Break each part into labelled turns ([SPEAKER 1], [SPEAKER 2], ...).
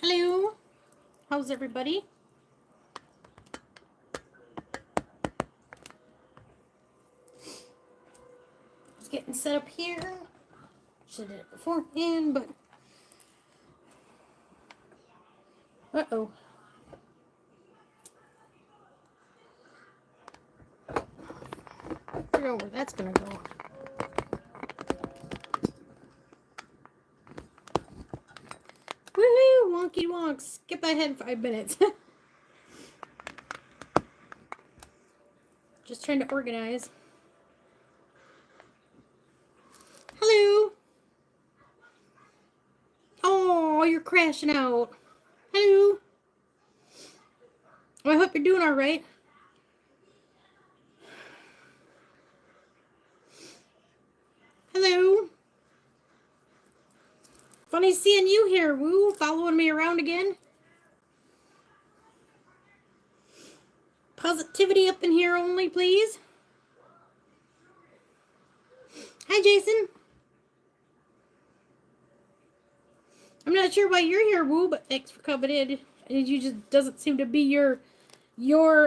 [SPEAKER 1] Hello. How's everybody? Just getting set up here. Should have did it beforehand, but uh-oh. Figure out where that's gonna go. Woohoo! Wonky wonk. Skip ahead 5 minutes. Just trying to organize. Hello. Oh, you're crashing out. Hello. Well, I hope you're doing all right. Hello. Funny seeing you here, Woo. Following me around again. Positivity up in here only, please. Hi, Jason. I'm not sure why you're here, Woo, but thanks for coming in. You just doesn't seem to be your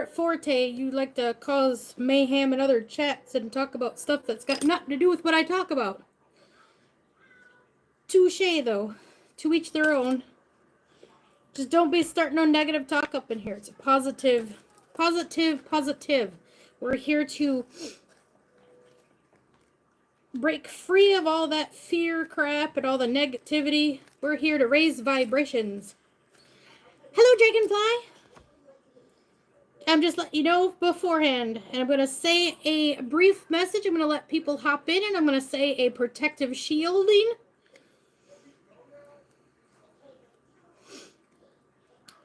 [SPEAKER 1] forte. You like to cause mayhem in other chats and talk about stuff that's got nothing to do with what I talk about. Touche, though. To each their own. Just don't be starting no negative talk up in here. It's a positive. We're here to break free of all that fear crap and all the negativity. We're here to raise vibrations. Hello, Dragonfly. I'm just letting you know beforehand, and I'm going to say a brief message. I'm going to let people hop in, and I'm going to say a protective shielding.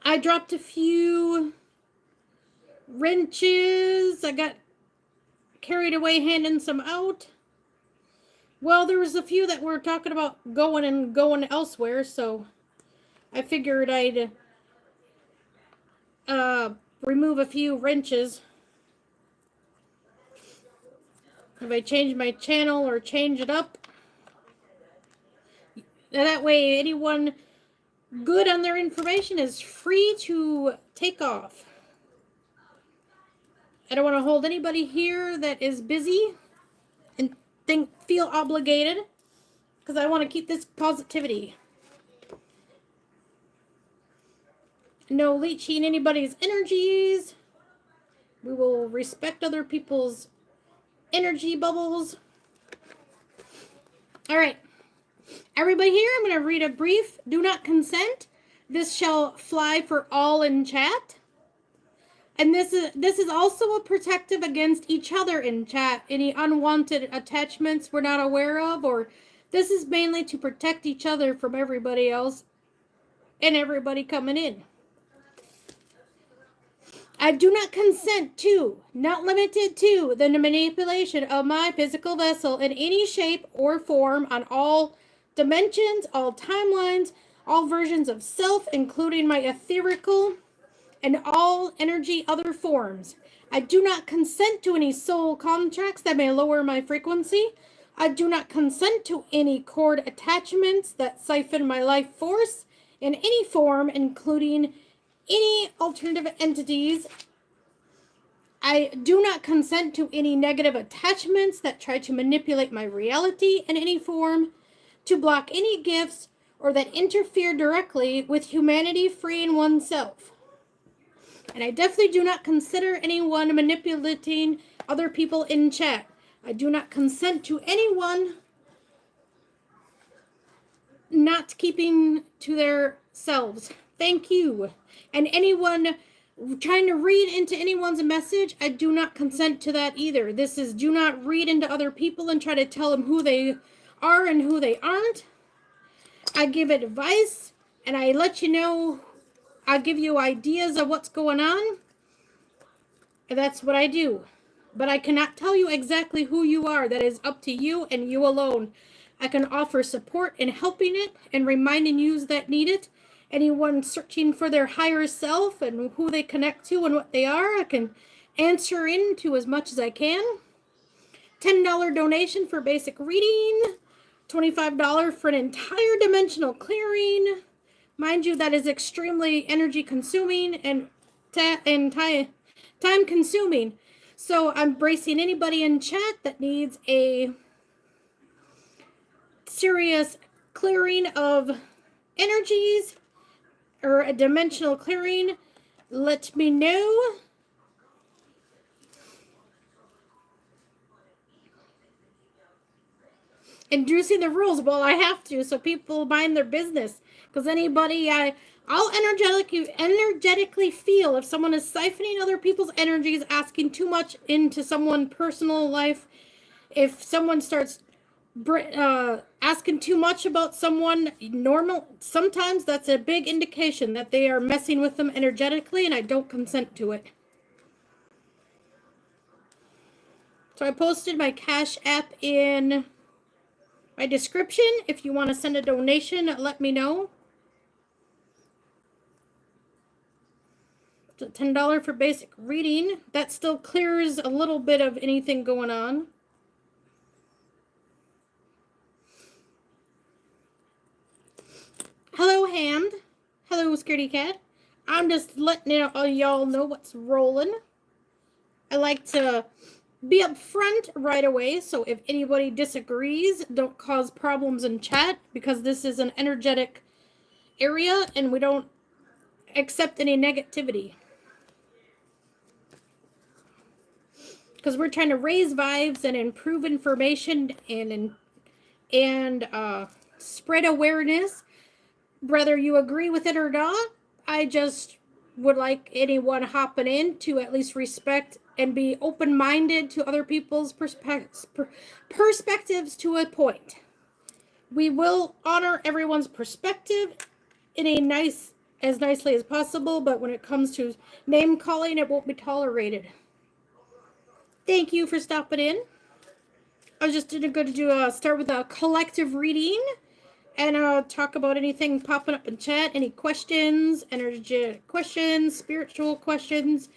[SPEAKER 1] I dropped a few wrenches. I got carried away handing some out. Well, there was a few that were talking about going elsewhere, so I figured I'd remove a few wrenches. If I change my channel or change it up, that way anyone good on their information is free to take off. I don't want to hold anybody here that is busy and feel obligated, because I want to keep this positivity. No leeching anybody's energies. We will respect other people's energy bubbles. All right. Everybody here, I'm going to read a brief do not consent. This shall fly for all in chat. And this is also a protective against each other in chat. Any unwanted attachments we're not aware of, or this is mainly to protect each other from everybody else and everybody coming in. I do not consent to, not limited to, the manipulation of my physical vessel in any shape or form on all dimensions, all timelines, all versions of self, including my etherical and all energy other forms. I do not consent to any soul contracts that may lower my frequency. I do not consent to any cord attachments that siphon my life force in any form, including any alternative entities. I do not consent to any negative attachments that try to manipulate my reality in any form, to block any gifts, or that interfere directly with humanity freeing oneself. And I definitely do not consider anyone manipulating other people in chat. I do not consent to anyone not keeping to their selves. Thank you. And anyone trying to read into anyone's message, I do not consent to that either. This is do not read into other people and try to tell them who they are and who they aren't. I give advice and I let you know, I give you ideas of what's going on. And that's what I do. But I cannot tell you exactly who you are. That is up to you and you alone. I can offer support in helping it and reminding you that need it. Anyone searching for their higher self and who they connect to and what they are, I can answer into as much as I can. $10 donation for basic reading. $25 for an entire dimensional clearing. Mind you, that is extremely energy consuming and time consuming. So I'm bracing anybody in chat that needs a serious clearing of energies or a dimensional clearing. Let me know. Introducing the rules. Well, I have to, so people mind their business. Because I'll energetically feel if someone is siphoning other people's energies, asking too much into someone's personal life. If someone starts asking too much about someone sometimes that's a big indication that they are messing with them energetically, and I don't consent to it. So I posted my Cash App in my description. If you want to send a donation, let me know. It's $10 for basic reading. That still clears a little bit of anything going on. Hello, Hand. Hello, Scaredy Cat. I'm just letting y'all know what's rolling. I like to be up front right away, so if anybody disagrees, don't cause problems in chat, because this is an energetic area and we don't accept any negativity. Because we're trying to raise vibes and improve information and spread awareness, whether you agree with it or not. I just would like anyone hopping in to at least respect and be open-minded to other people's perspectives to a point. We will honor everyone's perspective in a as nicely as possible, but when it comes to name calling, it won't be tolerated. Thank you for stopping in. I was just going to start with a collective reading and talk about anything popping up in chat. Any questions, energetic questions, spiritual questions,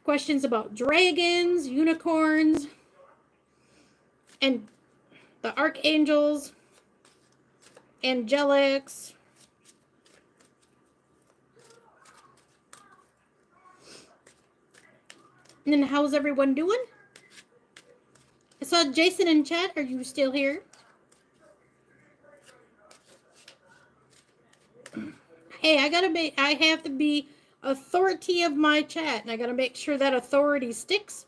[SPEAKER 1] questions about dragons, unicorns, and the archangels, angelics. And then how's everyone doing? I saw Jason in chat. Are you still here? Hey, I have to be authority of my chat, and I gotta make sure that authority sticks.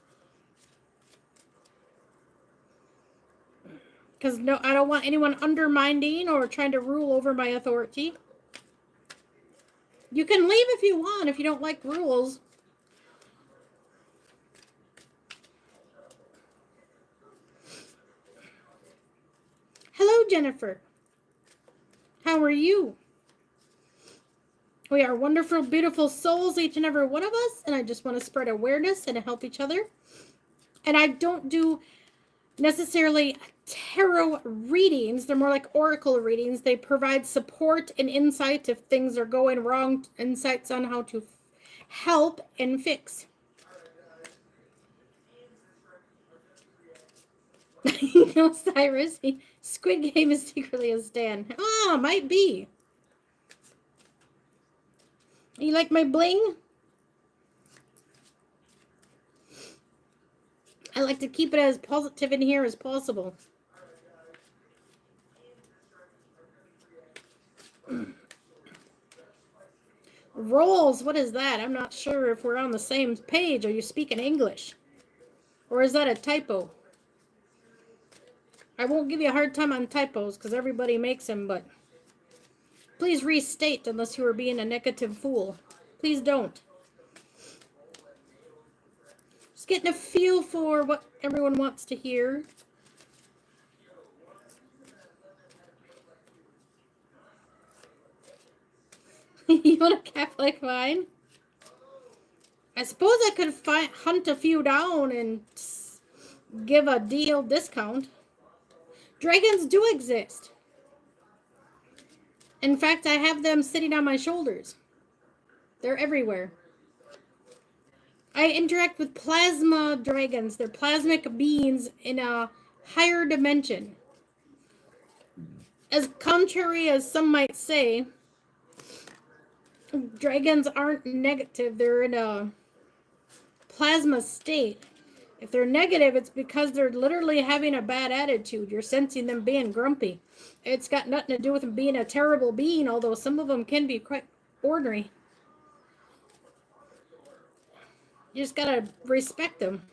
[SPEAKER 1] Because no, I don't want anyone undermining or trying to rule over my authority. You can leave if you want, if you don't like rules. Hello, Jennifer. How are you? We are wonderful, beautiful souls, each and every one of us, and I just want to spread awareness and help each other. And I don't do necessarily tarot readings. They're more like oracle readings. They provide support and insight if things are going wrong, insights on how to help and fix. You know, Cyrus, Squid Game is secretly a stan. Ah, might be. You like my bling? I like to keep it as positive in here as possible. Rolls, what is that? I'm not sure if we're on the same page. Are you speaking English? Or is that a typo? I won't give you a hard time on typos because everybody makes them, but please restate unless you are being a negative fool. Please don't. Just getting a feel for what everyone wants to hear. You want a Catholic wine? I suppose I could hunt a few down and give a deal discount. Dragons do exist. In fact, I have them sitting on my shoulders. They're everywhere. I interact with plasma dragons. They're plasmic beings in a higher dimension. As contrary as some might say, Dragons aren't negative. They're in a plasma state. If they're negative, it's because they're literally having a bad attitude. You're sensing them being grumpy. It's got nothing to do with them being a terrible being, although some of them can be quite ordinary. You just gotta respect them.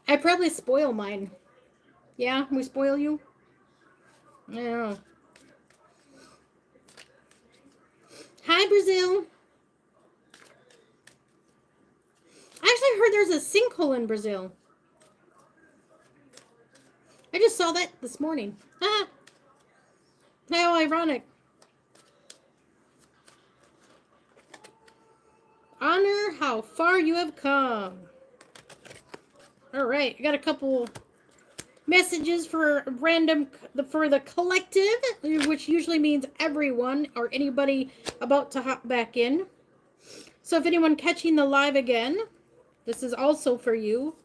[SPEAKER 1] I probably spoil mine. Yeah, we spoil you? Yeah. Hi, Brazil. I actually heard there's a sinkhole in Brazil. I just saw that this morning. Ah, how ironic. Honor how far you have come. All right, I got a couple messages for the collective, which usually means everyone or anybody about to hop back in. So if anyone catching the live again, this is also for you,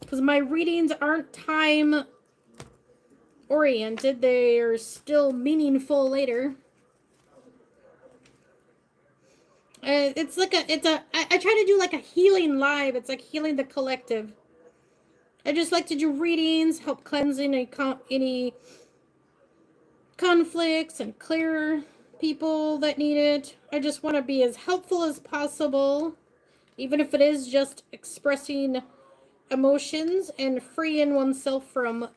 [SPEAKER 1] because my readings aren't time oriented. They are still meaningful later. It's like I try to do like a healing live. It's like healing the collective. I just like to do readings, help cleansing any conflicts and clear people that need it. I just want to be as helpful as possible, even if it is just expressing emotions and freeing oneself from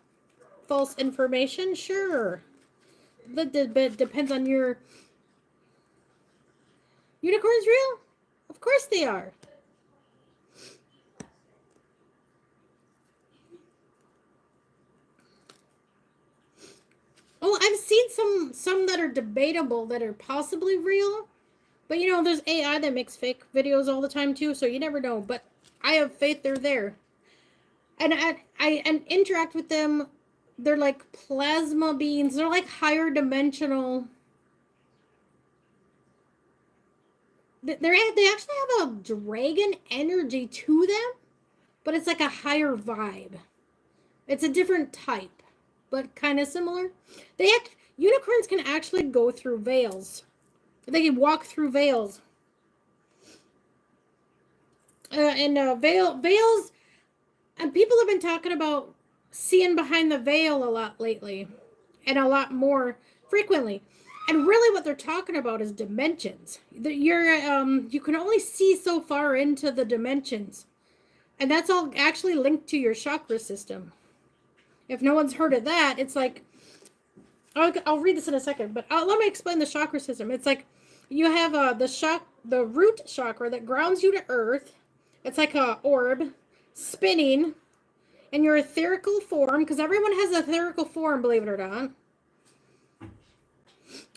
[SPEAKER 1] false information. Sure, that depends on your... Unicorns real? Of course they are. Oh, I've seen some that are debatable that are possibly real. But you know, there's AI that makes fake videos all the time too, so you never know. But I have faith they're there. And I interact with them. They're like plasma beings. They're like higher dimensional. They actually have a dragon energy to them, but it's like a higher vibe. It's a different type, but kind of similar. Unicorns can actually go through veils. They can walk through veils. Veils, and people have been talking about seeing behind the veil a lot lately, and a lot more frequently. And really what they're talking about is dimensions. You can only see so far into the dimensions. And that's all actually linked to your chakra system. If no one's heard of that, it's like... I'll read this in a second, but let me explain the chakra system. It's like you have the root chakra that grounds you to earth. It's like a orb spinning in your etherical form, because everyone has an etherical form, believe it or not.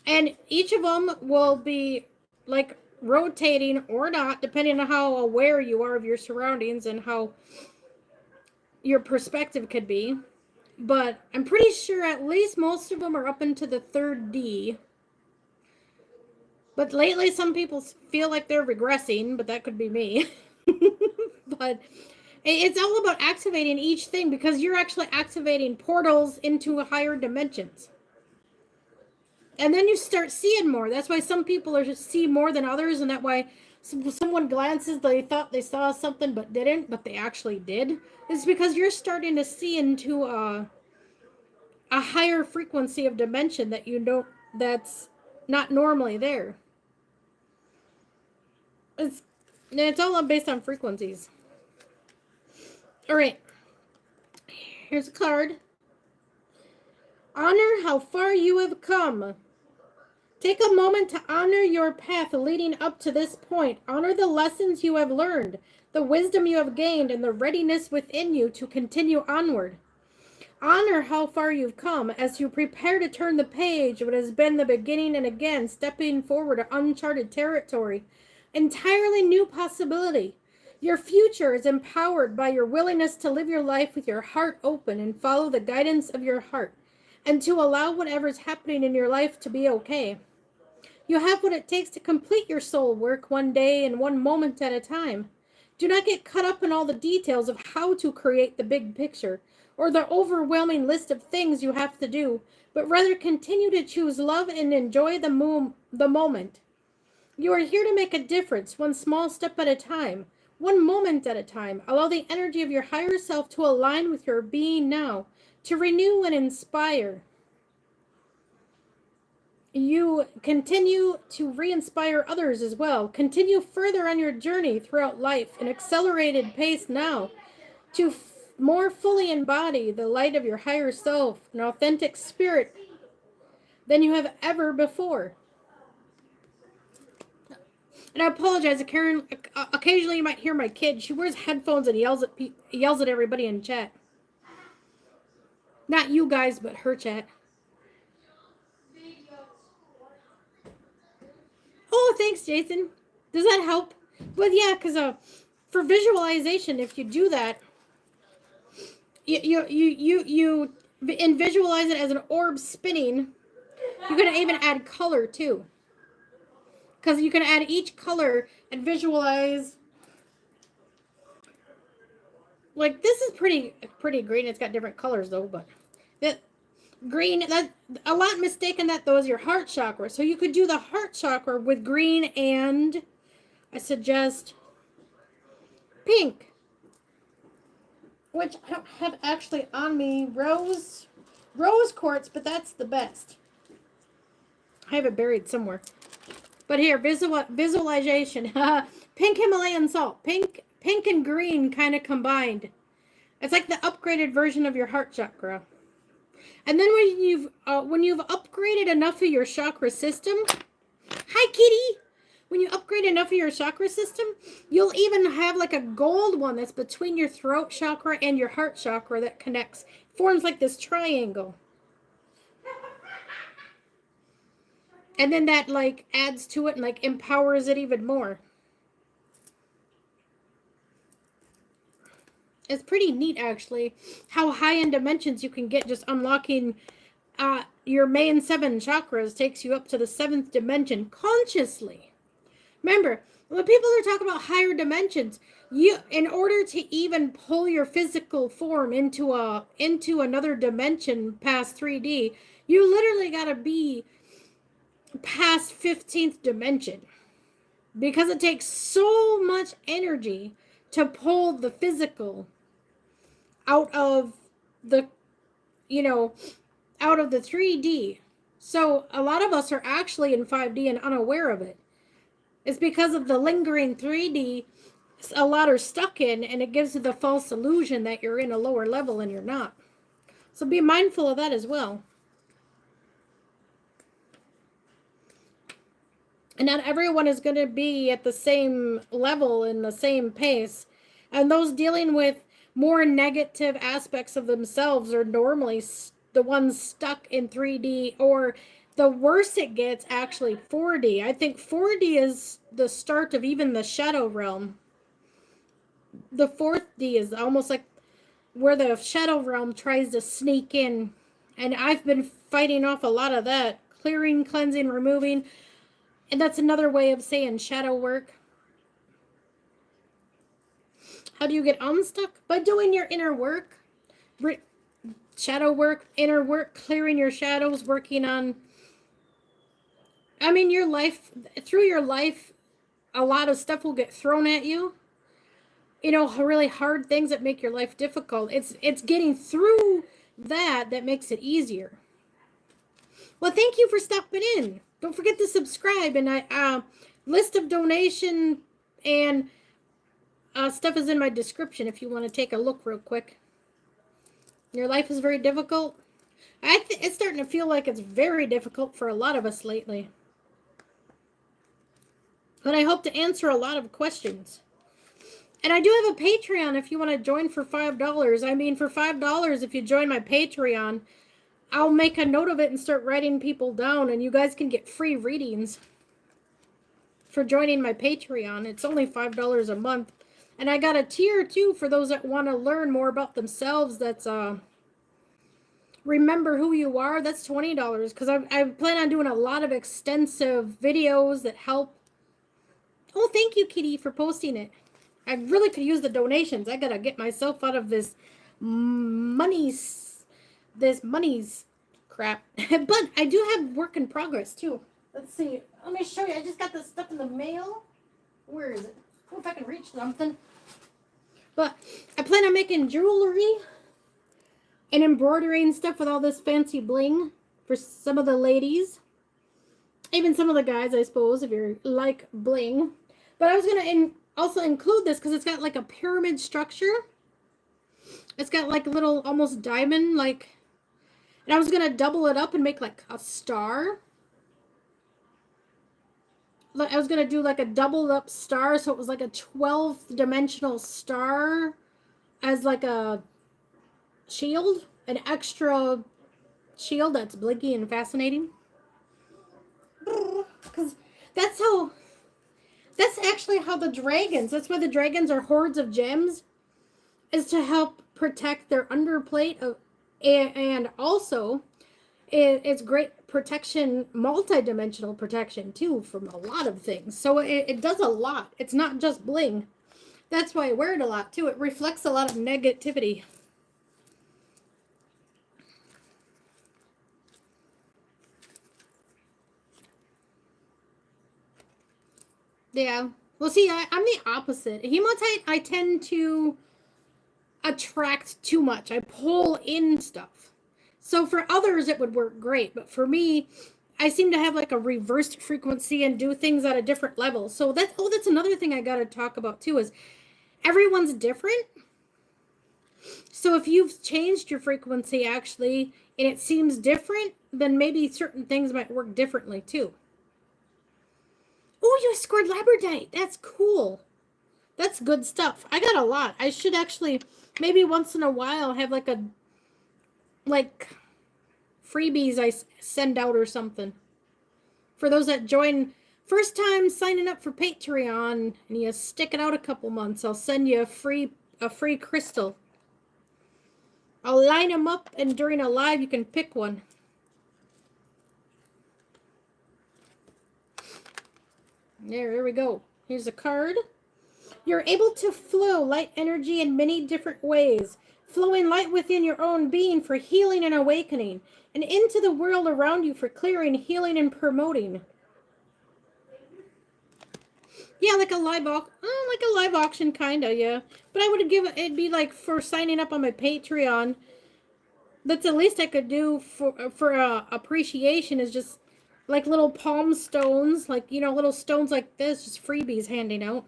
[SPEAKER 1] And each of them will be like rotating or not, depending on how aware you are of your surroundings and how your perspective could be. But I'm pretty sure at least most of them are up into the 3rd D. But lately some people feel like they're regressing, but that could be me. But it's all about activating each thing, because you're actually activating portals into higher dimensions. And then you start seeing more. That's why some people see more than others, and that why someone glances, they thought they saw something but didn't, but they actually did. It's because you're starting to see into a higher frequency of dimension that that's not normally there. It's all based on frequencies. All right. Here's a card. Honor how far you have come. Take a moment to honor your path leading up to this point. Honor the lessons you have learned, the wisdom you have gained, and the readiness within you to continue onward. Honor how far you've come as you prepare to turn the page of what has been the beginning, and again stepping forward to uncharted territory, entirely new possibility. Your future is empowered by your willingness to live your life with your heart open and follow the guidance of your heart, and to allow whatever's happening in your life to be okay. You have what it takes to complete your soul work one day and one moment at a time. Do not get caught up in all the details of how to create the big picture. or the overwhelming list of things you have to do, but rather continue to choose love and enjoy the moment. You are here to make a difference, one small step at a time, one moment at a time. Allow the energy of your higher self to align with your being now, to renew and inspire. You continue to re-inspire others as well. Continue further on your journey throughout life, an accelerated pace now, to more fully embody the light of your higher self, an authentic spirit than you have ever before. And I apologize, Karen. Occasionally, you might hear my kid. She wears headphones and yells at everybody in chat. Not you guys, but her chat. Oh, thanks, Jason. Does that help? But yeah, because for visualization, if you do that, you and visualize it as an orb spinning. You're gonna even add color too, because you can add each color and visualize. Like this is pretty green. It's got different colors though, but that green, that a lot mistaken that though is your heart chakra. So you could do the heart chakra with green, and I suggest pink, which I don't have actually on me. Rose quartz, but that's the best. I have it buried somewhere. But here, visualization. Pink Himalayan salt. Pink and green kind of combined. It's like the upgraded version of your heart chakra. And then when you've upgraded enough of your chakra system, hi Kitty. When you upgrade enough of your chakra system, you'll even have like a gold one that's between your throat chakra and your heart chakra that connects, forms like this triangle. And then that like adds to it and like empowers it even more. It's pretty neat actually how high in dimensions you can get just unlocking your main 7 chakras. Takes you up to the 7th dimension consciously. Remember, when people are talking about higher dimensions, you, in order to even pull your physical form into another dimension past 3D, you literally got to be past 15th dimension, because it takes so much energy to pull the physical out of the 3D. So a lot of us are actually in 5D and unaware of it. It's because of the lingering 3D a lot are stuck in, and it gives you the false illusion that you're in a lower level and you're not. So be mindful of that as well. And not everyone is going to be at the same level in the same pace. And those dealing with more negative aspects of themselves are normally the ones stuck in 3D, or the worse it gets, actually 4D. I think 4D is the start of even the shadow realm. The 4th D is almost like where the shadow realm tries to sneak in. And I've been fighting off a lot of that. Clearing, cleansing, removing. And that's another way of saying shadow work. How do you get unstuck? By doing your inner work. Shadow work, inner work, clearing your shadows, working on... I mean, your life, through your life, a lot of stuff will get thrown at you. You know, really hard things that make your life difficult. It's getting through that makes it easier. Well, thank you for stopping in. Don't forget to subscribe, and list of donation and stuff is in my description if you want to take a look real quick. Your life is very difficult. It's starting to feel like it's very difficult for a lot of us lately. But I hope to answer a lot of questions. And I do have a Patreon if you want to join for $5. I mean, for $5, if you join my Patreon, I'll make a note of it and start writing people down, and you guys can get free readings for joining my Patreon. It's only $5 a month. And I got a tier too for those that want to learn more about themselves. That's remember who you are. That's $20, because I plan on doing a lot of extensive videos that help. Oh, thank you, Kitty, for posting it. I really could use the donations. I gotta get myself out of this money's crap. But I do have work in progress too. Let's see. Let me show you. I just got this stuff in the mail. Where is it? Oh, if I can reach something. But I plan on making jewelry and embroidering stuff with all this fancy bling for some of the ladies. Even some of the guys, I suppose, if you're like bling. But I was going to also include this because it's got like a pyramid structure. It's got like a little almost diamond, like, and I was going to double it up and make like a star. I was going to do like a doubled up star, so it was like a 12th dimensional star as like a shield, an extra shield that's blinky and fascinating. Because that's actually how the dragons, that's why the dragons are hordes of gems, is to help protect their underplate of, and also it's great protection, multi-dimensional protection too, from a lot of things. So it does a lot. It's not just bling. That's why I wear it a lot too. It reflects a lot of negativity. Yeah. Well, see, I'm the opposite. Hematite, I tend to attract too much. I pull in stuff. So for others, it would work great. But for me, I seem to have like a reversed frequency and do things at a different level. So that's another thing I got to talk about too, is everyone's different. So if you've changed your frequency actually, and it seems different, then maybe certain things might work differently too. Oh, you scored labradorite. That's cool. That's good stuff. I got a lot. I should actually, maybe once in a while, have like freebies I send out or something. For those that join, first time signing up for Patreon, and you stick it out a couple months, I'll send you a free crystal. I'll line them up, and during a live, you can pick one. There we go. Here's a card. You're able to flow light energy in many different ways, flowing light within your own being for healing and awakening, and into the world around you for clearing, healing, and promoting. Yeah, like a live auction, kinda, yeah. But I would give it'd be like for signing up on my Patreon. That's the least I could do for appreciation, is just like little palm stones, like, you know, little stones like this, just freebies handing out.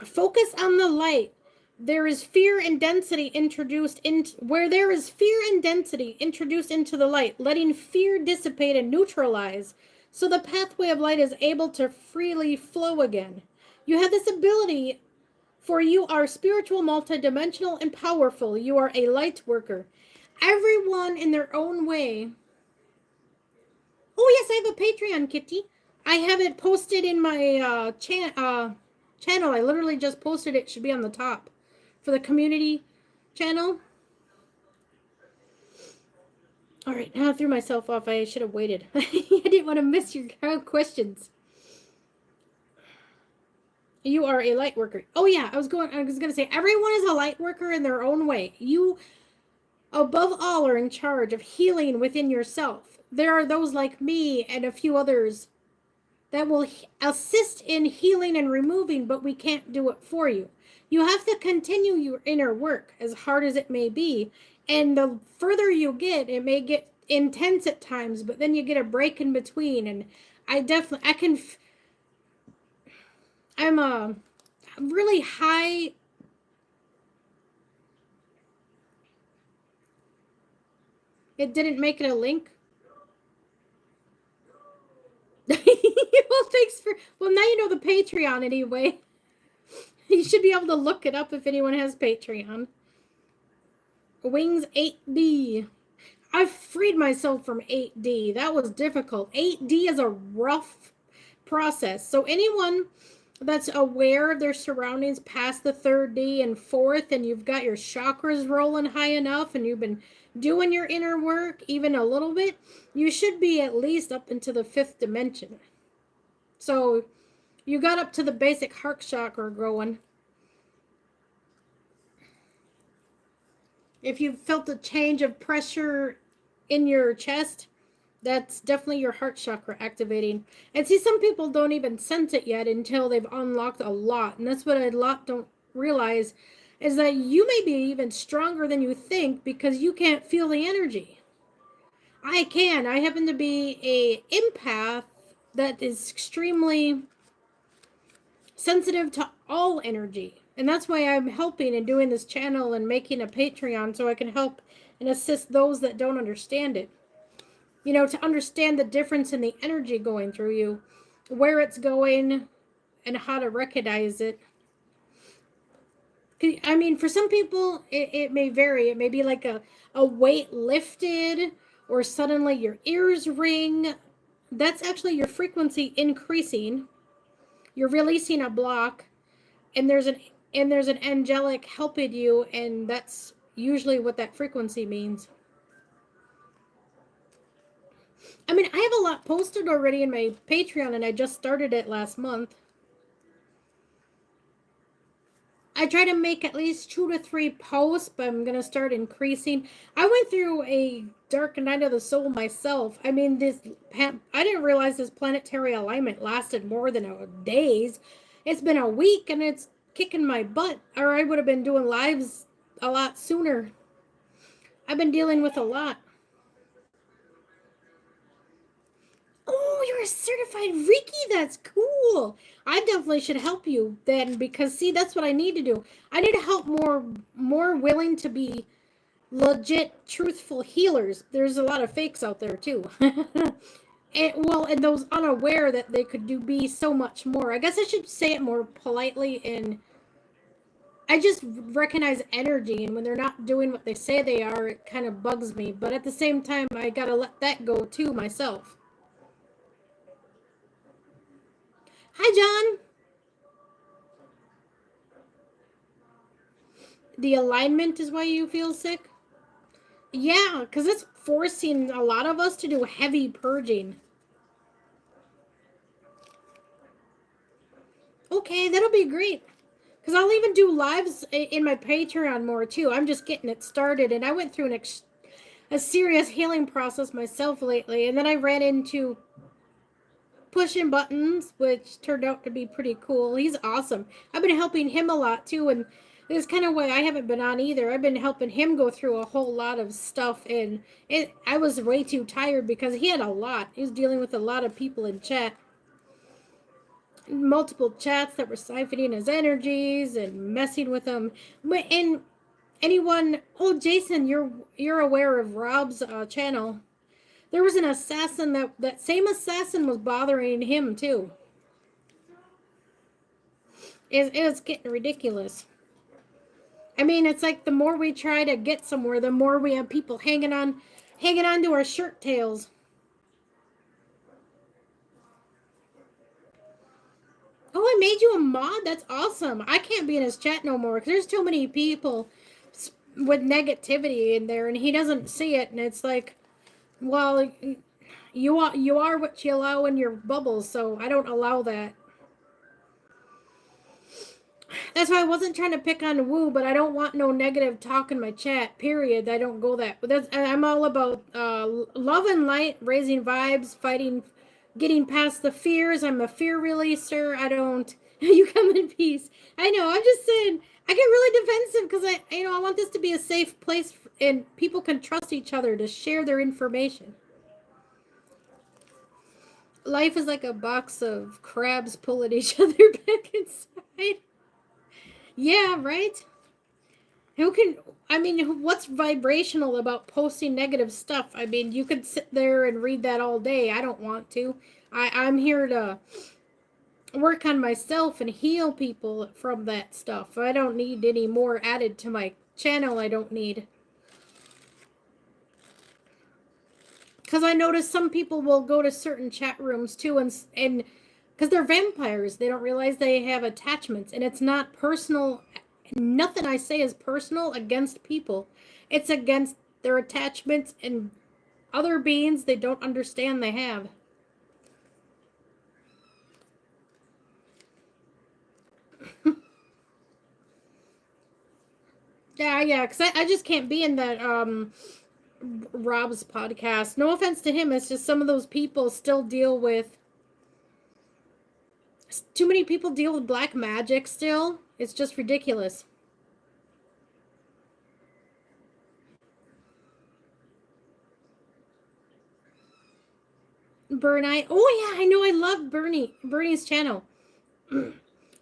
[SPEAKER 1] Focus on the light. There is fear and density introduced into where there is fear and density introduced into the light, letting fear dissipate and neutralize, so the pathway of light is able to freely flow again. You have this ability, for you are spiritual, multidimensional, and powerful. You are a light worker. Everyone in their own way. Oh yes, I have a Patreon, Kitty. I have it posted in my channel. I literally just posted it. It should be on the top for the community channel. All right, now I threw myself off. I should have waited. I didn't want to miss your questions. You are a light worker. Oh yeah, I was going to say, everyone is a light worker in their own way. You, above all, are in charge of healing within yourself. There are those like me and a few others that will assist in healing and removing, but we can't do it for you. You have to continue your inner work, as hard as it may be. And the further you get, it may get intense at times, but then you get a break in between. And I'm a really high. It didn't make it a link. Well, thanks for. Well, now you know the Patreon anyway. You should be able to look it up if anyone has Patreon. Wings 8D. I've freed myself from 8D. That was difficult. 8D is a rough process. So anyone that's aware of their surroundings past the 3rd D and 4th, and you've got your chakras rolling high enough, and you've been doing your inner work even a little bit, you should be at least up into the 5th dimension. So You got up to the basic heart chakra growing. If you felt a change of pressure in your chest, that's definitely your heart chakra activating. And see, some people don't even sense it yet until they've unlocked a lot. And that's what a lot don't realize, is that you may be even stronger than you think because you can't feel the energy. I can. I happen to be a empath that is extremely sensitive to all energy. And that's why I'm helping and doing this channel and making a Patreon so I can help and assist those that don't understand it. You know, to understand the difference in the energy going through you, where it's going, and how to recognize it. I mean, for some people, it may vary. It may be like a weight lifted, or suddenly your ears ring. That's actually your frequency increasing. You're releasing a block, and there's an angelic helping you, and that's usually what that frequency means. I mean, I have a lot posted already in my Patreon, and I just started it last month. I try to make at least 2 to 3 posts, but I'm going to start increasing. I went through a dark night of the soul myself. I mean, I didn't realize this planetary alignment lasted more than days. It's been a week, and it's kicking my butt, or I would have been doing lives a lot sooner. I've been dealing with a lot. Oh, you're a certified Reiki? That's cool. I definitely should help you then, because see, that's what I need to do. I need to help more willing to be legit, truthful healers. There's a lot of fakes out there too. And those unaware that they could be so much more. I guess I should say it more politely, and I just recognize energy, and when they're not doing what they say they are, it kind of bugs me. But at the same time, I gotta let that go too myself. Hi, John. The alignment is why you feel sick? Yeah, because it's forcing a lot of us to do heavy purging. Okay, that'll be great. Because I'll even do lives in my Patreon more too. I'm just getting it started, and I went through a serious healing process myself lately, and then I ran into pushing buttons, which turned out to be pretty cool. He's awesome. I've been helping him a lot too, and this is kind of why I haven't been on either. I've been helping him go through a whole lot of stuff, and I was way too tired because he had a lot. He was dealing with a lot of people in chat, multiple chats that were siphoning his energies and messing with him. And anyone, oh Jason, you're aware of Rob's channel. There was an assassin that same assassin was bothering him too. It's getting ridiculous. I mean, it's like the more we try to get somewhere, the more we have people hanging on to our shirt tails. Oh, I made you a mod? That's awesome. I can't be in his chat no more because there's too many people with negativity in there, and he doesn't see it, and it's like, well, you are what you allow in your bubbles, so I don't allow that. That's why I wasn't trying to pick on Woo, but I don't want no negative talk in my chat, period. I don't go that. But I'm all about love and light, raising vibes, fighting, getting past the fears. I'm a fear releaser. I don't. You come in peace. I know. I'm just saying. I get really defensive because I want this to be a safe place, and people can trust each other to share their information. Life is like a box of crabs pulling each other back inside. Yeah, right? What's vibrational about posting negative stuff? I mean, you could sit there and read that all day. I don't want to. I'm here to work on myself and heal people from that stuff. I don't need any more added to my channel. I don't need. Because I notice some people will go to certain chat rooms too, and because they're vampires, they don't realize they have attachments, and it's not personal. Nothing I say is personal against people. It's against their attachments and other beings they don't understand they have. Yeah, because I just can't be in that Rob's podcast. No offense to him, it's just some of those people still deal with too many people deal with black magic still. It's just ridiculous. Bernie. Oh yeah, I know. I love Bernie's channel.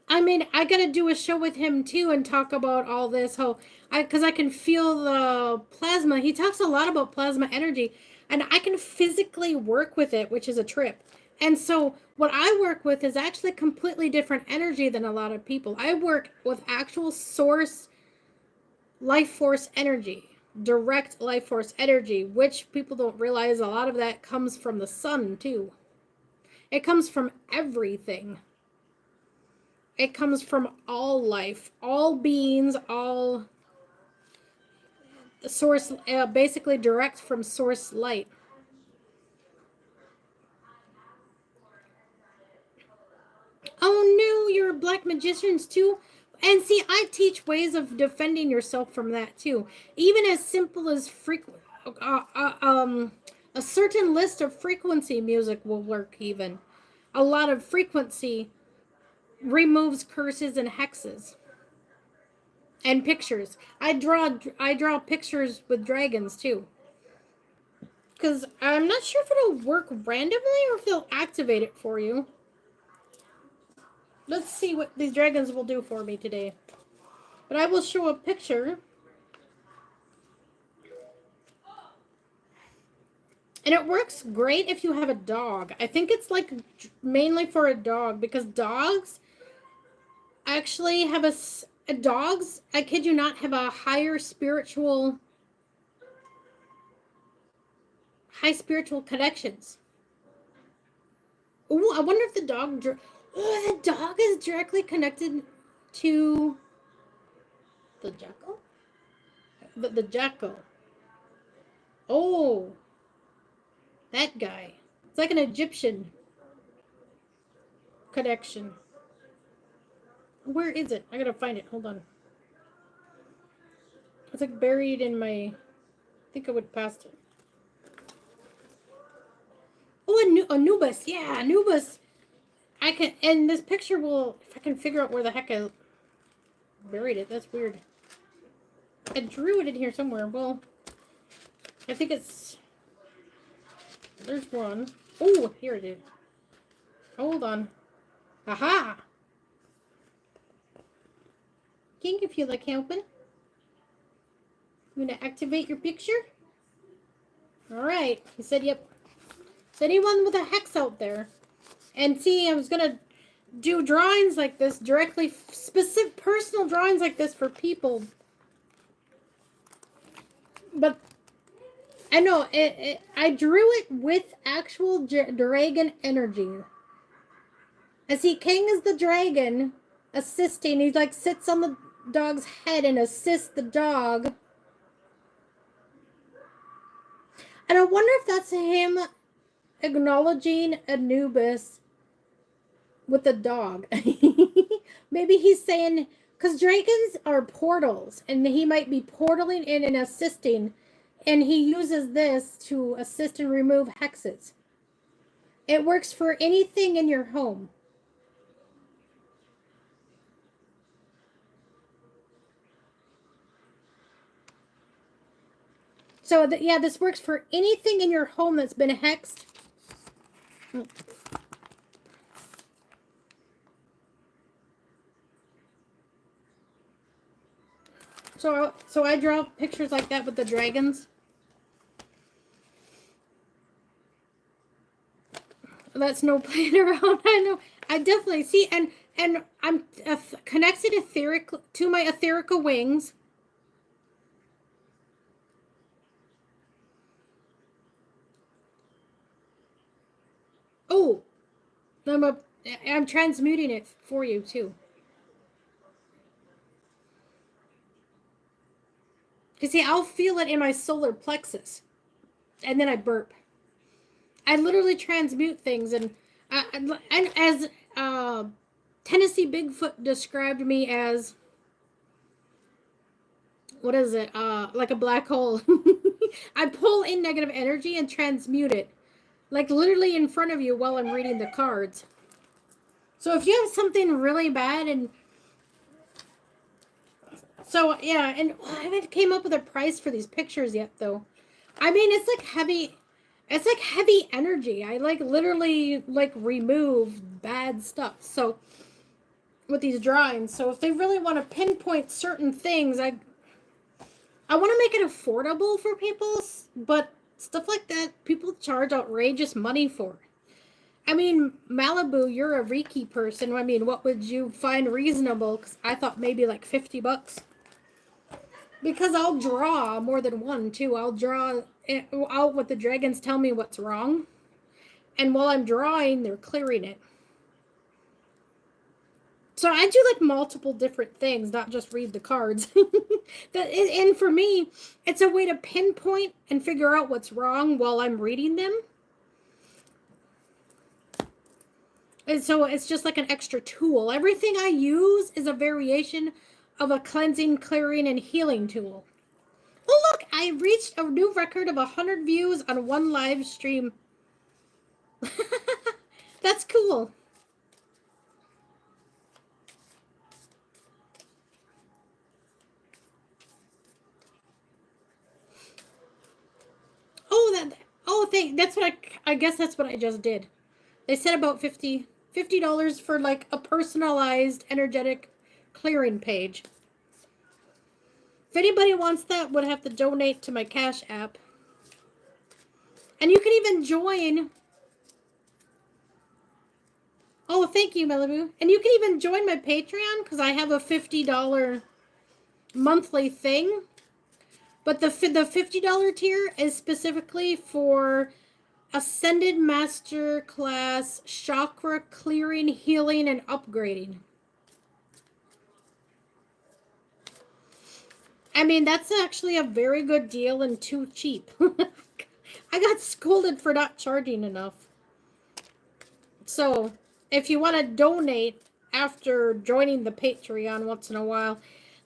[SPEAKER 1] I mean, I gotta do a show with him too and talk about all this. How because I can feel the plasma. He talks a lot about plasma energy, and I can physically work with it, which is a trip. And so, what I work with is actually completely different energy than a lot of people. I work with actual source life force energy, direct life force energy, which people don't realize a lot of that comes from the sun too. It comes from everything. It comes from all life, all beings, all source, basically direct from source light. Oh no, you're black magicians too? And see, I teach ways of defending yourself from that too. Even as simple as uh, uh, um, a certain list of frequency music will work even. A lot of frequency removes curses and hexes. And pictures. I draw pictures with dragons too. Because I'm not sure if it'll work randomly or if they'll activate it for you. Let's see what these dragons will do for me today. But I will show a picture. And it works great if you have a dog. I think it's like mainly for a dog because dogs actually have dogs, I kid you not, have a high spiritual connections. Ooh, I wonder if the dog is directly connected to the jackal? The jackal. Oh, that guy. It's like an Egyptian connection. Where is it? I gotta find it. Hold on. It's like buried in my. I think I would past it. Oh, Anubis. Yeah, Anubis. I can. And this picture will. If I can figure out where the heck I buried it. That's weird. I drew it in here somewhere. Well, I think it's. There's one. Oh, here it is. Hold on. Aha! King, if you like helping. I'm gonna activate your picture. Alright. He said, yep. Is anyone with a hex out there? And see, I was gonna do drawings like this directly, specific personal drawings like this for people. But I know, I drew it with actual dragon energy. I see King is the dragon assisting. He like sits on the dog's head and assists the dog. And I wonder if that's him acknowledging Anubis with the dog. Maybe he's saying, because dragons are portals, and he might be portaling in and assisting, and he uses this to assist and remove hexes. It works for anything in your home. So, yeah, this works for anything in your home that's been hexed. So I draw pictures like that with the dragons. That's no playing around. I know. I definitely see, and I'm connected to my etherical wings. Oh, I'm transmuting it for you too. Cause see, I'll feel it in my solar plexus, and then I burp. I literally transmute things, and as Tennessee Bigfoot described me as what is it? Like a black hole. I pull in negative energy and transmute it, like literally in front of you while I'm reading the cards. So if you have something really bad, and so yeah, and I haven't came up with a price for these pictures yet though. I mean, it's like heavy. It's like heavy energy. I like literally like remove bad stuff. So with these drawings, so if they really want to pinpoint certain things, I want to make it affordable for people, but stuff like that people charge outrageous money for. I mean, Malibu, you're a Reiki person. I mean, what would you find reasonable? Because I thought maybe like $50. Because I'll draw more than one, too. I'll draw out what the dragons tell me what's wrong. And while I'm drawing, they're clearing it. So I do like multiple different things, not just read the cards. And for me, it's a way to pinpoint and figure out what's wrong while I'm reading them. And so it's just like an extra tool. Everything I use is a variation of a cleansing, clearing, and healing tool. Oh, look, I reached a new record of 100 views on one live stream. That's cool. That's what I guess that's what I just did. They said about $50 for like a personalized energetic clearing page. If anybody wants that, would have to donate to my Cash App. And you can even join. Oh, thank you, Malibu. And you can even join my Patreon because I have a $50 monthly thing. But the $50 tier is specifically for Ascended Master Class Chakra Clearing, Healing, and Upgrading. I mean, that's actually a very good deal and too cheap. I got scolded for not charging enough. So, if you want to donate after joining the Patreon once in a while,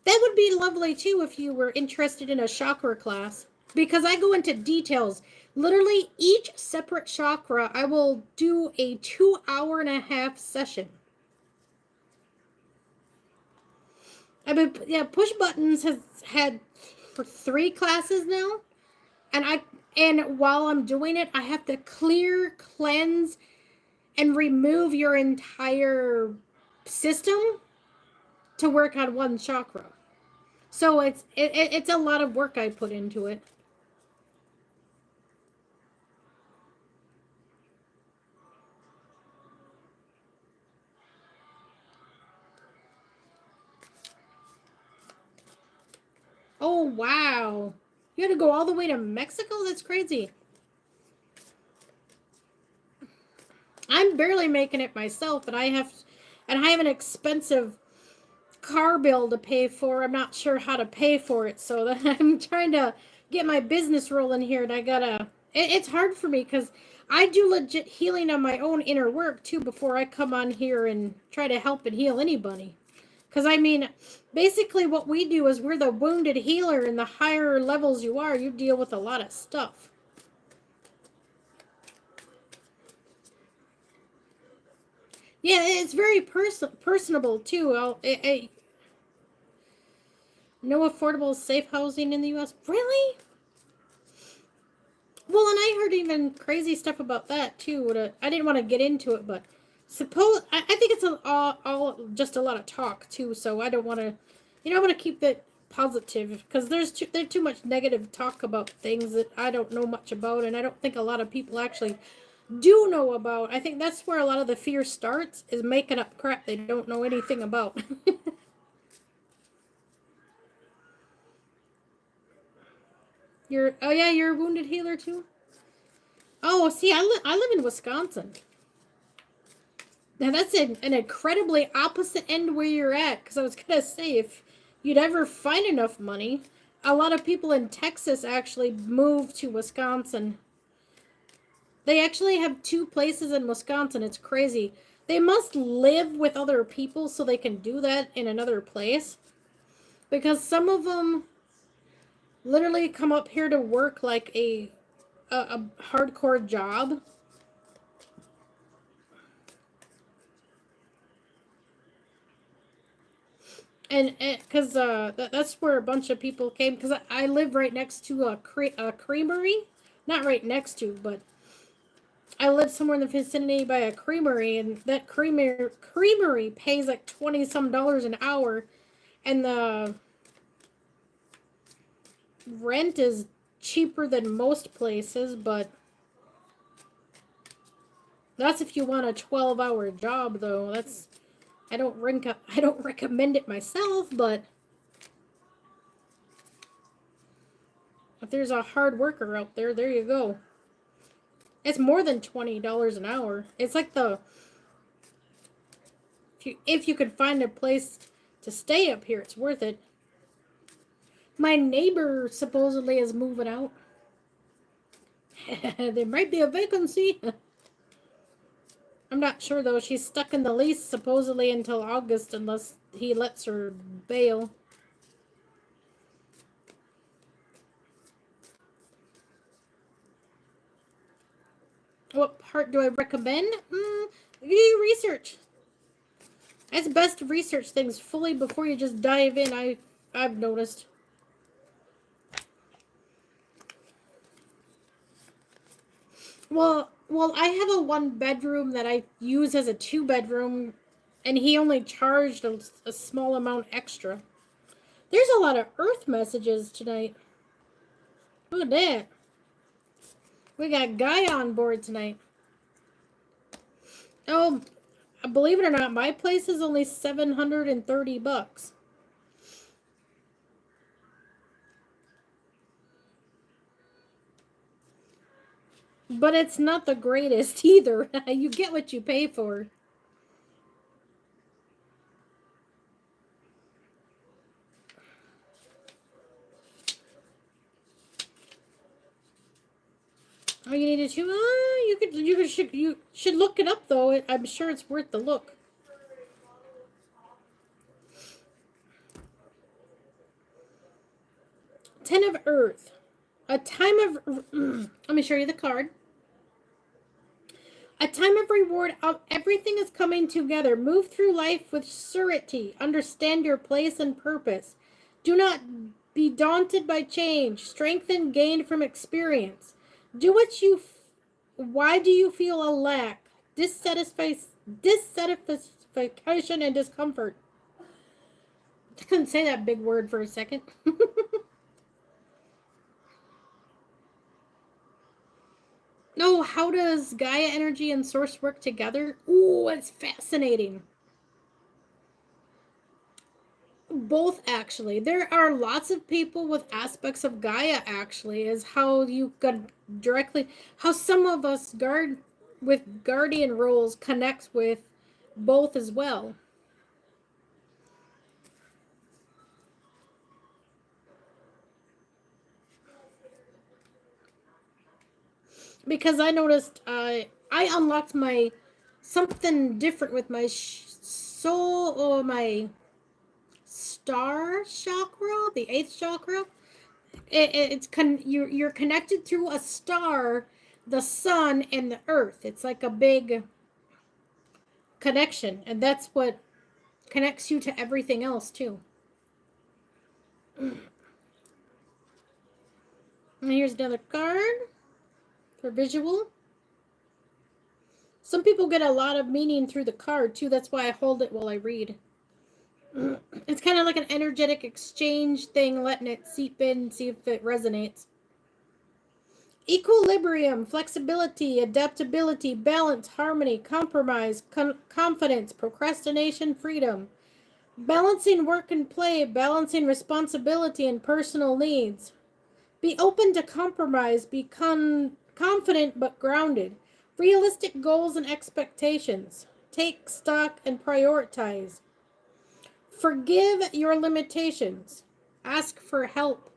[SPEAKER 1] that would be lovely too if you were interested in a chakra class. Because I go into details. Literally, each separate chakra, I will do a 2.5-hour session. I mean, yeah, Push Buttons has had for 3 classes now. And while I'm doing it, I have to clear, cleanse, and remove your entire system to work on one chakra. So it's a lot of work I put into it. Oh, wow. You had to go all the way to Mexico? That's crazy. I'm barely making it myself, and I have an expensive car bill to pay for. I'm not sure how to pay for it, so that I'm trying to get my business rolling here, and it's hard for me because I do legit healing on my own inner work too before I come on here and try to help and heal anybody. Because I mean, basically what we do is we're the wounded healer, and the higher levels you are, you deal with a lot of stuff. Yeah, it's very personable too. No affordable safe housing in the U.S. Really? Well, and I heard even crazy stuff about that too. I didn't want to get into it, but I think it's all just a lot of talk too. So I don't want to, I want to keep it positive because there's too much negative talk about things that I don't know much about, and I don't think a lot of people actually do know about. I think that's where a lot of the fear starts, is making up crap they don't know anything about. You're a wounded healer too. Oh, see, I live in Wisconsin. Now that's an incredibly opposite end where you're at. Because I was gonna say, if you'd ever find enough money, a lot of people in Texas actually move to Wisconsin. They actually have 2 places in Wisconsin. It's crazy. They must live with other people so they can do that in another place. Because some of them literally come up here to work like a hardcore job. And because that's where a bunch of people came, because I live right next to a creamery, not right next to, but I live somewhere in the vicinity by a creamery, and that creamery pays like 20 some dollars an hour, and the rent is cheaper than most places, but that's if you want a 12-hour job though. That's I don't recommend it myself, but if there's a hard worker out there, there you go. It's more than $20 an hour. It's like if you could find a place to stay up here, it's worth it. My neighbor supposedly is moving out. There might be a vacancy. I'm not sure though. She's stuck in the lease supposedly until August unless he lets her bail. What part do I recommend? You research. It's best to research things fully before you just dive in. I've noticed. Well, I have a 1 bedroom that I use as a 2 bedroom, and he only charged a small amount extra. There's a lot of Earth messages tonight. Look at that. We got Guy on board tonight. Oh, believe it or not, my place is only $730. But it's not the greatest either. You get what you pay for. Oh, you needed to? You should look it up though. I'm sure it's worth the look. 10 of Earth. A time of. Let me show you the card. A time of reward. Everything is coming together. Move through life with surety. Understand your place and purpose. Do not be daunted by change. Strengthen gained from experience. Do what you. Why do you feel a lack? Dissatisfaction and discomfort. I couldn't say that big word for a second. No, how does Gaia energy and source work together? Ooh, it's fascinating. Both, actually. There are lots of people with aspects of Gaia, actually, is how you could directly, how some of us with guardian roles connects with both as well. Because I noticed I unlocked my something different with my soul or my star chakra, the 8th chakra. You're connected through a star, the sun, and the earth. It's like a big connection, and that's what connects you to everything else too. And here's another card for visual. Some people get a lot of meaning through the card too. That's why I hold it while I read. It's kind of like an energetic exchange thing, letting it seep in, see if it resonates. Equilibrium, flexibility, adaptability, balance, harmony, compromise, confidence, procrastination, freedom. Balancing work and play, balancing responsibility and personal needs. Be open to compromise, be confident but grounded. Realistic goals and expectations. Take stock and prioritize. Forgive your limitations. Ask for help.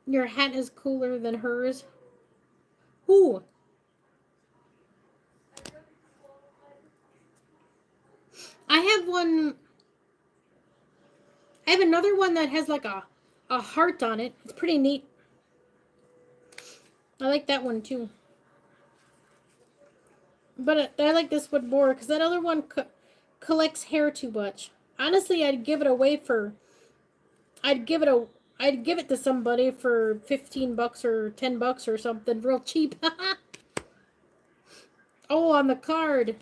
[SPEAKER 1] Your hat is cooler than hers. Ooh. one. I have another one that has like a heart on it. It's pretty neat. I like that one too. But I like this one more because that other one collects hair too much. Honestly, I'd give it away for. I'd give it to somebody for $15 or $10 or something real cheap. Oh, on the card.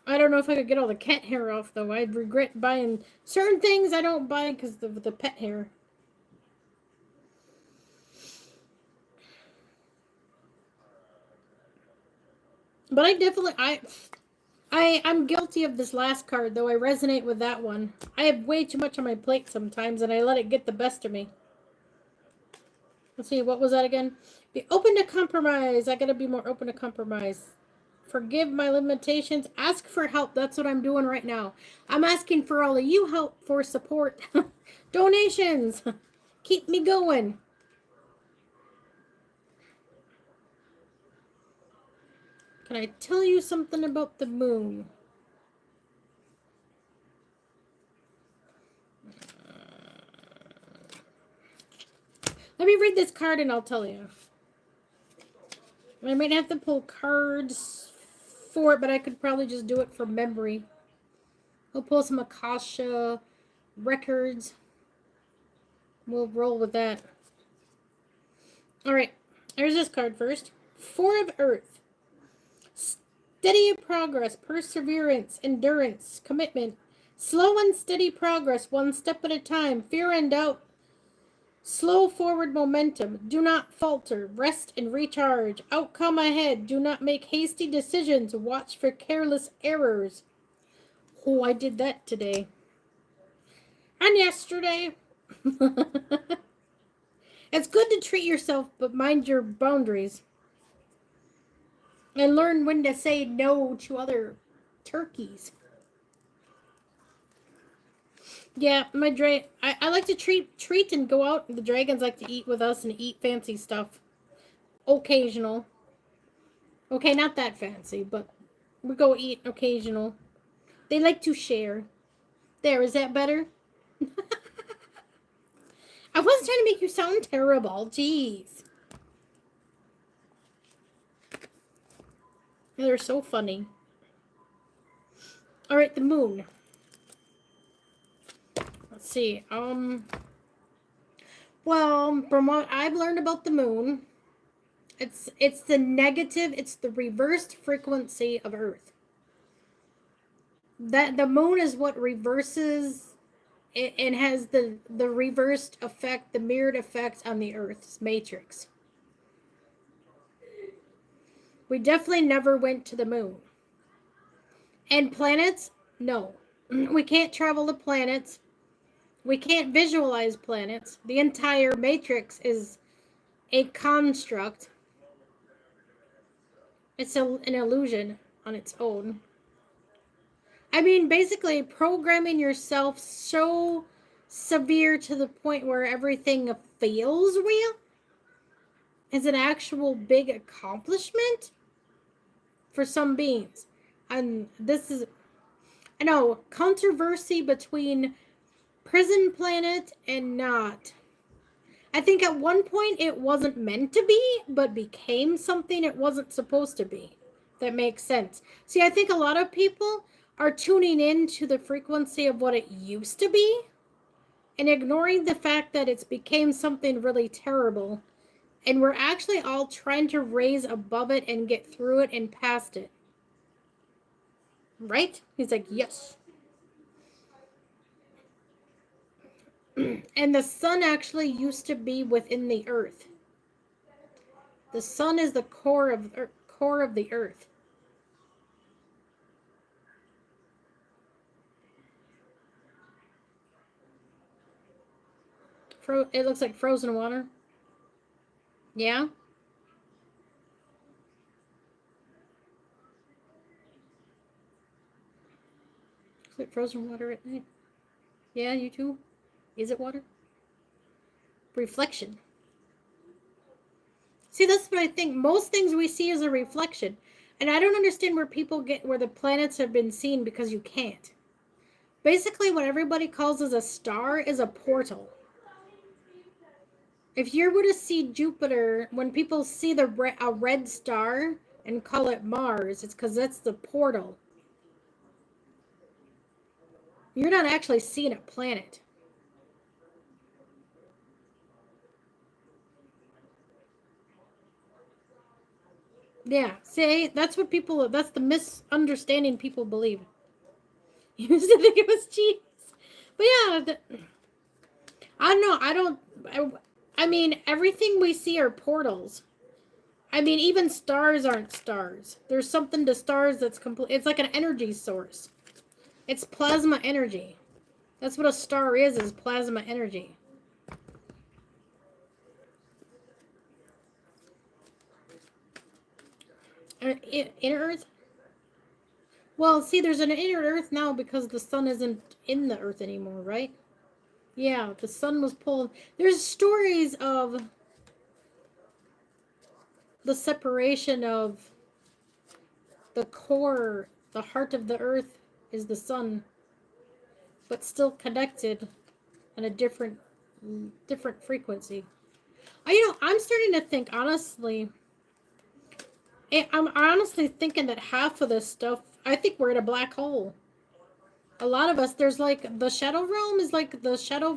[SPEAKER 1] I don't know if I could get all the cat hair off, though. I'd regret buying certain things I don't buy because of the pet hair. But I'm guilty of this last card, though I resonate with that one. I have way too much on my plate sometimes, and I let it get the best of me. Let's see, what was that again? Be open to compromise. I gotta be more open to compromise. Forgive my limitations. Ask for help. That's what I'm doing right now. I'm asking for all of you help for support. Donations. Keep me going. Can I tell you something about the moon? Let me read this card and I'll tell you. I might have to pull cards for it, but I could probably just do it from memory. I'll pull some Akasha records. We'll roll with that. Alright, there's this card first. Four of Earth. Steady progress, perseverance, endurance, commitment. Slow and steady progress, one step at a time. Fear and doubt. Slow forward momentum. Do not falter. Rest and recharge. Outcome ahead. Do not make hasty decisions. Watch for careless errors. Oh, I did that today. And yesterday. It's good to treat yourself, but mind your boundaries. And learn when to say no to other turkeys. Yeah, I like to treat and go out. The dragons like to eat with us and eat fancy stuff. Occasional. Okay, not that fancy, but we go eat occasional. They like to share. There, is that better? I wasn't trying to make you sound terrible. Jeez. They're so funny. Alright, the moon. Let's see. Well, from what I've learned about the moon, it's the negative, it's the reversed frequency of Earth. That the moon is what reverses it and has the reversed effect, the mirrored effect on the Earth's matrix. We definitely never went to the moon. And planets? No. We can't travel to planets. We can't visualize planets. The entire matrix is a construct. It's an illusion on its own. I mean, basically, programming yourself so severe to the point where everything feels real is an actual big accomplishment for some beings. And this is, I know, controversy between prison planet and not. I think at one point it wasn't meant to be, but became something it wasn't supposed to be. That makes sense. See, I think a lot of people are tuning in to the frequency of what it used to be and ignoring the fact that it's became something really terrible. And we're actually all trying to raise above it and get through it and past it. Right? He's like, yes. And the sun actually used to be within the earth. The sun is the core of the earth. It looks like frozen water. Yeah? Is it frozen water at night? Yeah, you too? Is it water? Reflection. See, that's what I think. Most things we see is a reflection. And I don't understand where people get where the planets have been seen, because you can't. Basically, what everybody calls as a star is a portal. If you were to see Jupiter, when people see a red star and call it Mars, it's because that's the portal. You're not actually seeing a planet. Yeah, see, that's the misunderstanding people believe. You used to think it was cheese. But yeah, I don't know. I mean, everything we see are portals. I mean, even stars aren't stars. There's something to stars that's complete. It's like an energy source. It's plasma energy. That's what a star is plasma energy. Inner Earth? Well, see, there's an inner Earth now because the sun isn't in the Earth anymore, right? Yeah, the sun was pulled. There's stories of the separation of the core, the heart of the Earth is the sun, but still connected on a different frequency. I'm starting to think, honestly, I'm honestly thinking that half of this stuff, I think we're in a black hole. A lot of us, there's like the shadow realm is like the shadow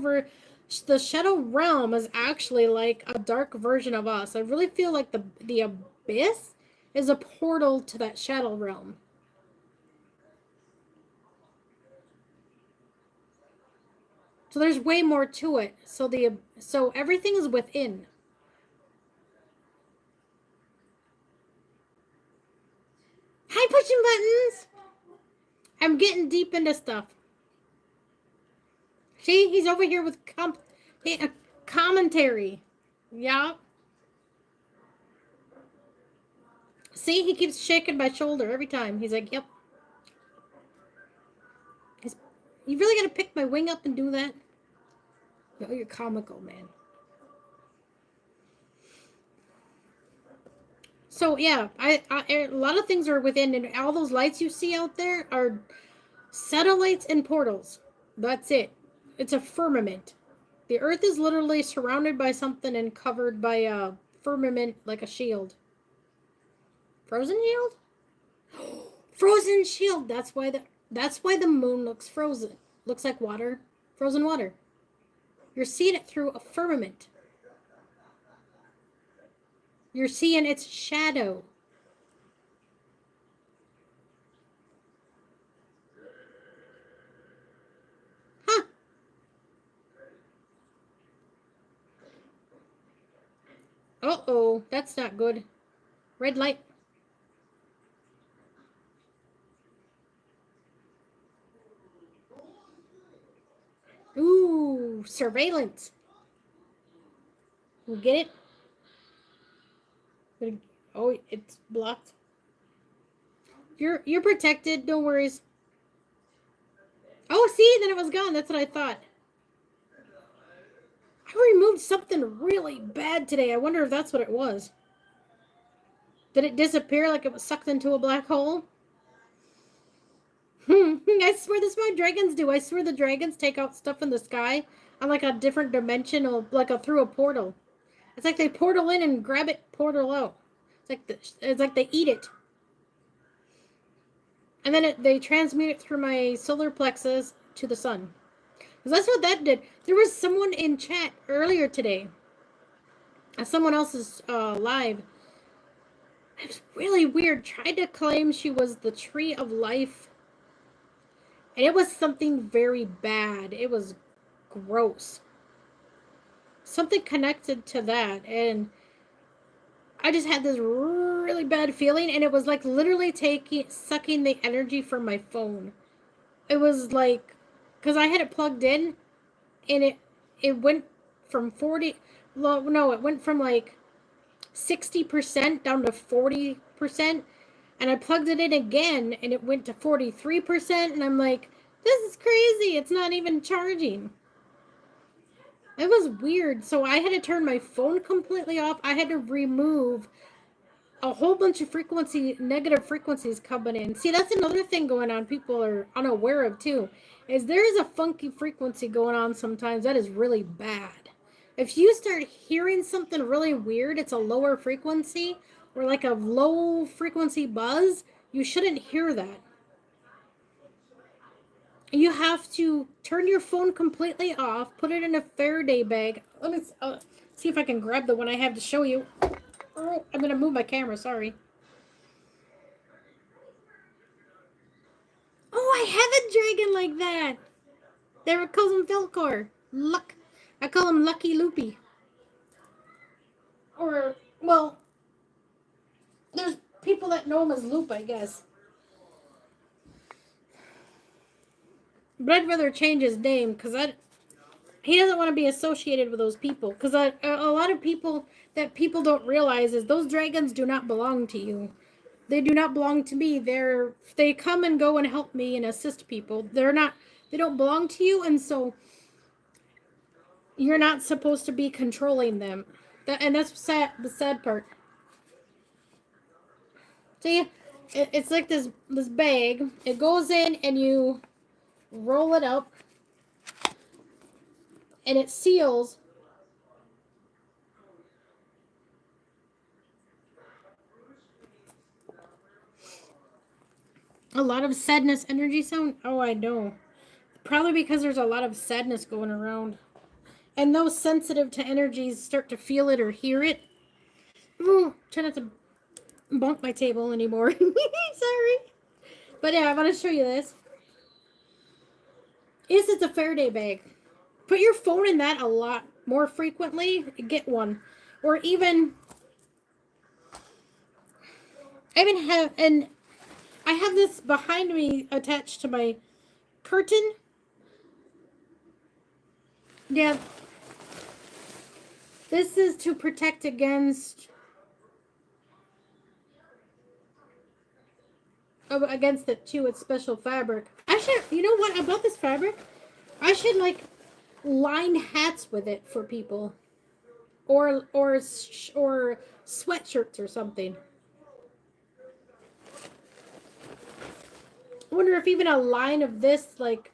[SPEAKER 1] realm is actually like a dark version of us. I really feel like the abyss is a portal to that shadow realm. So there's way more to it. So everything is within. Hi, pushing buttons. I'm getting deep into stuff. See, he's over here with commentary. Yeah. See, he keeps shaking my shoulder every time. He's like, "Yep." You really gotta pick my wing up and do that? No, you're comical, man. So yeah, a lot of things are within, and all those lights you see out there are satellites and portals. That's it. It's a firmament. The Earth is literally surrounded by something and covered by a firmament like a shield. Frozen shield? Frozen shield. That's why the moon looks frozen. Looks like water, frozen water. You're seeing it through a firmament. You're seeing its shadow. Huh. Uh-oh, that's not good. Red light. Ooh, surveillance. You get it? Oh, it's blocked. You're protected. No worries. Oh, see, then it was gone. That's what I thought. I removed something really bad today. I wonder if that's what it was. Did it disappear like it was sucked into a black hole? I swear this is what dragons do. I swear the dragons take out stuff in the sky on like a different dimension, or like through a portal. It's like they portal in and grab it, portal out. It's like they eat it, and then they transmute it through my solar plexus to the sun. Because that's what that did. There was someone in chat earlier today. Someone else's live. It was really weird. Tried to claim she was the tree of life. And it was something very bad. It was gross. Something connected to that. And I just had this really bad feeling. And it was like literally sucking the energy from my phone. It was like, because I had it plugged in. And it went from 40. Well, no, it went from like 60% down to 40%. And I plugged it in again, and it went to 43%. And I'm like, this is crazy. It's not even charging. It was weird. So I had to turn my phone completely off. I had to remove a whole bunch of negative frequencies coming in. See, that's another thing going on people are unaware of too, is there's a funky frequency going on sometimes that is really bad. If you start hearing something really weird, it's a lower frequency or like a low frequency buzz, you shouldn't hear that. You have to turn your phone completely off, put it in a Faraday bag. Let me see if I can grab the one I have to show you. Oh, I'm going to move my camera, sorry. Oh, I have a dragon like that. They were calls him Velcor. Luck. I call him Lucky Loopy. Or, well, there's people that know him as Loop, I guess. But I'd rather change his name because he doesn't want to be associated with those people. Because a lot of people that people don't realize is those dragons do not belong to you. They do not belong to me. They come and go and help me and assist people. They don't belong to you, and so you're not supposed to be controlling them. And that's the sad part. See, it's like this bag. It goes in and you roll it up and it seals. A lot of sadness energy sound. Oh, I know. Probably because there's a lot of sadness going around. And those sensitive to energies start to feel it or hear it. Ooh, try not to bonk my table anymore. Sorry. But yeah, I want to show you this. It's a Faraday bag. Put your phone in that a lot more frequently. Get one. Or even I have this behind me attached to my curtain. Yeah. This is to protect against it too. It's special fabric. I should, you know what, about this fabric? I should like line hats with it for people. Or sweatshirts or something. I wonder if even a line of this, like,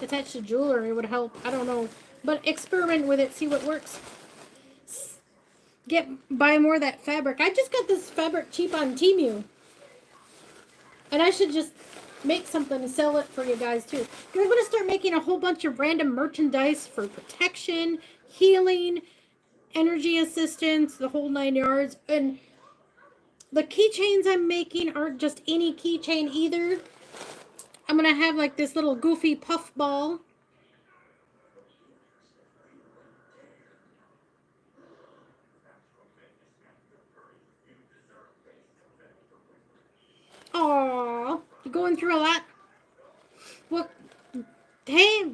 [SPEAKER 1] attached to jewelry would help. I don't know. But experiment with it. See what works. Buy more of that fabric. I just got this fabric cheap on Temu. And I should just make something and sell it for you guys, too. I'm going to start making a whole bunch of random merchandise for protection, healing, energy assistance, the whole 9 yards. And the keychains I'm making aren't just any keychain either. I'm going to have like this little goofy puff ball. Aww, you going through a lot? Well, hey,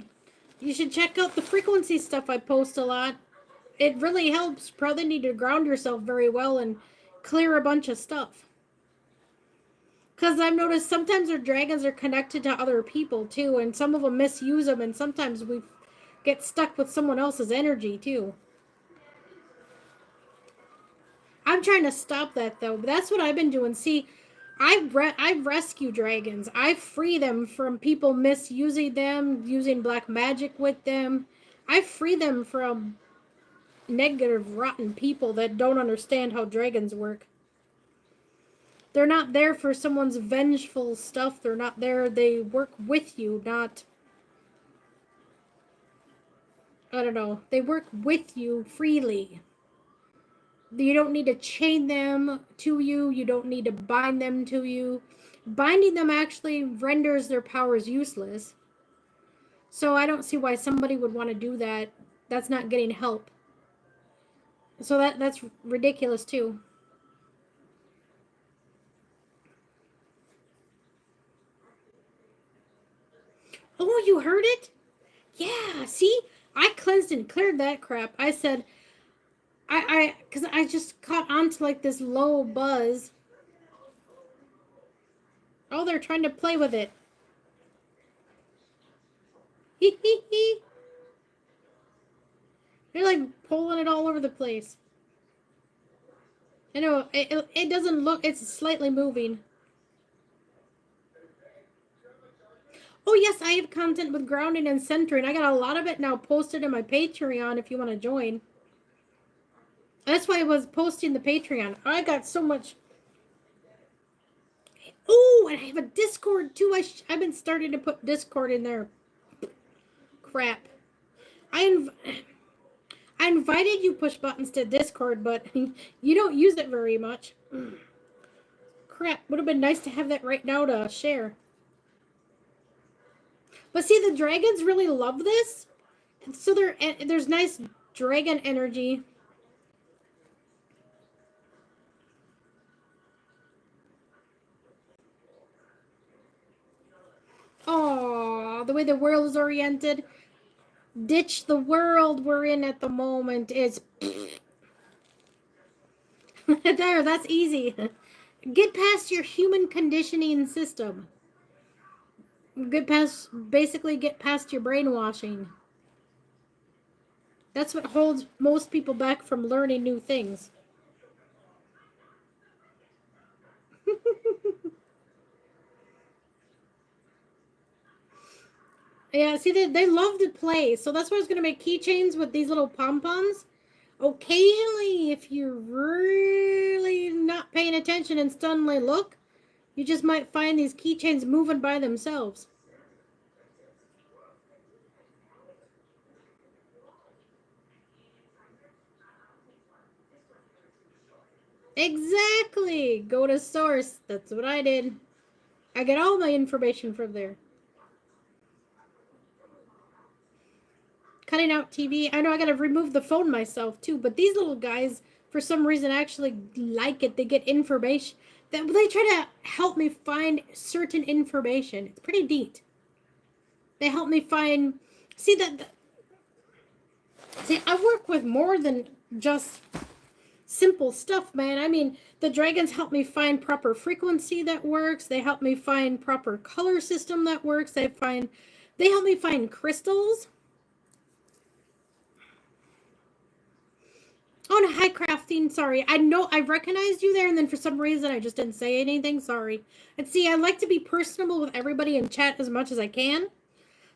[SPEAKER 1] you should check out the frequency stuff I post a lot. It really helps. Probably need to ground yourself very well and clear a bunch of stuff. Because I've noticed sometimes our dragons are connected to other people too, and some of them misuse them, and sometimes we get stuck with someone else's energy too. I'm trying to stop that though. That's what I've been doing. See, I rescue dragons. I free them from people misusing them, using black magic with them. I free them from negative, rotten people that don't understand how dragons work. They're not there for someone's vengeful stuff. They're not there. They work with you, not... I don't know. They work with you freely. You don't need to chain them to you. You don't need to bind them to you. Binding them actually renders their powers useless. So I don't see why somebody would want to do that. That's not getting help. So that's ridiculous too. Oh, you heard it? Yeah, see? I cleansed and cleared that crap. I said, because I just caught on to like this low buzz. Oh, they're trying to play with it. You're like pulling it all over the place. I know, it doesn't look, it's slightly moving. Oh yes, I have content with grounding and centering. I got a lot of it now posted in my Patreon if you want to join. That's why I was posting the Patreon. I got so much. Oh, and I have a Discord too. I've been starting to put Discord in there. Crap. I invited you push buttons to Discord, but you don't use it very much. Crap. Would have been nice to have that right now to share. But see, the dragons really love this. So there's nice dragon energy. Oh, the way the world is oriented. Ditch the world we're in at the moment is there, that's easy. Get past your human conditioning system. Basically get past your brainwashing. That's what holds most people back from learning new things. Yeah, see, they love to play, so that's why I was going to make keychains with these little pom-poms. Occasionally, if you're really not paying attention and suddenly look, you just might find these keychains moving by themselves. Exactly! Go to source. That's what I did. I get all my information from there. Cutting out TV. I know I gotta remove the phone myself too, but these little guys, for some reason, actually like it. They get information. They try to help me find certain information. It's pretty neat. They help me find. See that. See, I work with more than just simple stuff, man. I mean, the dragons help me find proper frequency that works. They help me find proper color system that works. They help me find crystals. Oh, no, hi, Crafting. Sorry. I know I recognized you there, and then for some reason I just didn't say anything. Sorry. And see, I like to be personable with everybody in chat as much as I can.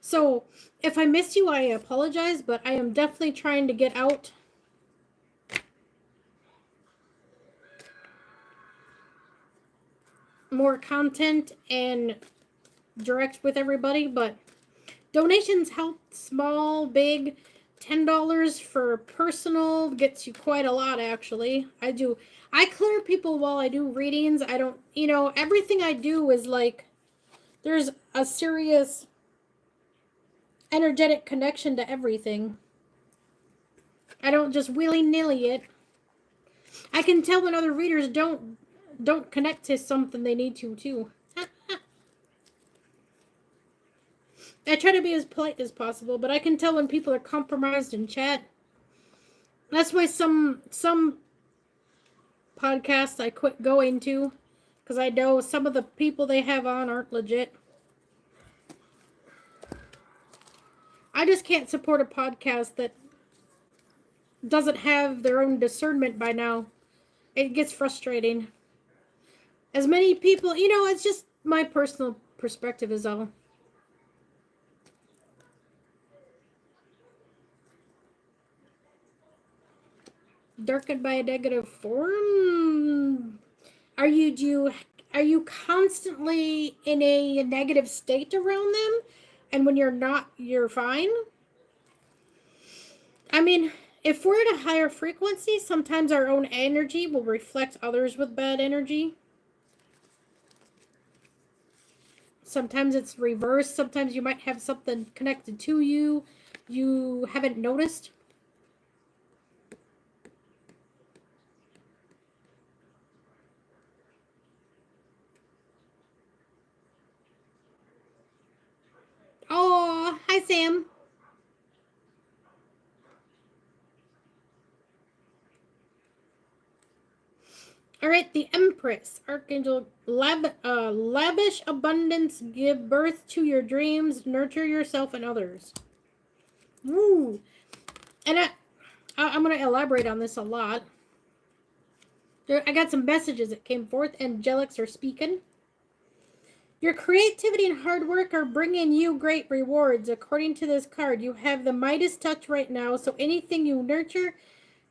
[SPEAKER 1] So if I miss you, I apologize, but I am definitely trying to get out more content and direct with everybody. But donations help, small, big. $10 for personal gets you quite a lot, actually. I clear people while I do readings. I don't, everything I do is like, there's a serious energetic connection to everything. I don't just willy-nilly it. I can tell when other readers don't connect to something they need to, too. I try to be as polite as possible, but I can tell when people are compromised in chat. That's why some podcasts I quit going to, because I know some of the people they have on aren't legit. I just can't support a podcast that doesn't have their own discernment by now. It gets frustrating. As many people, it's just my personal perspective is all. Darkened by a negative form? Are you constantly in a negative state around them? And when you're not, you're fine? I mean, if we're at a higher frequency, sometimes our own energy will reflect others with bad energy. Sometimes it's reversed. Sometimes you might have something connected to you haven't noticed. Oh, hi, Sam. All right, the Empress, Archangel, lavish abundance, give birth to your dreams, nurture yourself and others. Woo! And I'm going to elaborate on this a lot. I got some messages that came forth. Angelics are speaking. Your creativity and hard work are bringing you great rewards. According to this card, you have the Midas touch right now, so anything you nurture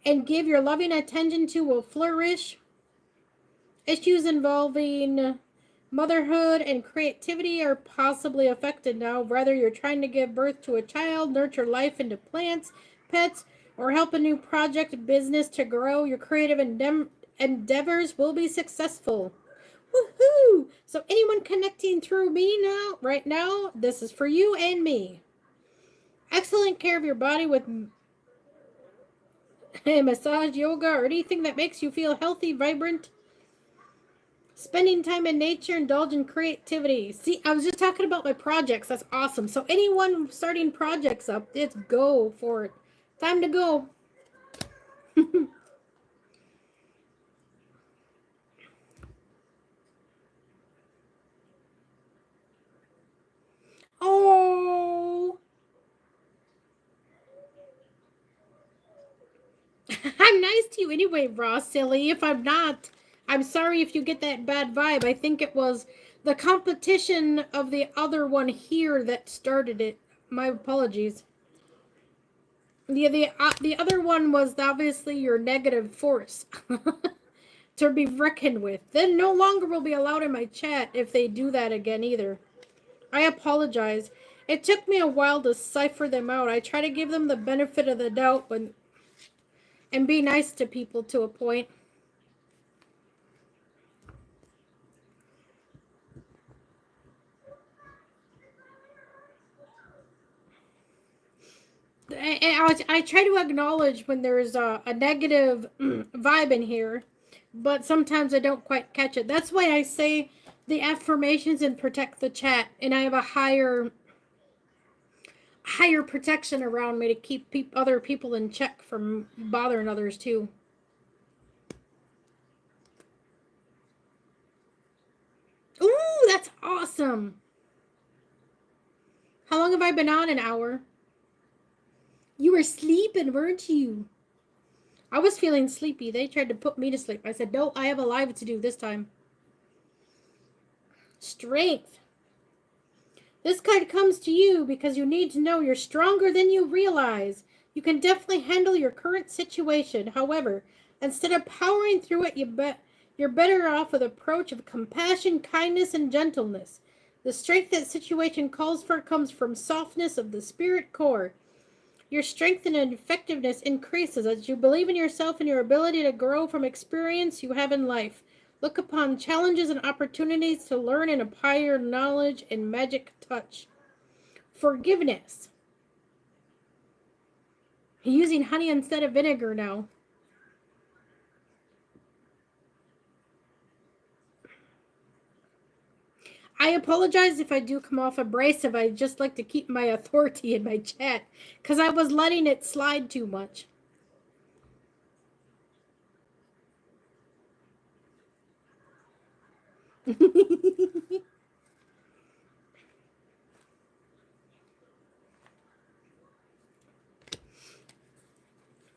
[SPEAKER 1] and give your loving attention to will flourish. Issues involving motherhood and creativity are possibly affected now. Whether you're trying to give birth to a child, nurture life into plants, pets, or help a new project business to grow, your creative endeavors will be successful. Woohoo! So anyone connecting through me now, right now, this is for you and me. Excellent care of your body with massage, yoga, or anything that makes you feel healthy, vibrant. Spending time in nature, indulge in creativity. See, I was just talking about my projects. That's awesome. So anyone starting projects up, it's go for it. Time to go. Oh, I'm nice to you anyway, Ross, silly. If I'm not, I'm sorry if you get that bad vibe. I think it was the competition of the other one here that started it. My apologies. The other one was obviously your negative force to be reckoned with. Then no longer will be allowed in my chat if they do that again either. I apologize. It took me a while to cipher them out. I try to give them the benefit of the doubt and be nice to people to a point. I try to acknowledge when there's a negative vibe in here, but sometimes I don't quite catch it. That's why I say the affirmations and protect the chat, and I have a higher protection around me to keep other people in check from bothering others too. Ooh, that's awesome. How long have I been on? An hour. You were sleeping, weren't you? I was feeling sleepy. They tried to put me to sleep. I said, no, I have a live to do this time. Strength. This card comes to you because you need to know you're stronger than you realize. You can definitely handle your current situation. However, instead of powering through it, you're better off with an approach of compassion, kindness, and gentleness. The strength that situation calls for comes from softness of the spirit core. Your strength and effectiveness increases as you believe in yourself and your ability to grow from experience you have in life. Look upon challenges and opportunities to learn and apply your knowledge and magic touch. Forgiveness. You're using honey instead of vinegar now. I apologize if I do come off abrasive. I just like to keep my authority in my chat because I was letting it slide too much.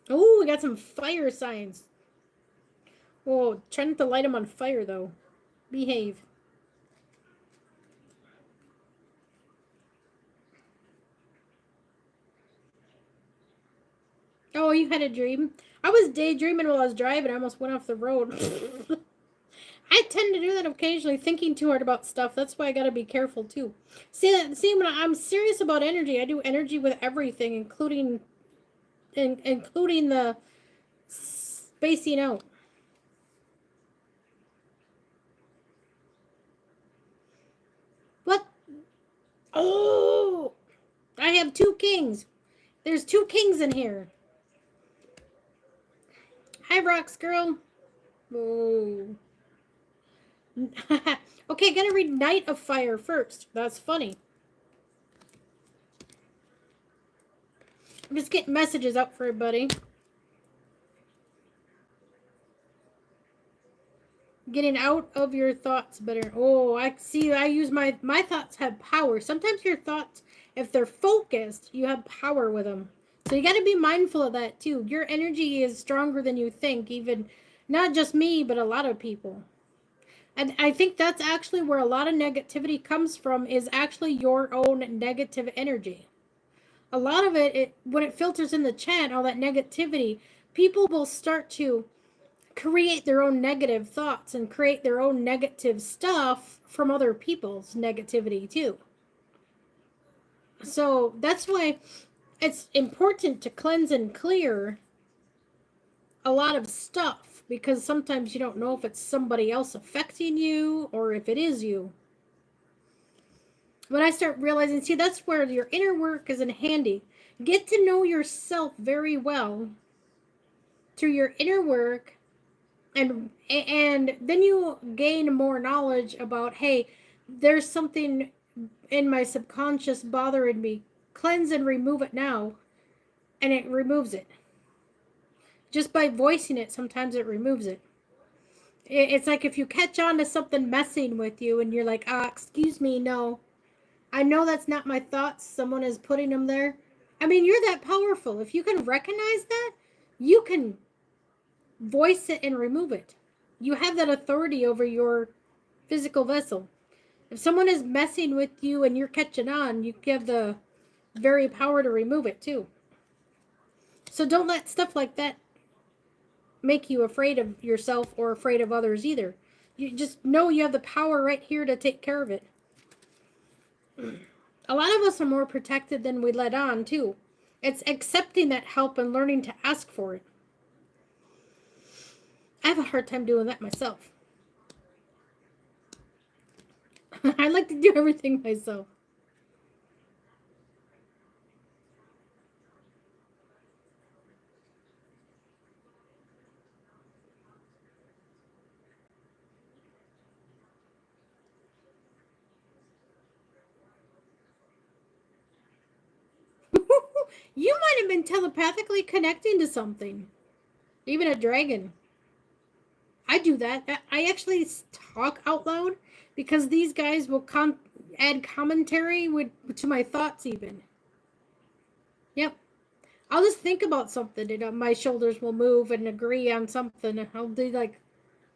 [SPEAKER 1] Oh, we got some fire signs. Whoa, trying to light them on fire though. Behave. Oh, you had a dream? I was daydreaming while I was driving. I almost went off the road. I tend to do that occasionally, thinking too hard about stuff. That's why I gotta be careful too. See, when I'm serious about energy, I do energy with everything, including the spacing out. What? Oh, I have two kings. There's two kings in here. Hi, Rocks girl. Oh. Okay, gonna read Knight of Fire first. That's funny. I'm just getting messages out for everybody. getting out of your thoughts better. Oh, I see. I use my thoughts have power. Sometimes your thoughts, if they're focused, you have power with them. So you got to be mindful of that too. Your energy is stronger than you think, even not just me, but a lot of people. And I think that's actually where a lot of negativity comes from, is actually your own negative energy. A lot of it, when it filters in the chat, all that negativity, people will start to create their own negative thoughts and create their own negative stuff from other people's negativity too. So that's why it's important to cleanse and clear a lot of stuff, because sometimes you don't know if it's somebody else affecting you or if it is you. When I start realizing, see, that's where your inner work is in handy. Get to know yourself very well through your inner work, and then you gain more knowledge about, hey, there's something in my subconscious bothering me. Cleanse and remove it now, and it removes it. Just by voicing it, sometimes it removes it. It's like if you catch on to something messing with you and you're like, excuse me, no, I know that's not my thoughts, someone is putting them there. I mean, you're that powerful. If you can recognize that, you can voice it and remove it. You have that authority over your physical vessel. If someone is messing with you and you're catching on, you have the very power to remove it too. So don't let stuff like that make you afraid of yourself or afraid of others either. You just know you have the power right here to take care of it. A lot of us are more protected than we let on too. It's accepting that help and learning to ask for it. I have a hard time doing that myself. I like to do everything myself. You might have been telepathically connecting to something. Even a dragon. I do that. I actually talk out loud because these guys will add commentary to my thoughts even. Yep. I'll just think about something and my shoulders will move and agree on something. And I'll do like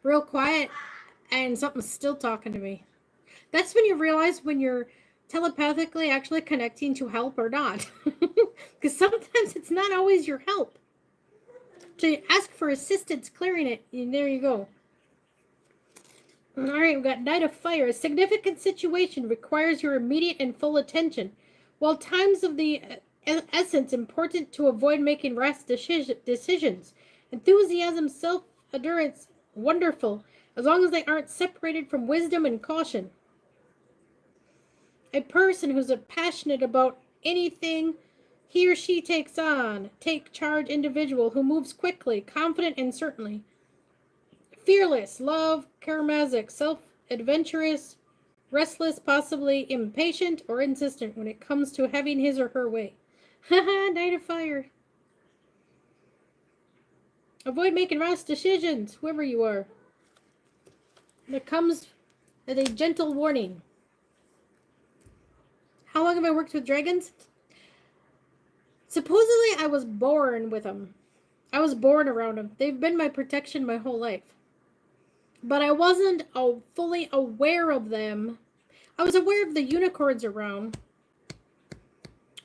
[SPEAKER 1] real quiet and something's still talking to me. That's when you realize when you're telepathically actually connecting to help or not. Because sometimes it's not always your help. So ask for assistance clearing it, and there you go. All right, we've got Knight of Fire. A significant situation requires your immediate and full attention. While times of the essence important to avoid making rash decisions. Enthusiasm, self-endurance, wonderful, as long as they aren't separated from wisdom and caution. A person who's passionate about anything he or she takes on. Take charge individual who moves quickly, confident and certainly. Fearless, love, charismatic, self-adventurous, restless, possibly impatient or insistent when it comes to having his or her way. Haha, Knight of Fire. Avoid making rash decisions, whoever you are. And it comes as a gentle warning. How long have I worked with dragons? Supposedly, I was born with them. I was born around them. They've been my protection my whole life. But I wasn't fully aware of them. I was aware of the unicorns around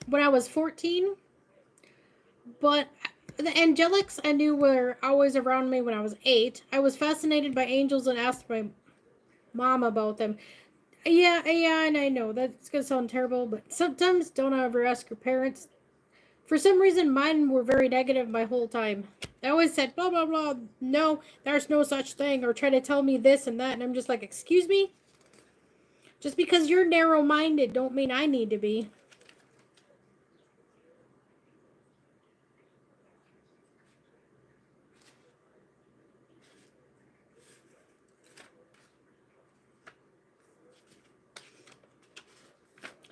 [SPEAKER 1] when I was 14. But the angelics I knew were always around me when I was 8. I was fascinated by angels and asked my mom about them. Yeah, and I know that's going to sound terrible, but sometimes don't ever ask your parents. For some reason, mine were very negative my whole time. I always said, blah, blah, blah, no, there's no such thing, or try to tell me this and that, and I'm just like, excuse me? Just because you're narrow-minded don't mean I need to be.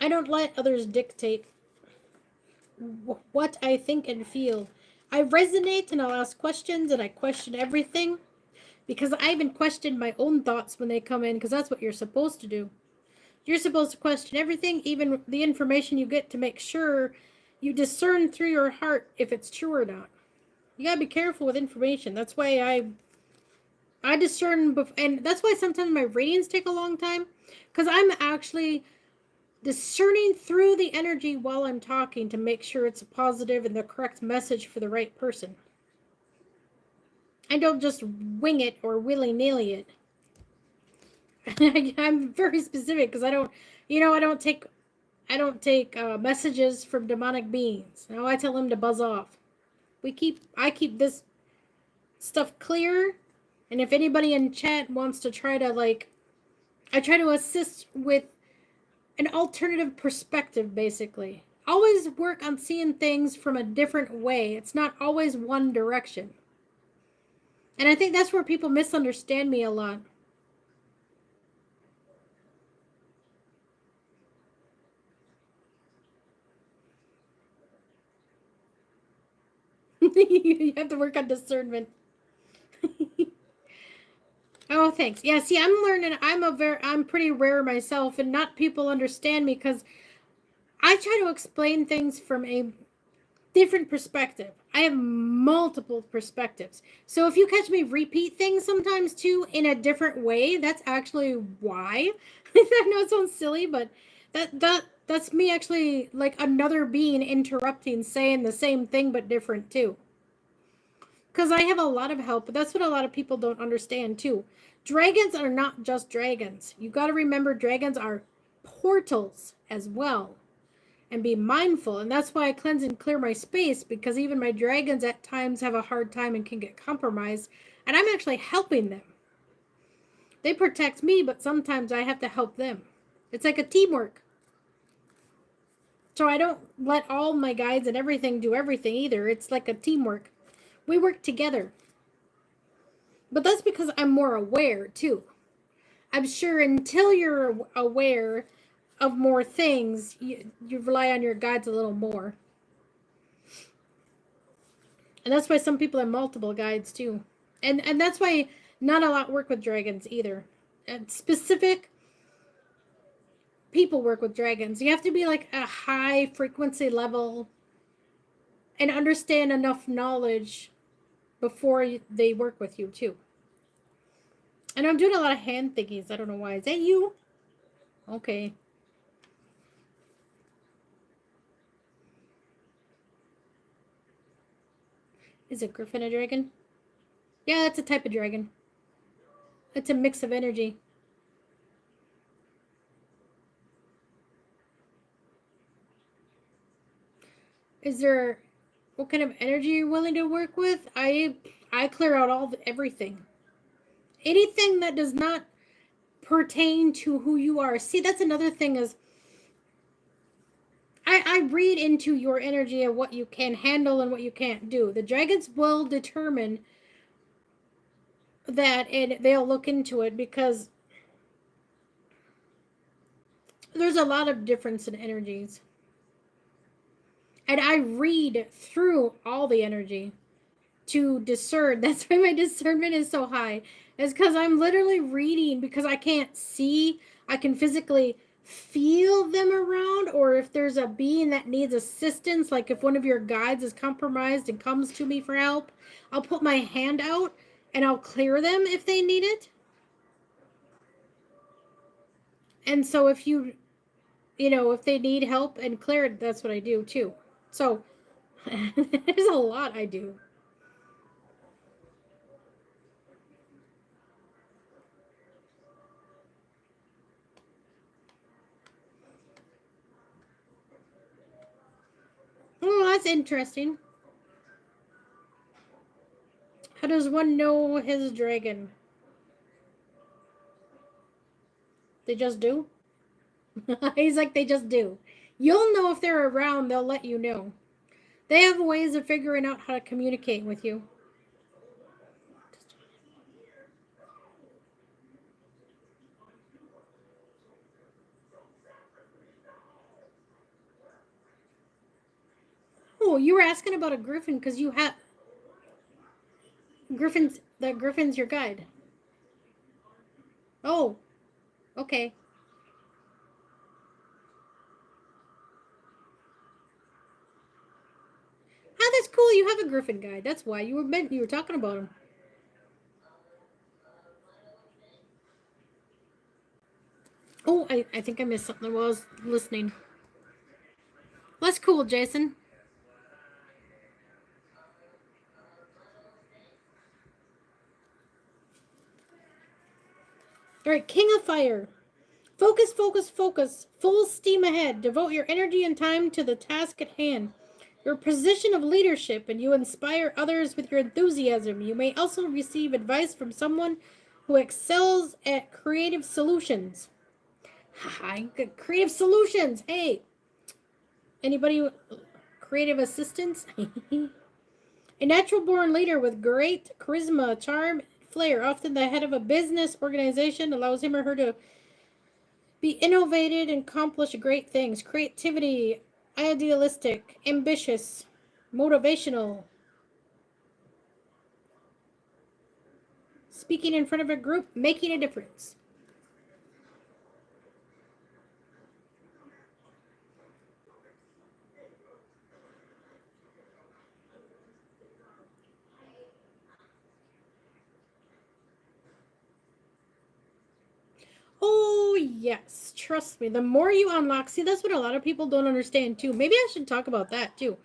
[SPEAKER 1] I don't let others dictate what I think and feel. I resonate and I'll ask questions and I question everything. Because I even question my own thoughts when they come in, because that's what you're supposed to do. You're supposed to question everything, even the information you get, to make sure you discern through your heart if it's true or not. You gotta be careful with information. That's why I discern, and that's why sometimes my readings take a long time, because I'm actually discerning through the energy while I'm talking to make sure it's a positive and the correct message for the right person. I don't just wing it or willy-nilly it. I'm very specific because I don't, I don't take messages from demonic beings. No, I tell them to buzz off. I keep this stuff clear, and if anybody in chat wants to try to I try to assist with an alternative perspective, basically. Always work on seeing things from a different way. It's not always one direction. And I think that's where people misunderstand me a lot. You have to work on discernment. Oh, thanks. Yeah, see, I'm learning. I'm pretty rare myself, and not people understand me because I try to explain things from a different perspective. I have multiple perspectives. So if you catch me repeat things sometimes too in a different way, that's actually why. I know it sounds silly, but that's me actually like another being interrupting, saying the same thing but different too. Because I have a lot of help, but that's what a lot of people don't understand too. Dragons are not just dragons. You got to remember dragons are portals as well. And be mindful. And that's why I cleanse and clear my space, because even my dragons at times have a hard time and can get compromised. And I'm actually helping them. They protect me, but sometimes I have to help them. It's like a teamwork. So I don't let all my guides and everything do everything either. It's like a teamwork. We work together. But that's because I'm more aware too. I'm sure until you're aware of more things, you rely on your guides a little more. And that's why some people have multiple guides too. And that's why not a lot work with dragons either. And specific people work with dragons. You have to be like a high frequency level and understand enough knowledge before they work with you too. And I'm doing a lot of hand thingies. I don't know why. Is that you? Okay. Is a griffin a dragon? Yeah, that's a type of dragon. It's a mix of energy. Is there what kind of energy you're willing to work with? I clear out everything. Anything that does not pertain to who you are. See, that's another thing is I read into your energy and what you can handle and what you can't do. The dragons will determine that, and they'll look into it because there's a lot of difference in energies. And I read through all the energy to discern. That's why my discernment is so high. Is because I'm literally reading, because I can't see. I can physically feel them around, or if there's a being that needs assistance, like if one of your guides is compromised and comes to me for help, I'll put my hand out and I'll clear them if they need it. And so if if they need help and clear it, that's what I do too. So there's a lot I do. Oh, that's interesting. How does one know his dragon? They just do? He's like, they just do. You'll know if they're around, they'll let you know. They have ways of figuring out how to communicate with you. Oh, you were asking about a griffin because you have... Griffin's your guide. Oh, okay. Ah, that's cool. You have a griffin guide. That's why you were talking about him. Oh, I think I missed something while I was listening. That's cool, Jason. All right, King of Fire. Focus, focus, focus. Full steam ahead. Devote your energy and time to the task at hand. Your position of leadership, and you inspire others with your enthusiasm. You may also receive advice from someone who excels at creative solutions. Creative solutions. Hey, anybody creative assistance? A natural born leader with great charisma, charm, flair, often the head of a business organization, allows him or her to be innovative and accomplish great things. Creativity, idealistic, ambitious, motivational. Speaking in front of a group, making a difference. Oh, yes. Trust me. The more you unlock, see, that's what a lot of people don't understand, too. Maybe I should talk about that, too.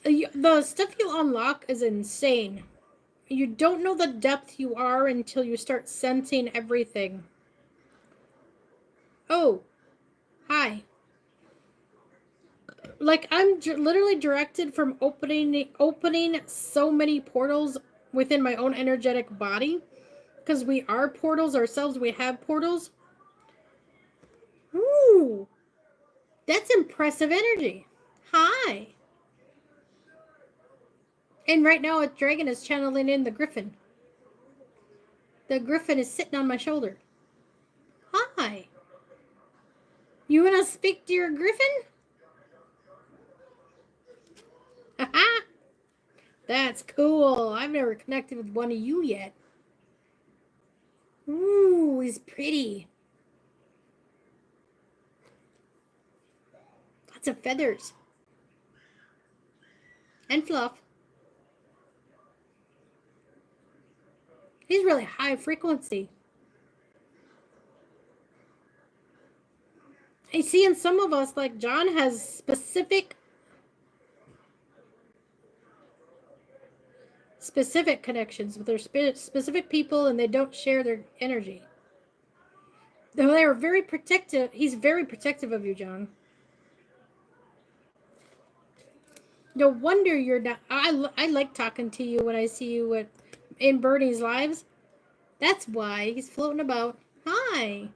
[SPEAKER 1] The stuff you unlock is insane. You don't know the depth you are until you start sensing everything. Oh, hi. Like I'm literally directed from opening so many portals within my own energetic body because we are portals ourselves. We have portals. Ooh, that's impressive energy. Hi. And right now, a dragon is channeling in the griffin. The griffin is sitting on my shoulder. Hi. You want to speak to your griffin? Haha. That's cool. I've never connected with one of you yet. Ooh, he's pretty. Lots of feathers. And fluff. He's really high frequency. I see in some of us, like John has specific connections with their specific people, and they don't share their energy. They are very protective. He's very protective of you, John. No wonder you're not. I like talking to you when I see you in Bernie's lives. That's why he's floating about. Hi.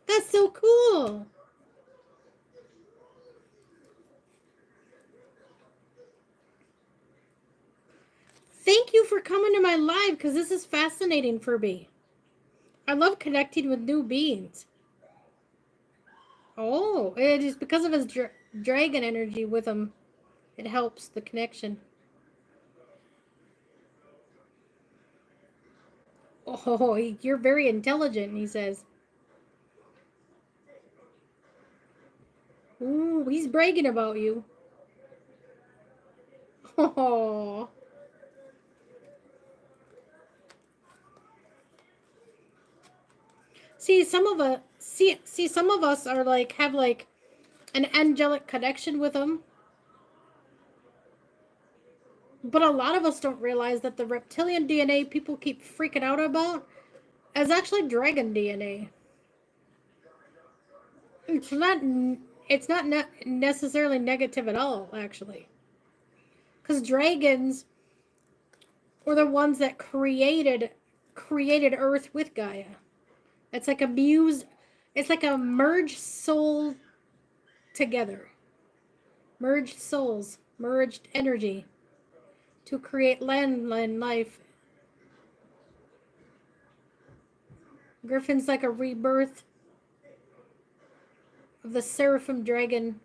[SPEAKER 1] That's so cool. Thank you for coming to my live because this is fascinating for me. I love connecting with new beings. Oh, it is because of his dragon energy with him. It helps the connection. Oh, you're very intelligent, he says. Ooh, he's bragging about you. Oh. See, some of us are like have like an angelic connection with him. But a lot of us don't realize that the reptilian DNA people keep freaking out about is actually dragon DNA. It's not. It's not necessarily negative at all, actually, because dragons were the ones that created Earth with Gaia. It's like a muse. It's like a merged soul together. Merged souls, merged energy to create land life. Griffin's like a rebirth of the seraphim dragon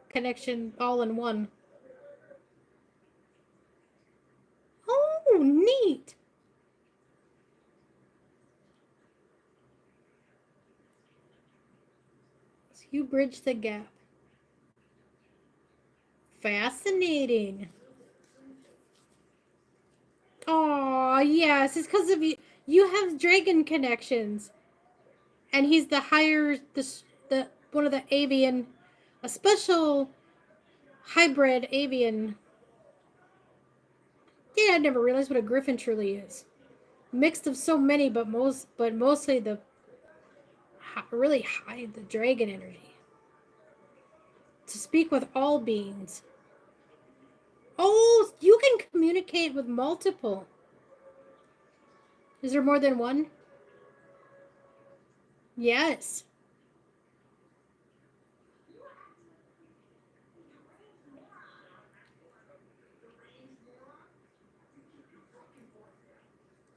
[SPEAKER 1] connection all in one. Oh, bridge the gap. Fascinating. Oh, yes. It's because of you. You have dragon connections. And he's the higher, the one of the avian, a special hybrid avian. Yeah, I never realized what a griffin truly is. Mixed of so many, but mostly the really high, the dragon energy. To speak with all beings. Oh, you can communicate with multiple. Is there more than one? Yes.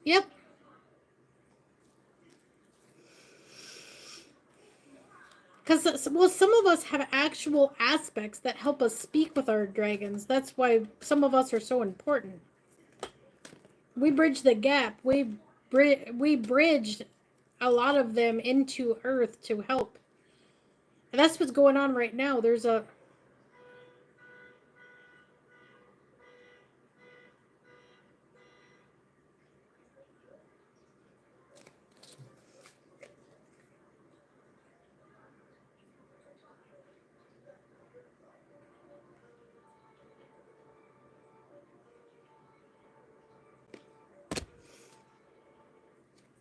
[SPEAKER 1] Yep. Because, well, some of us have actual aspects that help us speak with our dragons. That's why some of us are so important. We bridge the gap. We bridged a lot of them into Earth to help. And that's what's going on right now. There's a...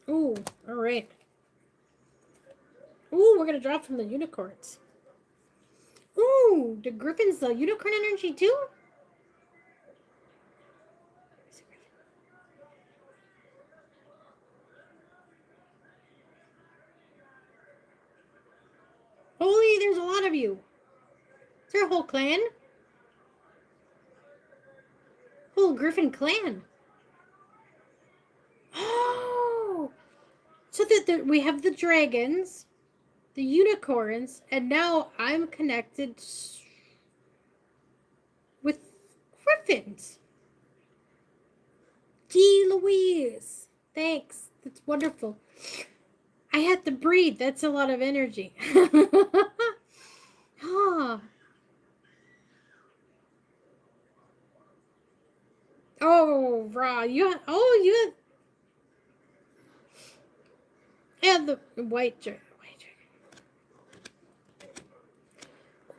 [SPEAKER 1] Ooh, all right. Ooh, we're going to drop from the unicorns. Ooh, the griffin's the unicorn energy too? Holy, there's a lot of you. Is there a whole clan? Whole griffin clan. Oh! So that we have the dragons, the unicorns, and now I'm connected with griffins. Gee Louise. Thanks. That's wonderful. I had to breathe. That's a lot of energy. Huh. Oh, Ra, you had the white dragon.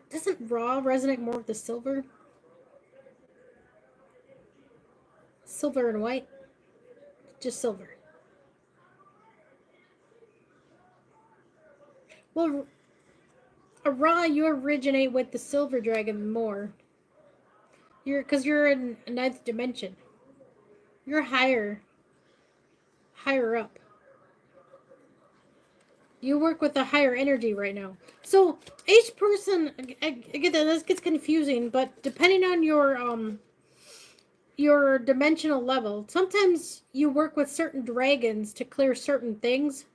[SPEAKER 1] Doesn't Ra resonate more with the silver? Silver and white? Just silver. Well, Ra, you originate with the silver dragon more. Because you're in a ninth dimension. You're higher up. You work with a higher energy right now. So each person, I get that this gets confusing, but depending on your dimensional level, sometimes you work with certain dragons to clear certain things.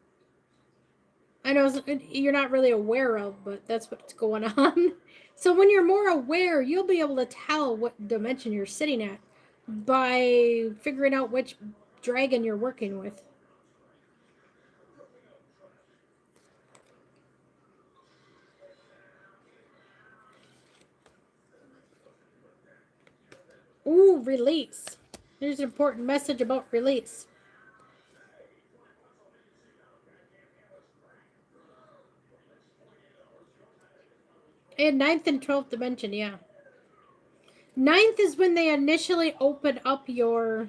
[SPEAKER 1] I know you're not really aware of, but that's what's going on. So when you're more aware, you'll be able to tell what dimension you're sitting at by figuring out which dragon you're working with. Ooh, release. There's an important message about release. And ninth and 12th dimension, yeah. Ninth is when they initially open up your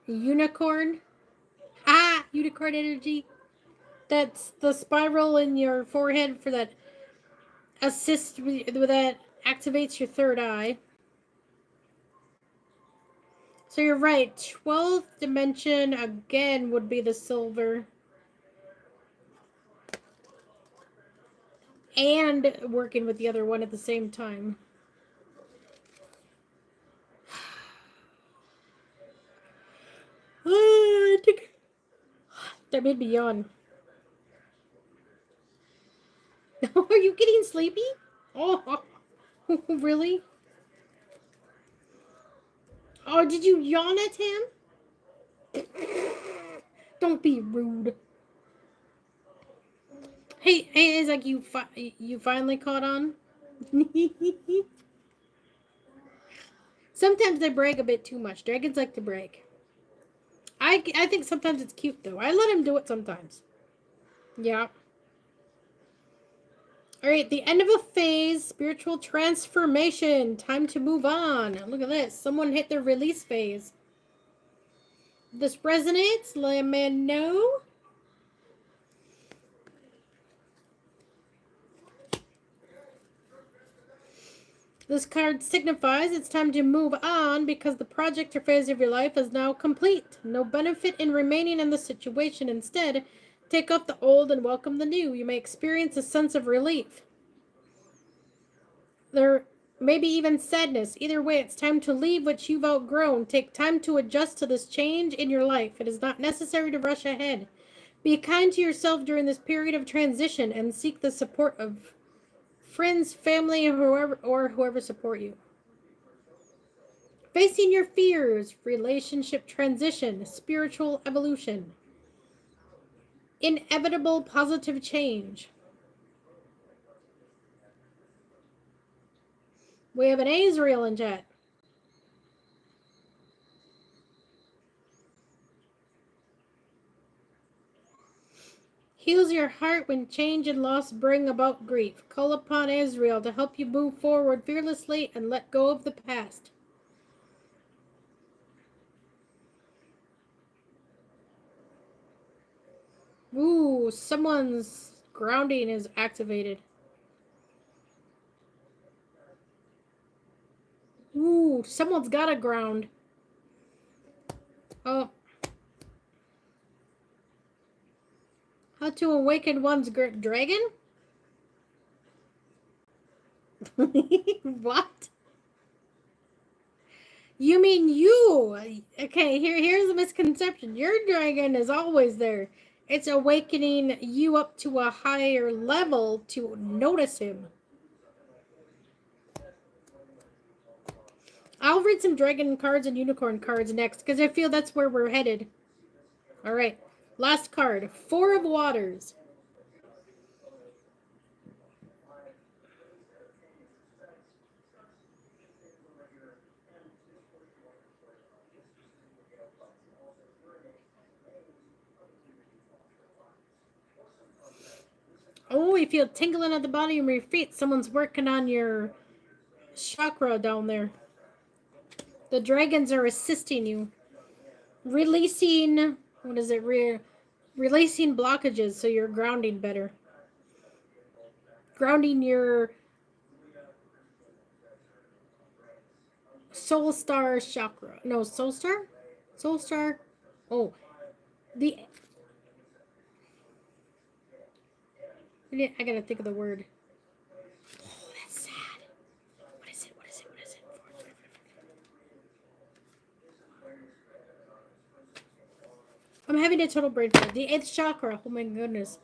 [SPEAKER 1] unicorn. Ah, unicorn energy. That's the spiral in your forehead for that assist with that activates your third eye. So you're right. 12th dimension again would be the silver. And working with the other one at the same time. That made me yawn. Are you getting sleepy? Oh, really? Oh, did you yawn at him? Don't be rude. Hey, it's like you finally caught on. Sometimes they brag a bit too much. Dragons like to brag. I think sometimes it's cute though. I let him do it sometimes. Yeah. All right, the end of a phase, spiritual transformation. Time to move on. Look at this. Someone hit their release phase. This resonates. Let me know. This card signifies it's time to move on because the project or phase of your life is now complete. No benefit in remaining in the situation. Instead, take off the old and welcome the new. You may experience a sense of relief. There may be even sadness. Either way, it's time to leave what you've outgrown. Take time to adjust to this change in your life. It is not necessary to rush ahead. Be kind to yourself during this period of transition and seek the support of friends, family, or whoever support you. Facing your fears, relationship transition, spiritual evolution, inevitable positive change. We have an Azrael in chat. Heals your heart when change and loss bring about grief. Call upon Azrael to help you move forward fearlessly and let go of the past. Ooh, someone's grounding is activated. Ooh, someone's got a ground. Oh. How to awaken one's dragon? What? You mean you? Okay, here's the misconception. Your dragon is always there. It's awakening you up to a higher level to notice him. I'll read some dragon cards and unicorn cards next because I feel that's where we're headed. All right. Last card. Four of Waters. Oh, you feel tingling at the bottom of your feet. Someone's working on your chakra down there. The dragons are assisting you. Releasing, what is it? Releasing blockages so you're grounding better. Grounding your soul star chakra. No, soul star? Soul star. Oh, I gotta think of the word. Oh, that's sad. What is it? What is it? What is it? I'm having a total brain fart. The eighth chakra. Oh my goodness.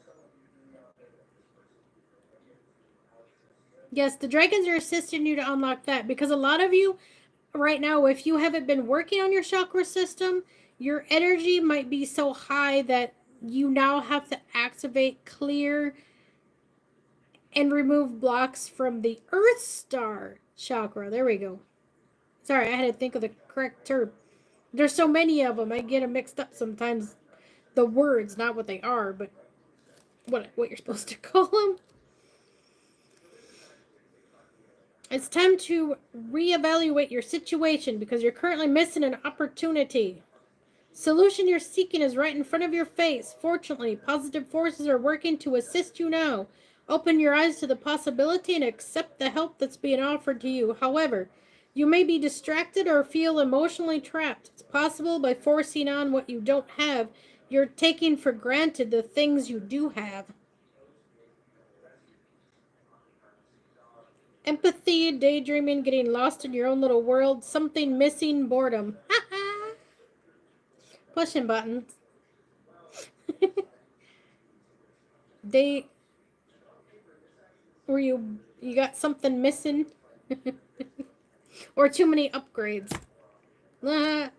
[SPEAKER 1] Yes, the dragons are assisting you to unlock that because a lot of you right now, if you haven't been working on your chakra system, your energy might be so high that you now have to activate, clear, and remove blocks from the Earth Star chakra. There we go. Sorry, I had to think of the correct term. There's so many of them, I get them mixed up sometimes. The words, not what they are, but what you're supposed to call them. It's time to reevaluate your situation because you're currently missing an opportunity. Solution you're seeking is right in front of your face. Fortunately, positive forces are working to assist you now. Open your eyes to the possibility and accept the help that's being offered to you. However, you may be distracted or feel emotionally trapped. It's possible by forcing on what you don't have, you're taking for granted the things you do have. Empathy, daydreaming, getting lost in your own little world, something missing, boredom. Pushing buttons. Were you got something missing? Or too many upgrades. That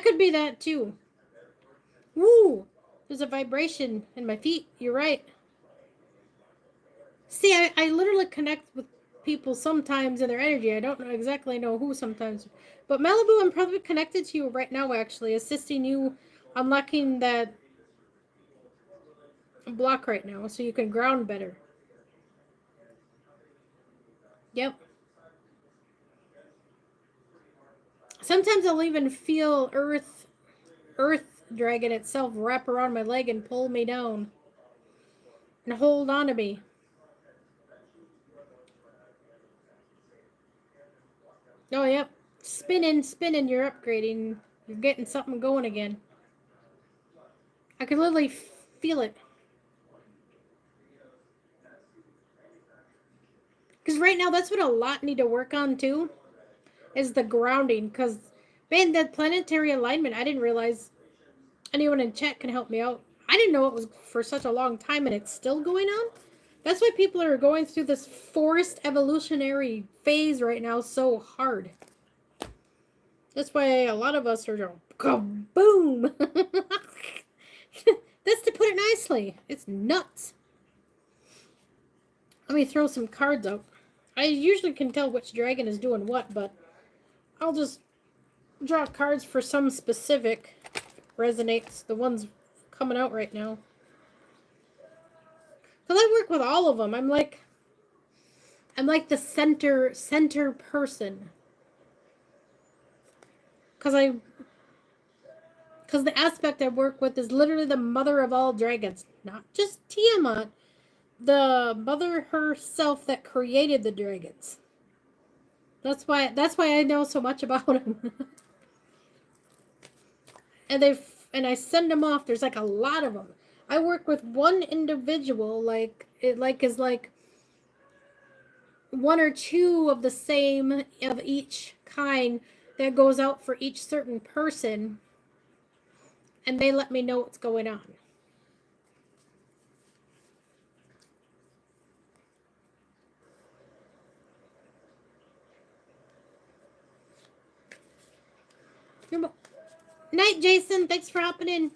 [SPEAKER 1] could be that too. Woo! There's a vibration in my feet. You're right. See, I literally connect with people sometimes in their energy. I don't know exactly know who sometimes. But Malibu, I'm probably connected to you right now, actually, assisting you unlocking that block right now so you can ground better. Yep. Sometimes I'll even feel Earth Dragon itself wrap around my leg and pull me down and hold on to me. Oh, yep. Spinning, spinning, you're upgrading. You're getting something going again. I can literally feel it. Because right now, that's what a lot need to work on, too, is the grounding. Because, man, that planetary alignment, I didn't realize anyone in chat can help me out. I didn't know it was for such a long time, and it's still going on. That's why people are going through this forced evolutionary phase right now so hard. That's why a lot of us are going, kaboom! That's to put it nicely. It's nuts. Let me throw some cards out. I usually can tell which dragon is doing what, but I'll just draw cards for some specific resonates. The ones coming out right now. Because I work with all of them. I'm like the center person. Because the aspect I work with is literally the mother of all dragons, not just Tiamat, the mother herself that created the dragons. That's why I know so much about them. and I send them off. There's like a lot of them. I work with one individual, like it is like one or two of the same of each kind that goes out for each certain person, and they let me know what's going on. Night, Jason. Thanks for hopping in.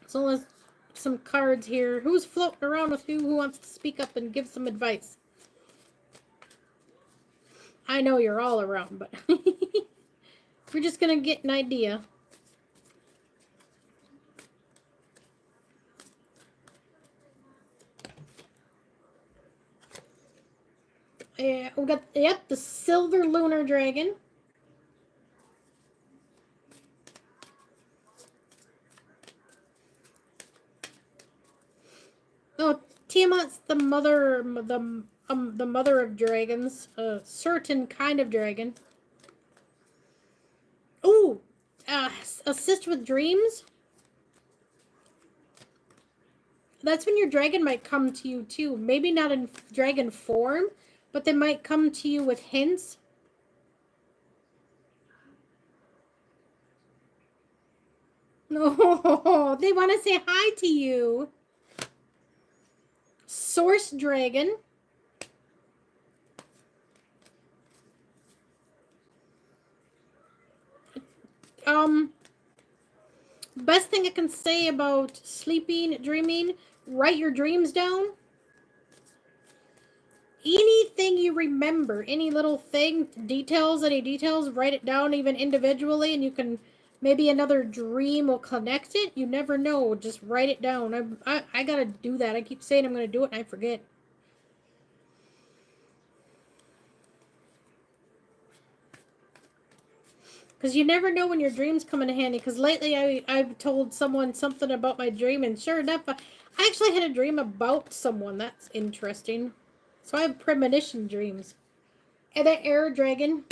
[SPEAKER 1] So let's some cards here. Who's floating around with who wants to speak up and give some advice? I know you're all around, but we're just going to get an idea. Yeah, we got, yep, the Silver Lunar Dragon. Oh, Tiamat's the mother, the mother of dragons, a certain kind of dragon. Ooh, assist with dreams. That's when your dragon might come to you too. Maybe not in dragon form, but they might come to you with hints. No, they want to say hi to you. Source Dragon. Best thing I can say about sleeping, dreaming, write your dreams down. Anything you remember, any little thing, any details, write it down even individually, and you can, maybe another dream will connect it. You never know. Just write it down. I gotta do that. I keep saying I'm gonna do it, and I forget. Because you never know when your dreams come in handy. Because lately I've told someone something about my dream, and sure enough, I actually had a dream about someone. That's interesting. So I have premonition dreams. And that air dragon.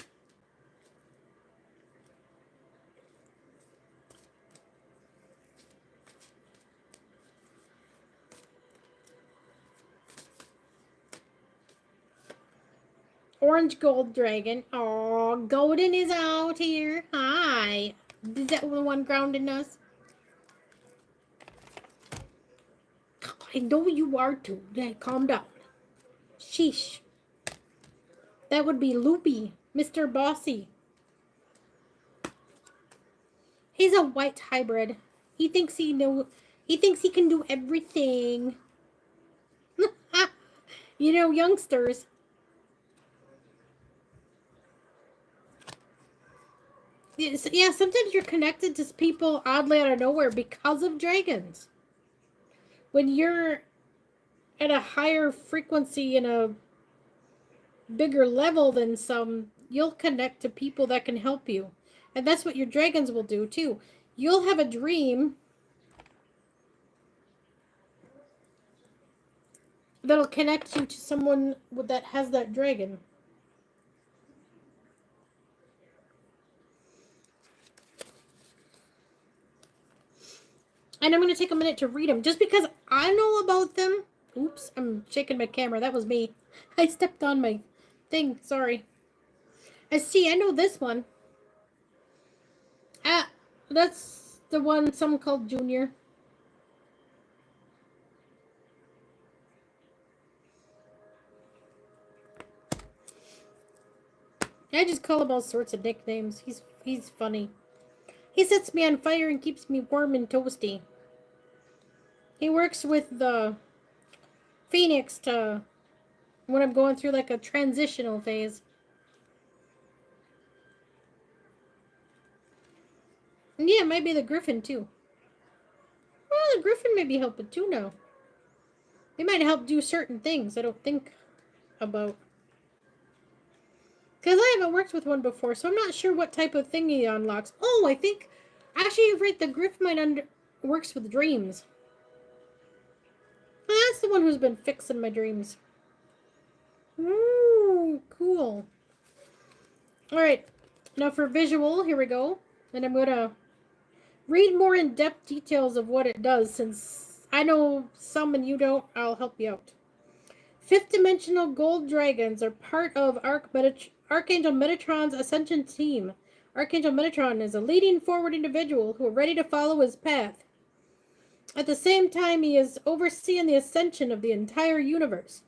[SPEAKER 1] Orange gold dragon. Oh, Golden is out here. Hi. Is that the one grounding us? I know you are too. Hey, calm down. Sheesh. That would be Loopy, Mr. Bossy. He's a white hybrid. He thinks he He thinks he can do everything. You know, youngsters. Yeah, sometimes you're connected to people oddly out of nowhere because of dragons. When you're at a higher frequency and a bigger level than some, you'll connect to people that can help you. And that's what your dragons will do too. You'll have a dream that'll connect you to someone that has that dragon. And I'm going to take a minute to read them. Just because I know about them. Oops, I'm shaking my camera. That was me. I stepped on my thing. Sorry. I know this one. Ah, that's the one some called Junior. I just call him all sorts of nicknames. He's funny. He sets me on fire and keeps me warm and toasty. He works with the Phoenix to when I'm going through like a transitional phase. And yeah, it might be the Griffin too. Well, the Griffin may be helping too now. They might help do certain things I don't think about. Because I haven't worked with one before, so I'm not sure what type of thing he unlocks. Oh, I think... Actually, you're right, the Griffin works with dreams. Oh, that's the one who's been fixing my dreams. Ooh, cool. Alright, now for visual, here we go. And I'm going to read more in-depth details of what it does, since I know some and you don't. I'll help you out. Fifth dimensional gold dragons are part of Archangel Metatron's ascension team. Archangel Metatron is a leading forward individual who is ready to follow his path. At the same time, he is overseeing the ascension of the entire universe.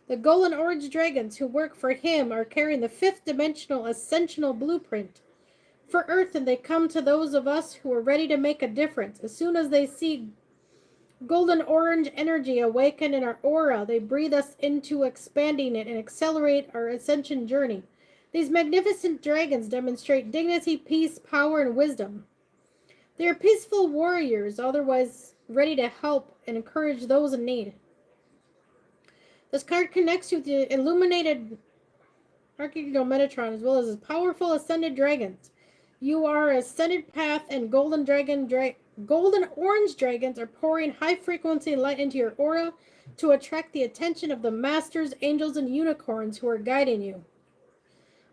[SPEAKER 1] The golden orange dragons who work for him are carrying the fifth dimensional ascensional blueprint for Earth, and they come to those of us who are ready to make a difference. As soon as they see golden orange energy awaken in our aura, they breathe us into expanding it and accelerate our ascension journey. These magnificent dragons demonstrate dignity, peace, power, and wisdom. They are peaceful warriors, otherwise ready to help and encourage those in need. This card connects you with the illuminated Archangel Metatron as well as his powerful ascended dragons. You are ascended path, and golden orange dragons are pouring high frequency light into your aura to attract the attention of the masters, angels, and unicorns who are guiding you.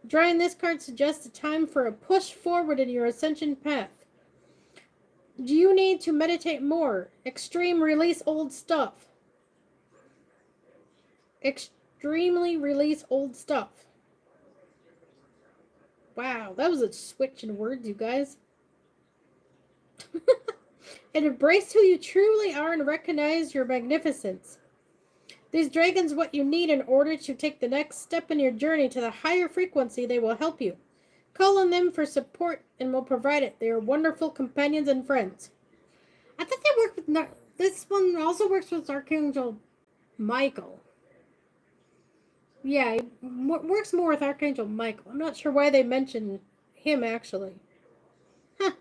[SPEAKER 1] Drawing this card suggests a time for a push forward in your ascension path. Do you need to meditate more? Extreme release old stuff. Extremely release old stuff. Wow, that was a switch in words, you guys. And embrace who you truly are and recognize your magnificence. These dragons what you need in order to take the next step in your journey to the higher frequency. They will help you. Call on them for support and will provide it. They are wonderful companions and friends. I thought they work with... This one also works with Archangel Michael. Yeah, it works more with Archangel Michael. I'm not sure why they mentioned him, actually. Huh.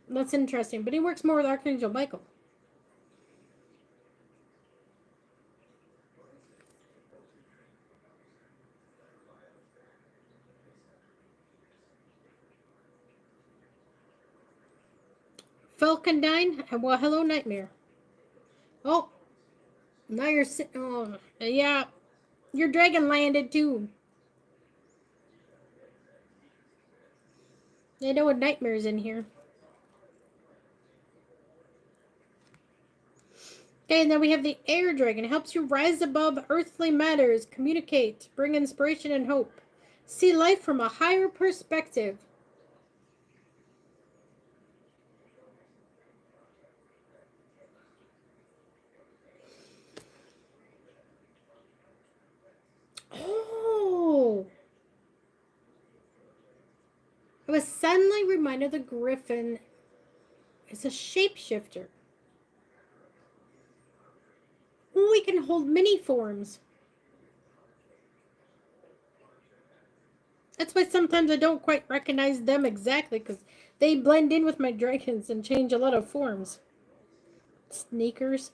[SPEAKER 1] That's interesting. But he works more with Archangel Michael. Falcondine. Well, hello, Nightmare. Oh. Now you're sitting... Oh, yeah. Your dragon landed, too. I know a Nightmare's in here. Okay, and then we have the Air Dragon. It helps you rise above earthly matters, communicate, bring inspiration and hope. See life from a higher perspective. Oh! I was suddenly reminded the Griffin is a shapeshifter. can hold many forms. That's why sometimes I don't quite recognize them exactly, because they blend in with my dragons and change a lot of forms. Sneakers.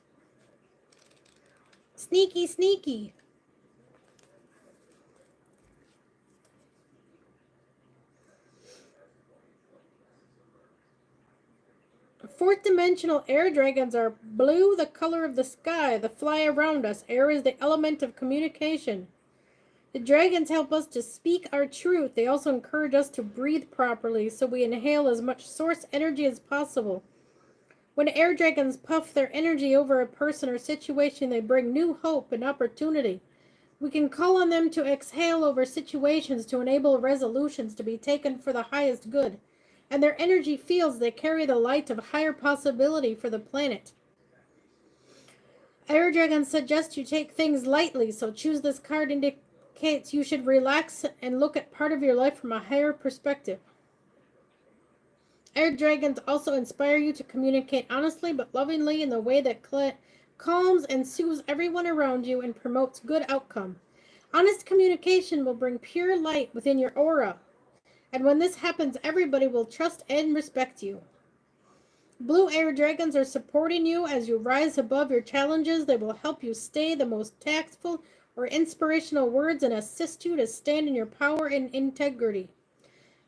[SPEAKER 1] Sneaky, sneaky. Fourth dimensional air dragons are blue, the color of the sky. They fly around us. Air is the element of communication. The dragons help us to speak our truth. They also encourage us to breathe properly, so we inhale as much source energy as possible. When air dragons puff their energy over a person or situation, they bring new hope and opportunity. We can call on them to exhale over situations to enable resolutions to be taken for the highest good. And their energy fields, they carry the light of higher possibility for the planet. Air dragons suggest you take things lightly, so choose this card indicates you should relax and look at part of your life from a higher perspective. Air dragons also inspire you to communicate honestly but lovingly in the way that calms and soothes everyone around you and promotes good outcome. Honest communication will bring pure light within your aura, and when this happens, everybody will trust and respect you. Blue air dragons are supporting you as you rise above your challenges. They will help you stay the most tactful or inspirational words and assist you to stand in your power and integrity.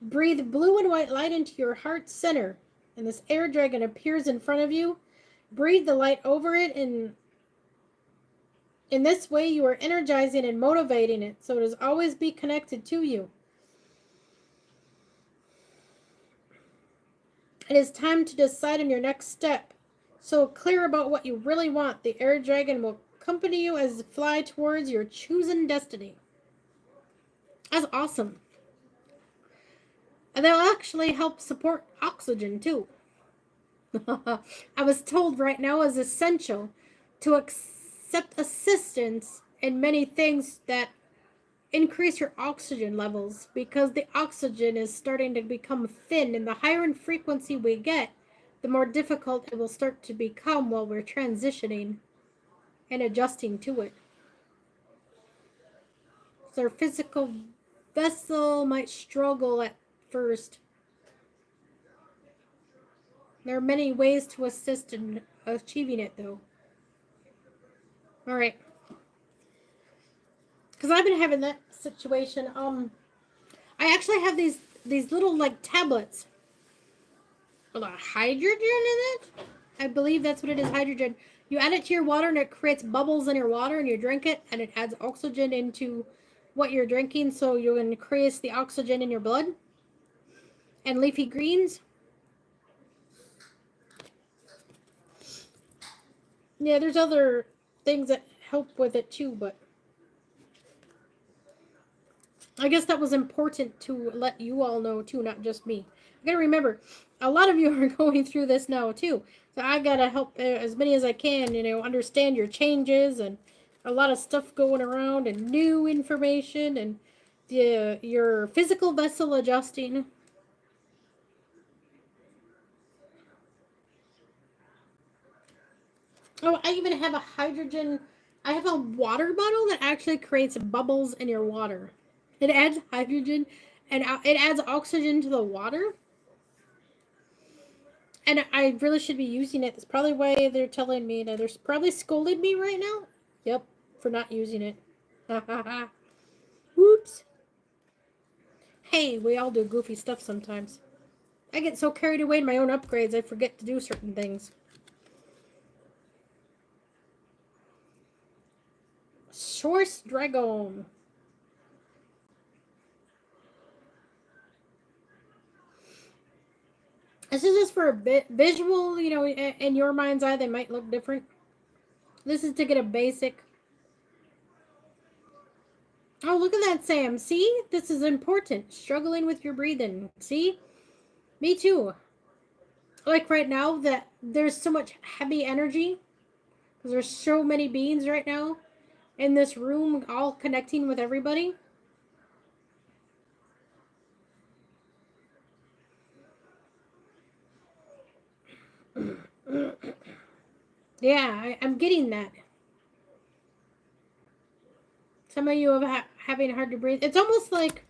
[SPEAKER 1] Breathe blue and white light into your heart center, and this air dragon appears in front of you. Breathe the light over it, and in this way you are energizing and motivating it, so it is always be connected to you. It is time to decide on your next step. So clear about what you really want. The air dragon will accompany you as you fly towards your chosen destiny. That's awesome. And they'll actually help support oxygen too. I was told right now is essential to accept assistance in many things that increase your oxygen levels, because the oxygen is starting to become thin, and the higher in frequency we get, the more difficult it will start to become while we're transitioning and adjusting to it. So our physical vessel might struggle at first. There are many ways to assist in achieving it, though. All right. Because I've been having that situation. I actually have these little like tablets with a hydrogen in it. I believe that's what it is, hydrogen. You add it to your water and it creates bubbles in your water, and you drink it and it adds oxygen into what you're drinking, so you increase the oxygen in your blood. And leafy greens. Yeah, there's other things that help with it too, but I guess that was important to let you all know too, not just me. I gotta remember, a lot of you are going through this now too, so I gotta help as many as I can, understand your changes and a lot of stuff going around and new information and your physical vessel adjusting. Oh, I even have a hydrogen. I have a water bottle that actually creates bubbles in your water. It adds hydrogen and it adds oxygen to the water. And I really should be using it. That's probably why they're telling me that. They're probably scolding me right now. Yep, for not using it. Whoops. Hey, we all do goofy stuff sometimes. I get so carried away in my own upgrades, I forget to do certain things. Source Dragon. This is just for a bit visual, in your mind's eye, they might look different. This is to get a basic. Oh, look at that, Sam. See? This is important. Struggling with your breathing. See? Me too. Like right now, that there's so much heavy energy because there's so many beings right now in this room, all connecting with everybody. Yeah, I'm getting that. Some of you have having hard to breathe. It's almost like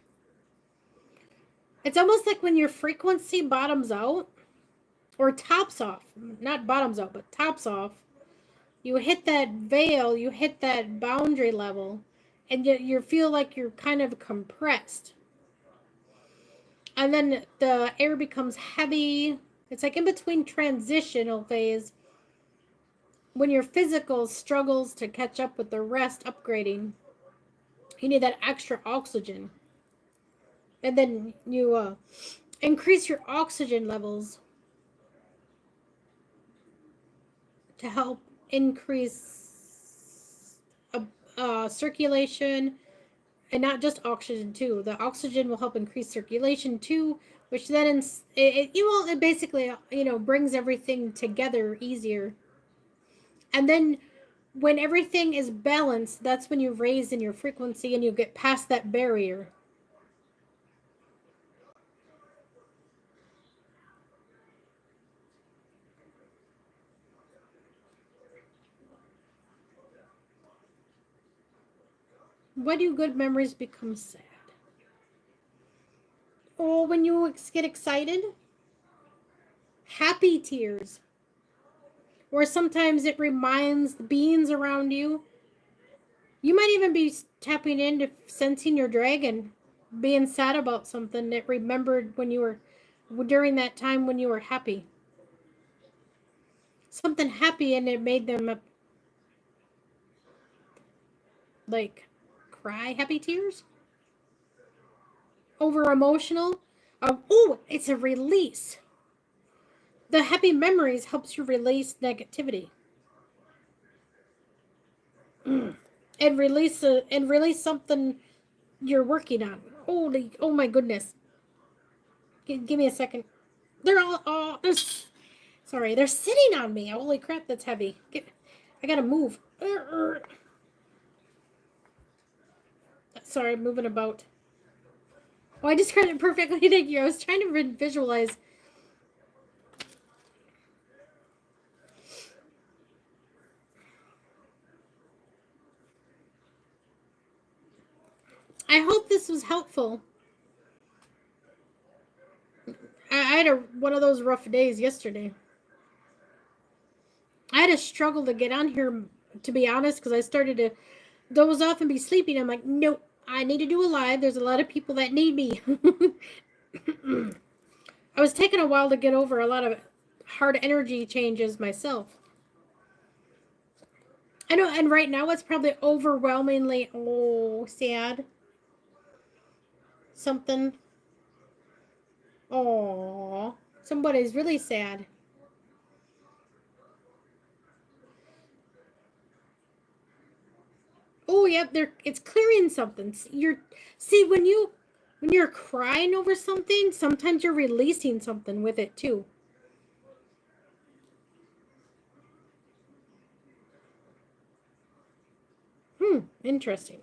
[SPEAKER 1] when your frequency bottoms out or tops off. Not bottoms out, but tops off. You hit that veil, you hit that boundary level, and you feel like you're kind of compressed. And then the air becomes heavy. It's like in between transitional phase when your physical struggles to catch up with the rest upgrading. You need that extra oxygen. And then you increase your oxygen levels to help increase circulation, and not just oxygen too. The oxygen will help increase circulation too, which then it basically brings everything together easier. And then when everything is balanced, that's when you raise in your frequency and you get past that barrier. Why do good memories become sad? Oh, when you get excited? Happy tears. Or sometimes it reminds the beings around you. You might even be tapping into sensing your dragon being sad about something that remembered when you were, during that time when you were happy. Something happy, and it made them like cry happy tears. Over emotional. Oh, it's a release. The happy memories helps you release negativity. And release something you're working on. Oh my goodness. Give me a second. They're all sorry, they're sitting on me. Holy crap, that's heavy. I gotta move. Sorry, I'm moving about. Oh, I described it perfectly. Thank you. I was trying to visualize. I hope this was helpful. I had one of those rough days yesterday. I had a struggle to get on here, to be honest, because I started to doze off and be sleeping. I'm like, nope, I need to do a live. There's a lot of people that need me. I was taking a while to get over a lot of hard energy changes myself. I know, and right now it's probably overwhelmingly sad. Something. Oh, somebody's really sad. Oh, yep, it's clearing something. When you're crying over something, sometimes you're releasing something with it too. Interesting.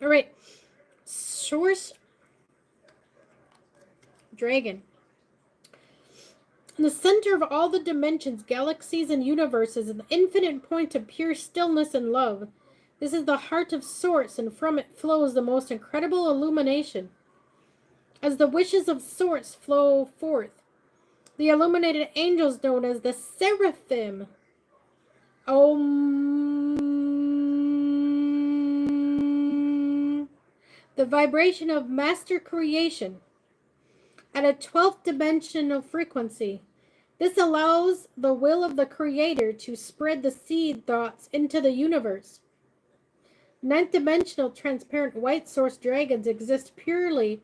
[SPEAKER 1] All right. Source Dragon. In the center of all the dimensions, galaxies, and universes, an infinite point of pure stillness and love. This is the heart of Source, and from it flows the most incredible illumination. As the wishes of Source flow forth, the illuminated angels known as the Seraphim. Om. The vibration of master creation at a 12th dimensional frequency. This allows the will of the Creator to spread the seed thoughts into the universe. 9th dimensional transparent white source dragons exist purely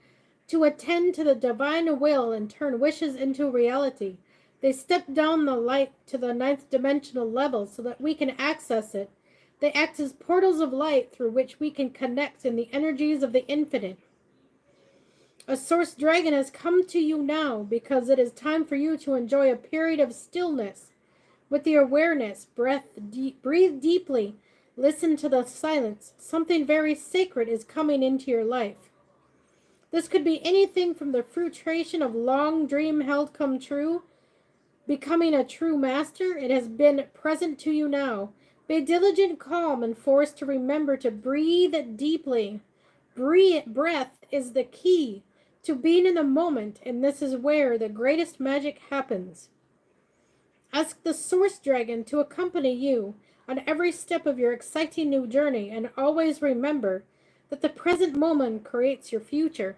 [SPEAKER 1] to attend to the divine will and turn wishes into reality. They step down the light to the 9th dimensional level so that we can access it. They act as portals of light through which we can connect in the energies of the infinite. A source dragon has come to you now because it is time for you to enjoy a period of stillness. With the awareness, breathe deeply, listen to the silence. Something very sacred is coming into your life. This could be anything from the frustration of long dream held come true, becoming a true master. It has been present to you now. Be diligent, calm, and forced to remember to breathe deeply. Breath is the key to being in the moment, and this is where the greatest magic happens. Ask the Source Dragon to accompany you on every step of your exciting new journey, and always remember that the present moment creates your future.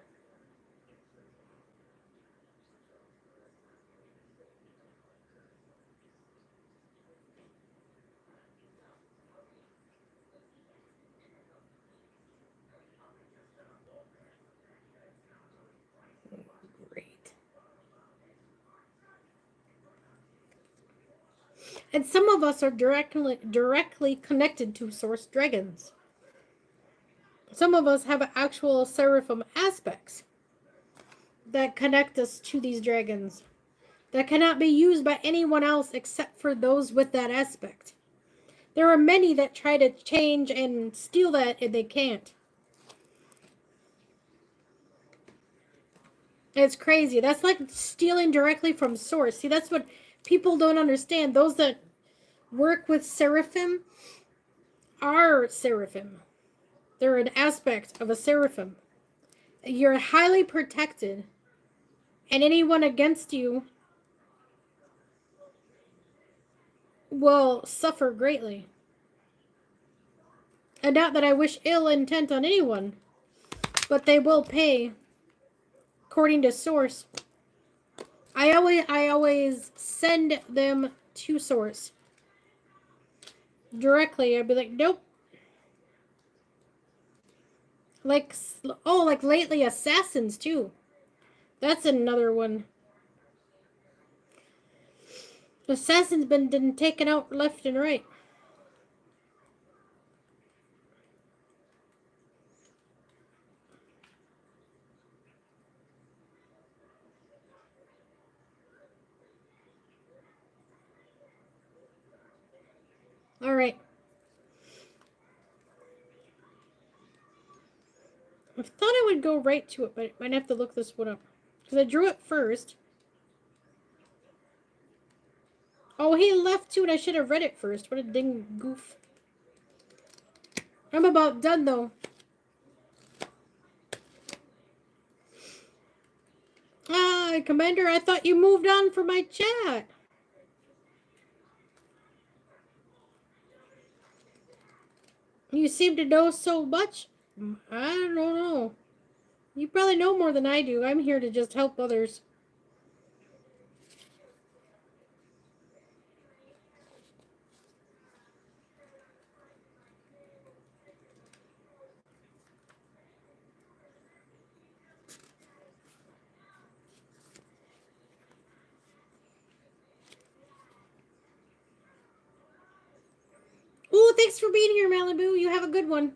[SPEAKER 1] Great. And some of us are directly connected to Source Dragons. Some of us have actual seraphim aspects that connect us to these dragons that cannot be used by anyone else except for those with that aspect. There are many that try to change and steal that, and they can't. It's crazy. That's like stealing directly from source. See, that's what people don't understand. Those that work with seraphim are seraphim. They're an aspect of a seraphim. You're highly protected, and anyone against you will suffer greatly. And not that I wish ill intent on anyone, but they will pay according to source. I always send them to source directly. I'd be like, nope. Like, oh, like lately, assassins too. That's another one. Assassins been taken out left and right. All right. I thought I would go right to it, but I might have to look this one up because I drew it first. Oh, he left too, and I should have read it first. What a ding goof. I'm about done though. Ah, Commander, I thought you moved on from my chat. You seem to know so much. I don't know. You probably know more than I do. I'm here to just help others. Ooh, thanks for being here, Malibu. You have a good one.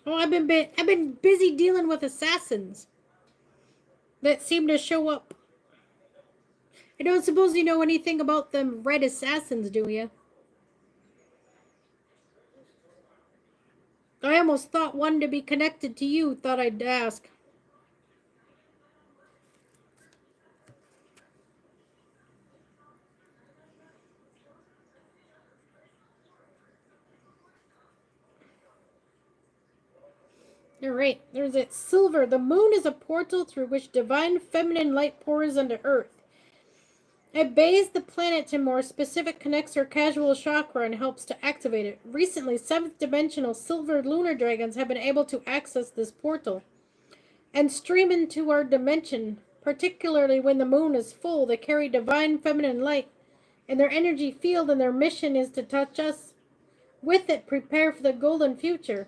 [SPEAKER 1] Oh, I've been busy dealing with assassins that seem to show up. I don't suppose you know anything about them red assassins, do you? I almost thought one to be connected to you. Thought I'd ask. Alright, there's it. Silver. The moon is a portal through which divine feminine light pours into Earth. It bathes the planet to more specific connects her casual chakra and helps to activate it. Recently, 7th dimensional silver lunar dragons have been able to access this portal and stream into our dimension, particularly when the moon is full. They carry divine feminine light in their energy field, and their mission is to touch us with it, prepare for the golden future.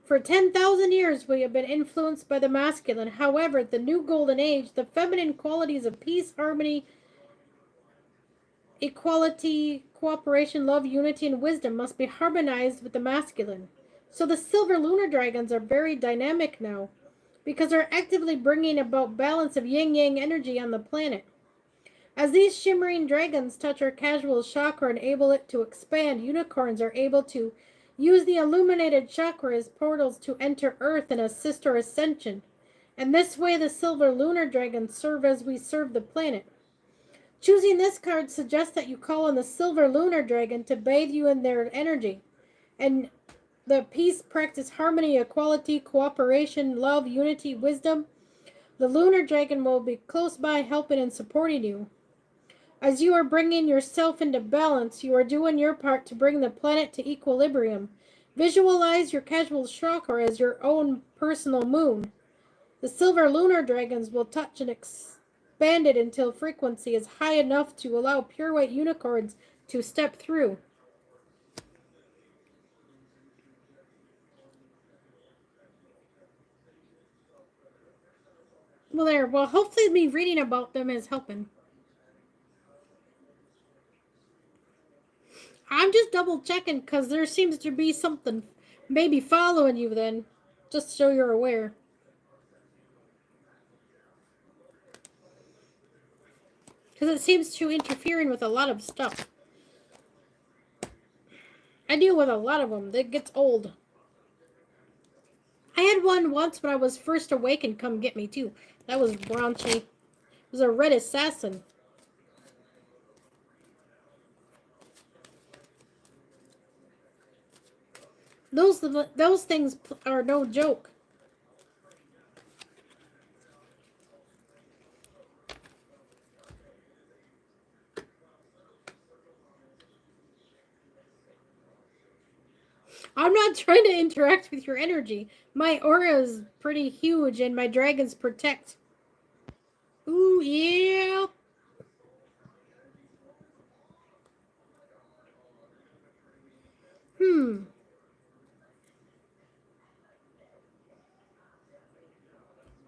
[SPEAKER 1] For 10,000 years, we have been influenced by the masculine. However, the new golden age, the feminine qualities of peace, harmony, equality, cooperation, love, unity, and wisdom must be harmonized with the masculine. So the silver lunar dragons are very dynamic now because they're actively bringing about balance of yin-yang energy on the planet. As these shimmering dragons touch our casual chakra and enable it to expand, unicorns are able to use the illuminated chakra as portals to enter Earth and assist our ascension. And this way the silver lunar dragons serve as we serve the planet. Choosing this card suggests that you call on the silver lunar dragon to bathe you in their energy. And the peace, practice harmony, equality, cooperation, love, unity, wisdom. The lunar dragon will be close by helping and supporting you. As you are bringing yourself into balance, you are doing your part to bring the planet to equilibrium. Visualize your casual chakra as your own personal moon. The silver lunar dragons will touch and expand it until frequency is high enough to allow pure white unicorns to step through. Well, there. Well, hopefully me reading about them is helping. I'm just double checking because there seems to be something maybe following you then, just so you're aware. Because it seems to interfering with a lot of stuff. I deal with a lot of them. It gets old. I had one once when I was first awakened come get me too. That was raunchy. It was a red assassin. Those things are no joke. I'm not trying to interact with your energy. My aura is pretty huge and my dragons protect. Ooh, yeah.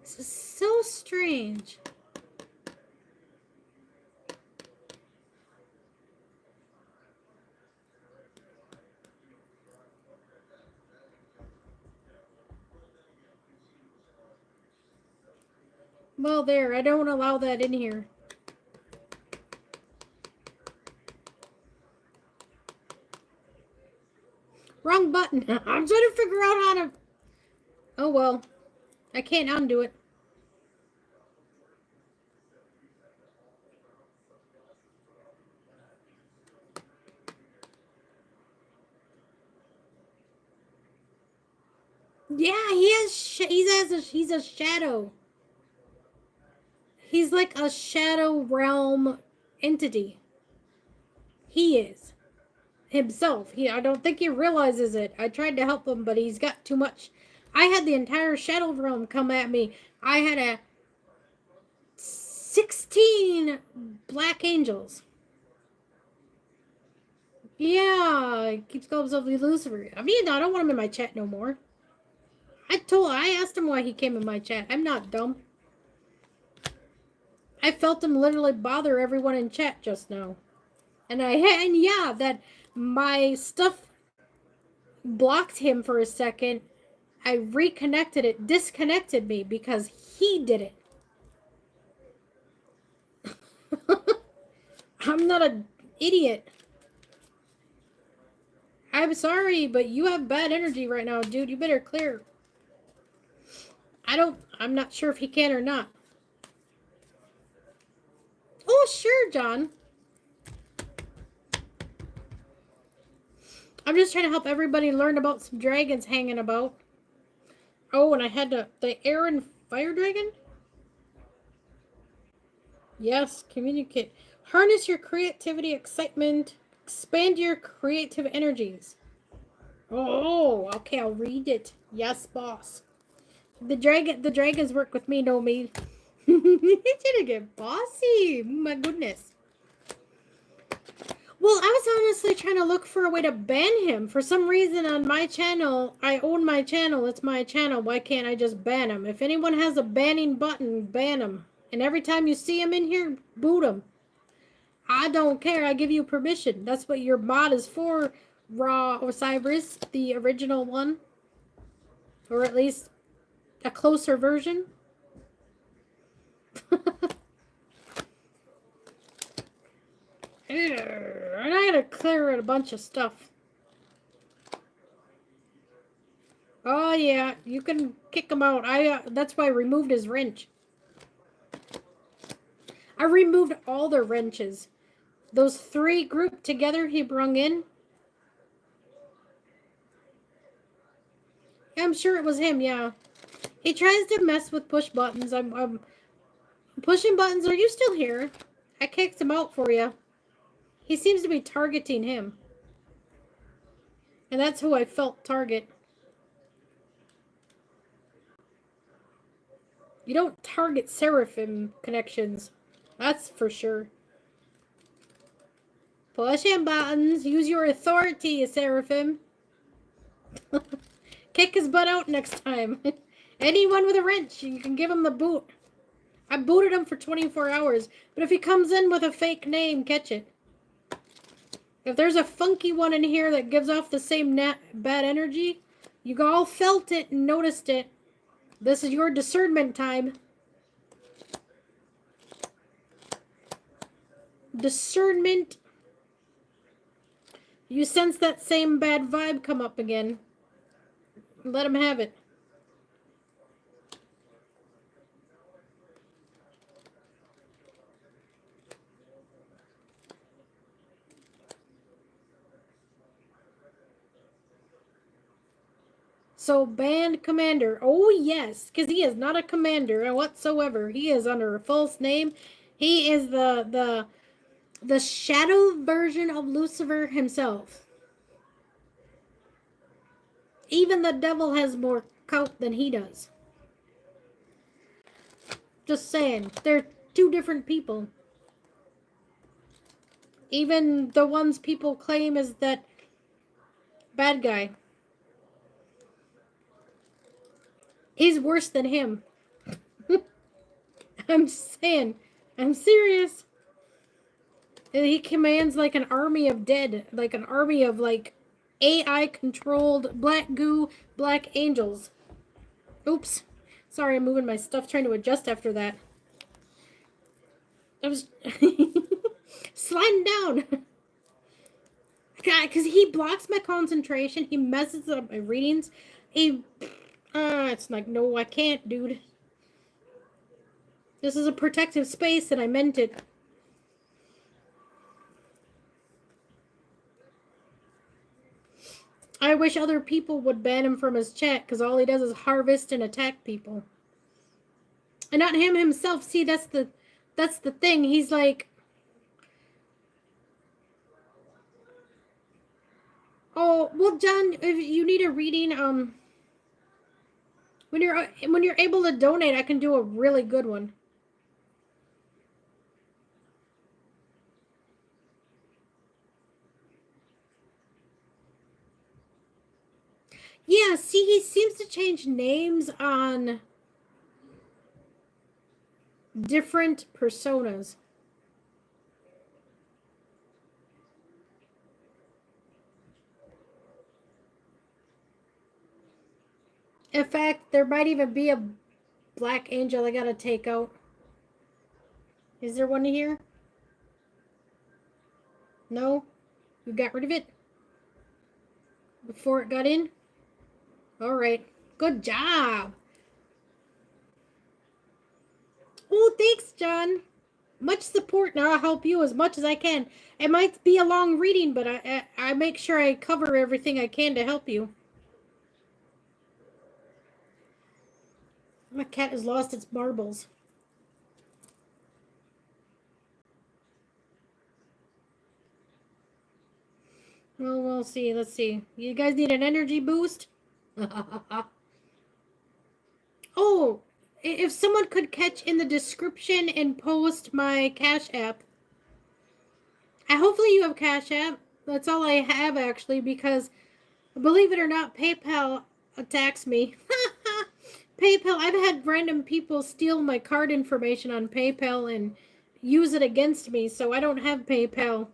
[SPEAKER 1] This is so strange. Well, there. I don't allow that in here. Wrong button. I'm trying to figure out how to... Oh, well. I can't undo it. Yeah, he's a shadow. He's like a shadow realm entity. He is himself. I don't think he realizes it. I tried to help him, but he's got too much. I had the entire shadow realm come at me. I had a 16 black angels. Yeah, he keeps calling himself Lucifer. I mean, I don't want him in my chat no more. I asked him why he came in my chat. I'm not dumb. I felt him literally bother everyone in chat just now. And yeah, that my stuff blocked him for a second. I reconnected it, disconnected me because he did it. I'm not an idiot. I'm sorry, but you have bad energy right now, dude. You better clear. I'm not sure if he can or not. Oh, sure, John. I'm just trying to help everybody learn about some dragons hanging about. Oh, and I had the air and fire dragon? Yes, communicate. Harness your creativity, excitement, expand your creative energies. Oh, okay, I'll read it. Yes, boss. The dragons work with me, no me. It's gonna get bossy. My goodness. Well, I was honestly trying to look for a way to ban him. For some reason on my channel, I own my channel. It's my channel. Why can't I just ban him? If anyone has a banning button, ban him. And every time you see him in here, boot him. I don't care. I give you permission. That's what your mod is for, Raw Osiris, the original one. Or at least a closer version. And I gotta clear a bunch of stuff. Oh yeah, you can kick him out. That's why I removed his wrench. I removed all the wrenches. Those 3 grouped together he brung in. I'm sure it was him, yeah. He tries to mess with push buttons. I'm pushing buttons. Are you still here? I kicked him out for you. He seems to be targeting him. And that's who I felt target. You don't target Seraphim connections. That's for sure. Pushing buttons. Use your authority, Seraphim. Kick his butt out next time. Anyone with a wrench, you can give him the boot. I booted him for 24 hours, but if he comes in with a fake name, catch it. If there's a funky one in here that gives off the same bad energy, you all felt it and noticed it. This is your discernment time. Discernment. You sense that same bad vibe come up again. Let him have it. So, band commander. Oh, yes, because he is not a commander whatsoever. He is under a false name. He is the shadow version of Lucifer himself. Even the devil has more clout than he does. Just saying. They're 2 different people. Even the ones people claim is that bad guy. He's worse than him. I'm saying. I'm serious. He commands like an army of dead. Like an army of like AI-controlled black goo, black angels. Oops. Sorry, I'm moving my stuff, trying to adjust after that. I was sliding down. God, because he blocks my concentration. He messes up my readings. It's like, no, I can't, dude. This is a protective space, and I meant it. I wish other people would ban him from his chat, because all he does is harvest and attack people. And not him himself. See, that's the thing. He's like, oh, well, John, if you need a reading, when you're able to donate, I can do a really good one. Yeah, see, he seems to change names on different personas. In fact, there might even be a black angel I gotta take out. Is there one here? No? You got rid of it? Before it got in? Alright. Good job! Oh, thanks, John. Much support, and I'll help you as much as I can. It might be a long reading, but I make sure I cover everything I can to help you. My cat has lost its marbles. Well, we'll see. Let's see. You guys need an energy boost? Oh, if someone could catch in the description and post my Cash App. Hopefully you have Cash App. That's all I have, actually, because believe it or not, PayPal attacks me. PayPal, I've had random people steal my card information on PayPal and use it against me, so I don't have PayPal.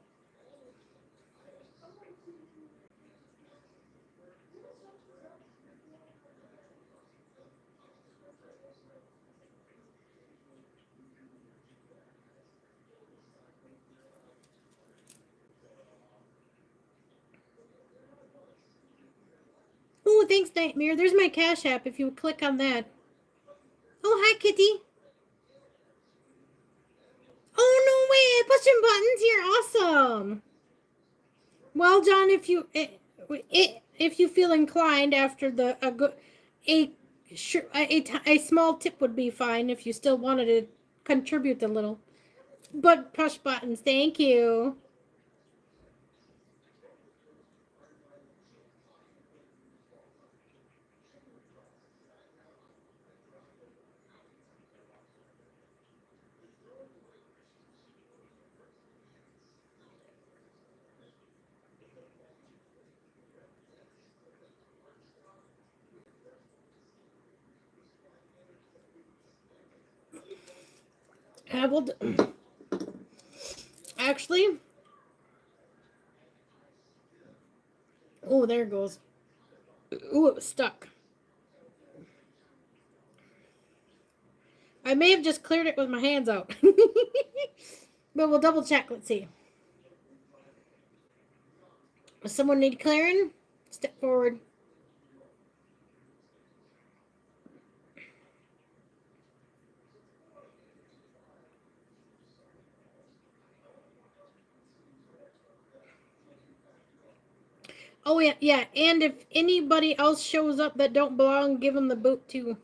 [SPEAKER 1] Oh, thanks, Nightmare. There's my Cash App if you would click on that. Oh, hi, Kitty. Oh, no way. Pushing buttons. You're awesome. Well, John, if you feel inclined after a small tip would be fine if you still wanted to contribute a little. But push buttons, thank you. Actually, oh, there it goes. Ooh, it was stuck. I may have just cleared it with my hands out. But we'll double check. Let's see. Does someone need clearing? Step forward. Oh, yeah. And if anybody else shows up that don't belong, give them the boot, too.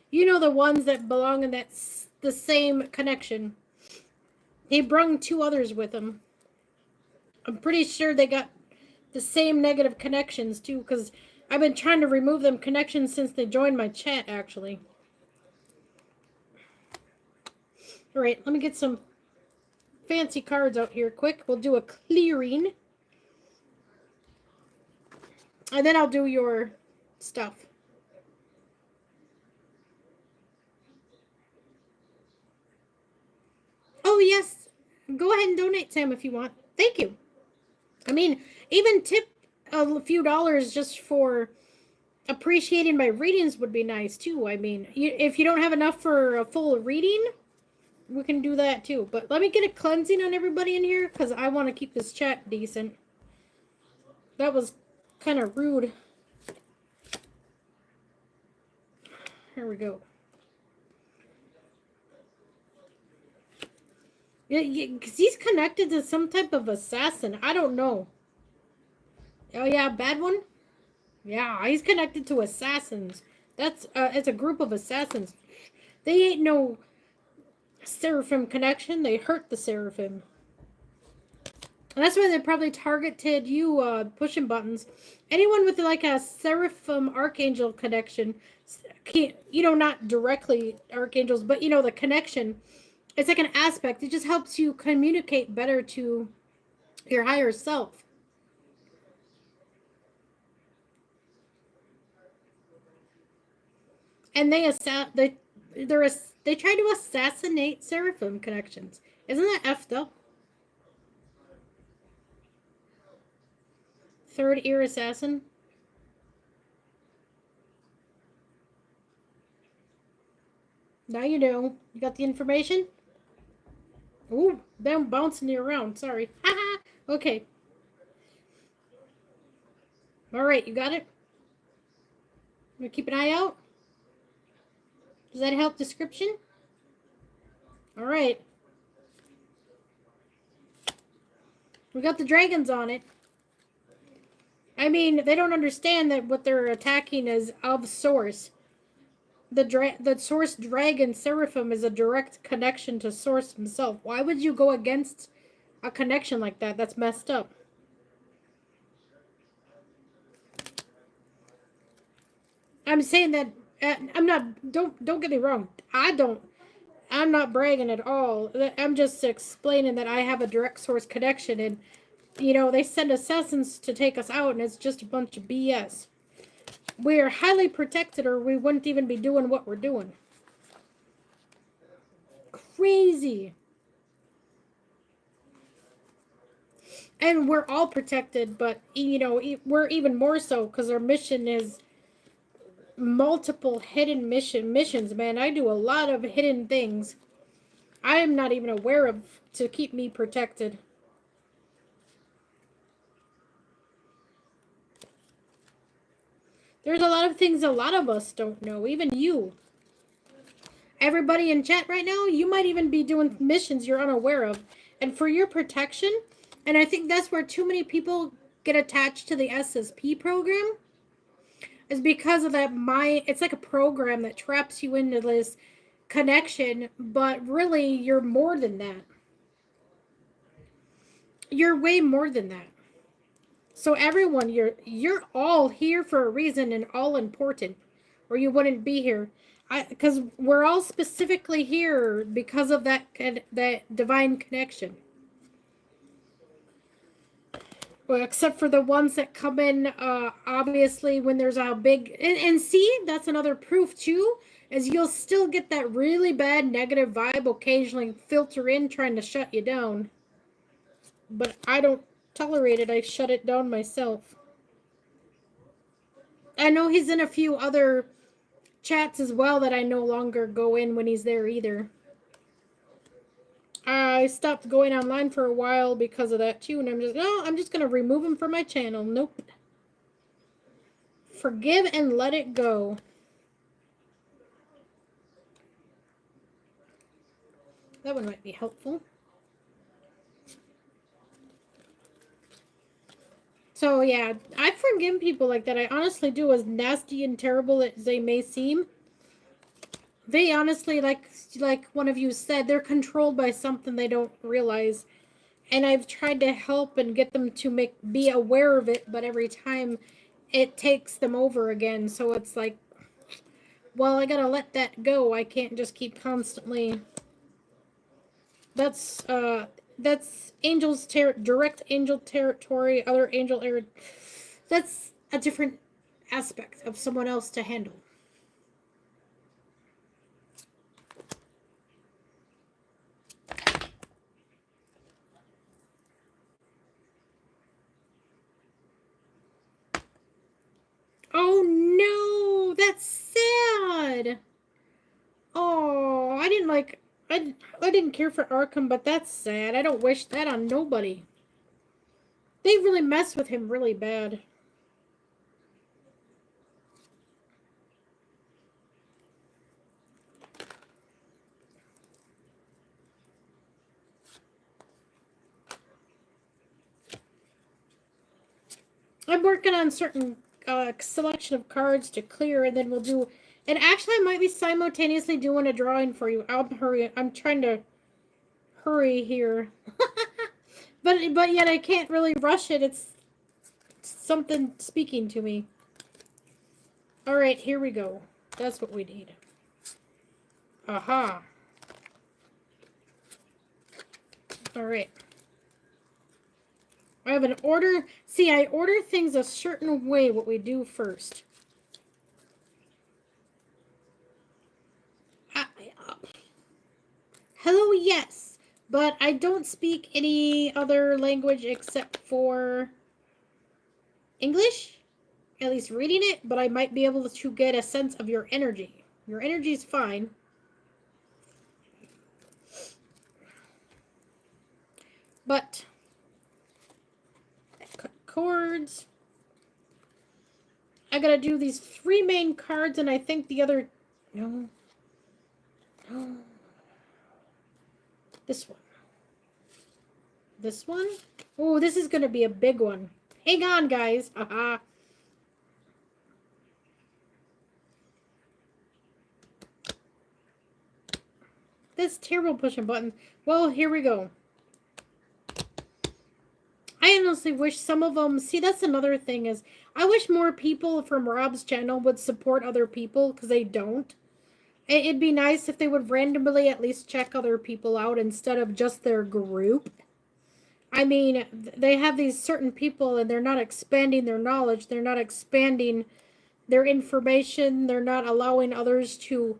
[SPEAKER 1] You know the ones that belong in the same connection. He brung 2 others with him. I'm pretty sure they got the same negative connections, too, because I've been trying to remove them connections since they joined my chat, actually. All right, let me get some fancy cards out here quick. We'll do a clearing. And then I'll do your stuff. Oh, yes. Go ahead and donate, Sam, if you want. Thank you. I mean, even tip a few dollars just for appreciating my readings would be nice, too. I mean, if you don't have enough for a full reading, we can do that, too. But let me get a cleansing on everybody in here, because I want to keep this chat decent. That was kind of rude. Here we go. Yeah, because he's connected to some type of assassin. I don't know. Oh, yeah, bad one? Yeah, he's connected to assassins. It's a group of assassins. They ain't no seraphim connection. They hurt the seraphim. And that's why they probably targeted you, pushing buttons. Anyone with like a seraphim archangel connection, not directly archangels, but the connection. It's like an aspect. It just helps you communicate better to your higher self. And they try to assassinate seraphim connections. Isn't that effed up? Third ear assassin. Now you know. You got the information? Ooh, them bouncing you around. Sorry. Haha. Okay. All right, you got it? I'm gonna keep an eye out. Does that help description? All right. We got the dragons on it. I mean, they don't understand that what they're attacking is of source. The source dragon seraphim is a direct connection to source himself. Why would you go against a connection like that? That's messed up. I'm saying that I'm not. Don't get me wrong. I'm not bragging at all. I'm just explaining that I have a direct source connection, and they send assassins to take us out, and it's just a bunch of BS. We are highly protected, or we wouldn't even be doing what we're doing. Crazy. And we're all protected, but we're even more so because our mission is multiple hidden missions, man. I do a lot of hidden things. I am not even aware of to keep me protected. There's a lot of things a lot of us don't know, even you. Everybody in chat right now, you might even be doing missions you're unaware of. And for your protection, and I think that's where too many people get attached to the SSP program, is because of that it's like a program that traps you into this connection, but really you're more than that. You're way more than that. So everyone, you're all here for a reason and all important, or you wouldn't be here. Because we're all specifically here because of that divine connection. Well, except for the ones that come in, obviously, when there's a big... And see, that's another proof, too, is you'll still get that really bad negative vibe occasionally filter in trying to shut you down. But I don't tolerate it. I shut it down myself. I know he's in a few other chats as well that I no longer go in when he's there either. I stopped going online for a while because of that too, and I'm just gonna remove him from my channel. Nope. Forgive and let it go. That one might be helpful. So yeah, I forgive people like that. I honestly do, as nasty and terrible as they may seem. They honestly, like one of you said, they're controlled by something they don't realize. And I've tried to help and get them to be aware of it, but every time it takes them over again. So it's like, well, I gotta let that go. I can't just keep constantly. That's angels direct angel territory, other angel area. That's a different aspect of someone else to handle. Oh no, that's sad. Oh, I didn't care for Arkham, but that's sad. I don't wish that on nobody. They really mess with him really bad. I'm working on certain selection of cards to clear, and then we'll do... And actually, I might be simultaneously doing a drawing for you. I'm trying to hurry here. but yet I can't really rush it. It's something speaking to me. Alright, here we go. That's what we need. Aha. Alright. I have an order. See, I order things a certain way, what we do first. Hello, yes. But I don't speak any other language except for English. At least reading it, but I might be able to get a sense of your energy. Your energy is fine. But cut cords. I gotta do these 3 main cards, and I think the other... No. No. This one. This one? Oh, this is gonna be a big one. Hang on, guys. Aha. This terrible pushing button. Well, here we go. I honestly wish some of them... See, that's another thing is... I wish more people from Rob's channel would support other people, because they don't. It'd be nice if they would randomly at least check other people out instead of just their group. I mean, they have these certain people and they're not expanding their knowledge. They're not expanding their information. They're not allowing others to...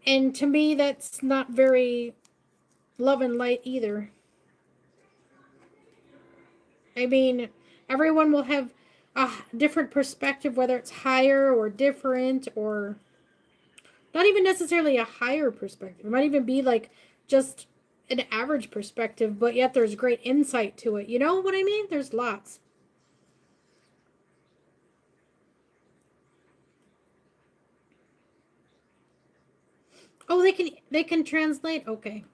[SPEAKER 1] And to me, that's not very love and light either. I mean, everyone will have a different perspective, whether it's higher or different, or not even necessarily a higher perspective. It might even be like just an average perspective, but yet there's great insight to it. You know what I mean? There's lots. Oh, they can translate? Okay.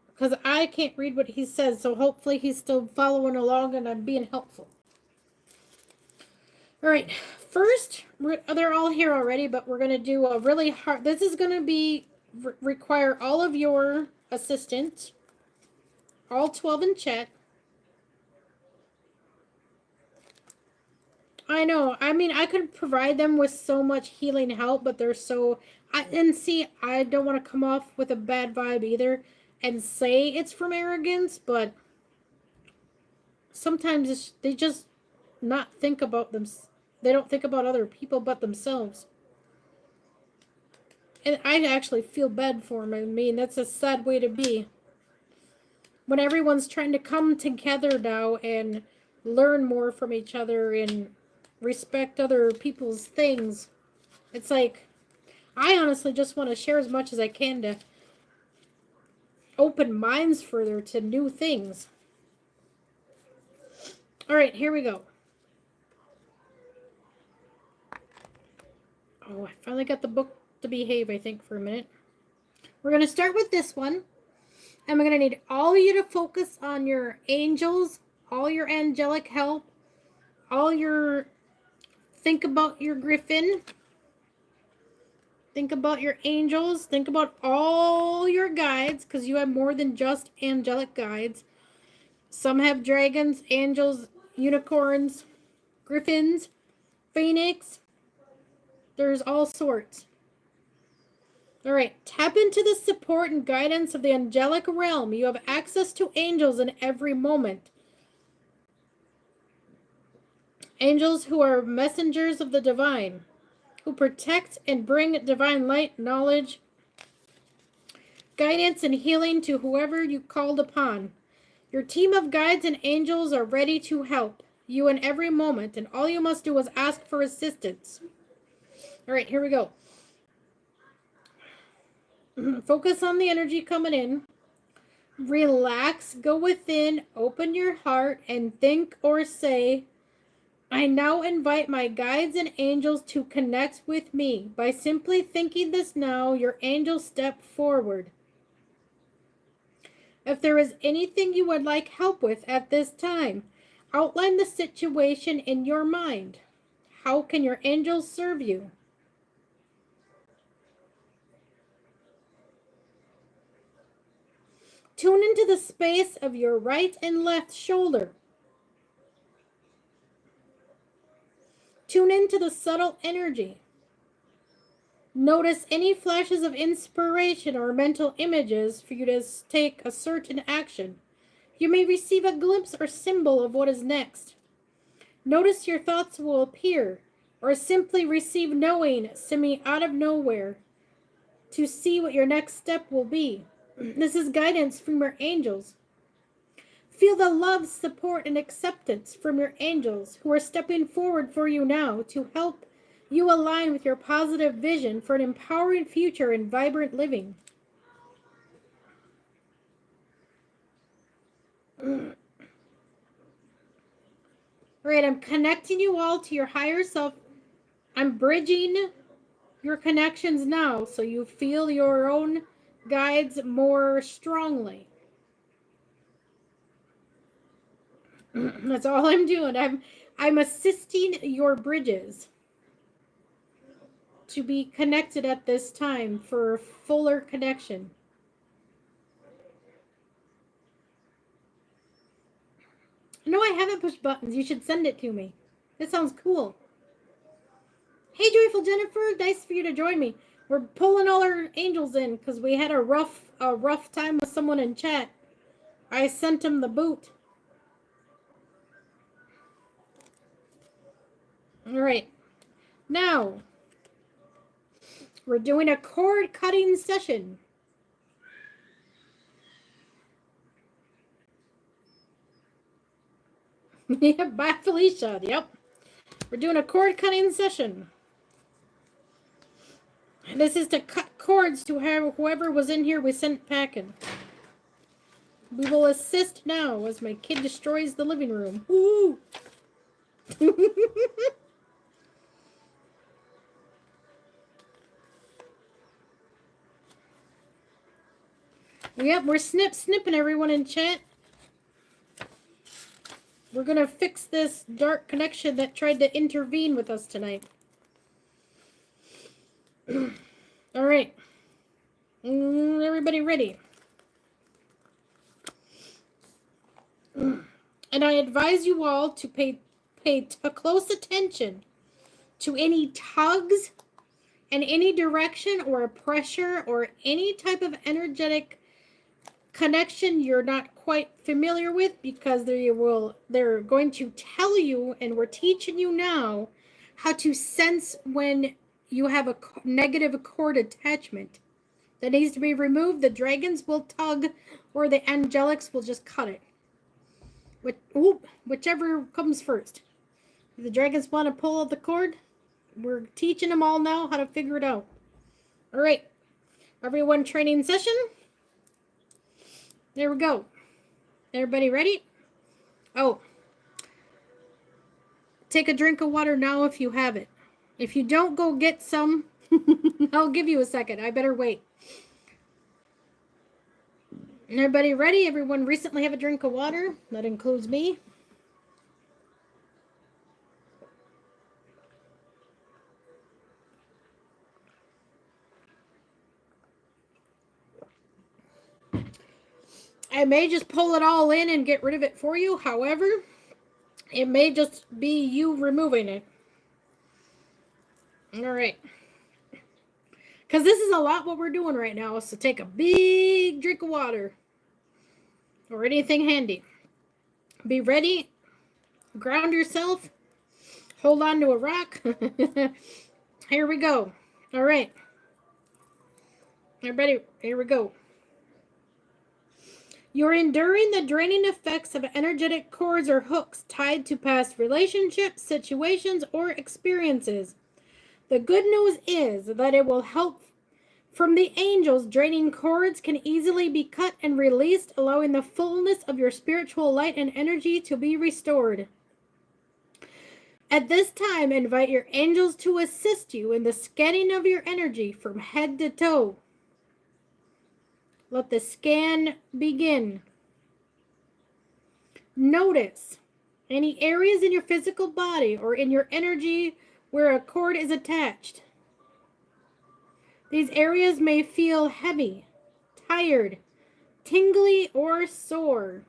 [SPEAKER 1] Because I can't read what he says, so hopefully he's still following along and I'm being helpful. All right, first, they're all here already, but we're going to do a really hard, this is going to be, require all of your assistance, all 12 in chat. I know, I mean, I could provide them with so much healing help, but they're so, and see, I don't want to come off with a bad vibe either and say it's from arrogance, but sometimes they just not think about them. They don't think about other people but themselves. And I actually feel bad for them. I mean, that's a sad way to be. When everyone's trying to come together now and learn more from each other and respect other people's things, it's like, I honestly just want to share as much as I can to open minds further to new things. All right, here we go. Oh, I finally got the book to behave, I think, for a minute. We're going to start with this one. And we're going to need all of you to focus on your angels, all your angelic help, all your, think about your griffin, think about your angels, think about all your guides, because you have more than just angelic guides. Some have dragons, angels, unicorns, griffins, phoenix. There's all sorts. All right, tap into the support and guidance of the angelic realm. You have access to angels in every moment. Angels who are messengers of the divine, who protect and bring divine light, knowledge, guidance, and healing to whoever you called upon. Your team of guides and angels are ready to help you in every moment, and all you must do is ask for assistance. All right, here we go. Focus on the energy coming in. Relax, go within, open your heart, and think or say, I now invite my guides and angels to connect with me. By simply thinking this now, your angels step forward. If there is anything you would like help with at this time, outline the situation in your mind. How can your angels serve you? Tune into the space of your right and left shoulder. Tune into the subtle energy. Notice any flashes of inspiration or mental images for you to take a certain action. You may receive a glimpse or symbol of what is next. Notice your thoughts will appear, or simply receive knowing seeming out of nowhere to see what your next step will be. This is guidance from your angels. Feel the love, support, and acceptance from your angels who are stepping forward for you now to help you align with your positive vision for an empowering future and vibrant living. All right, I'm connecting you all to your higher self. I'm bridging your connections now so you feel your own guides more strongly. That's all I'm doing. I'm assisting your bridges to be connected at this time for fuller connection. No, I haven't pushed buttons. You should send it to me. That sounds cool. Hey, Joyful Jennifer, nice for you to join me. We're pulling all our angels in because we had a rough time with someone in chat. I sent him the boot. All right. Now, we're doing a cord cutting session. Yeah, bye, Felicia. Yep. We're doing a cord cutting session. This is to cut cords to whoever was in here we sent packing. We will assist now as my kid destroys the living room. Woo! Yep, we're snipping everyone in chat. We're gonna fix this dark connection that tried to intervene with us tonight. All right. Everybody ready? And I advise you all to pay close attention to any tugs in any direction or a pressure or any type of energetic connection you're not quite familiar with, because they're going to tell you, and we're teaching you now how to sense when you have a negative cord attachment that needs to be removed. The dragons will tug, or the angelics will just cut it. Whichever comes first. If the dragons want to pull out the cord, we're teaching them all now how to figure it out. All right, everyone, training session. There we go. Everybody ready? Oh, take a drink of water now if you have it. If you don't, go get some. I'll give you a second. I better wait. Everybody ready? Everyone recently have a drink of water? That includes me. I may just pull it all in and get rid of it for you. However, it may just be you removing it. All right. Because this is a lot what we're doing right now. So take a big drink of water. Or anything handy. Be ready. Ground yourself. Hold on to a rock. Here we go. All right. Everybody, here we go. You're enduring the draining effects of energetic cords or hooks tied to past relationships, situations, or experiences. The good news is that it will help from the angels. Draining cords can easily be cut and released, allowing the fullness of your spiritual light and energy to be restored. At this time, invite your angels to assist you in the scanning of your energy from head to toe. Let the scan begin. Notice any areas in your physical body or in your energy where a cord is attached. These areas may feel heavy, tired, tingly, or sore.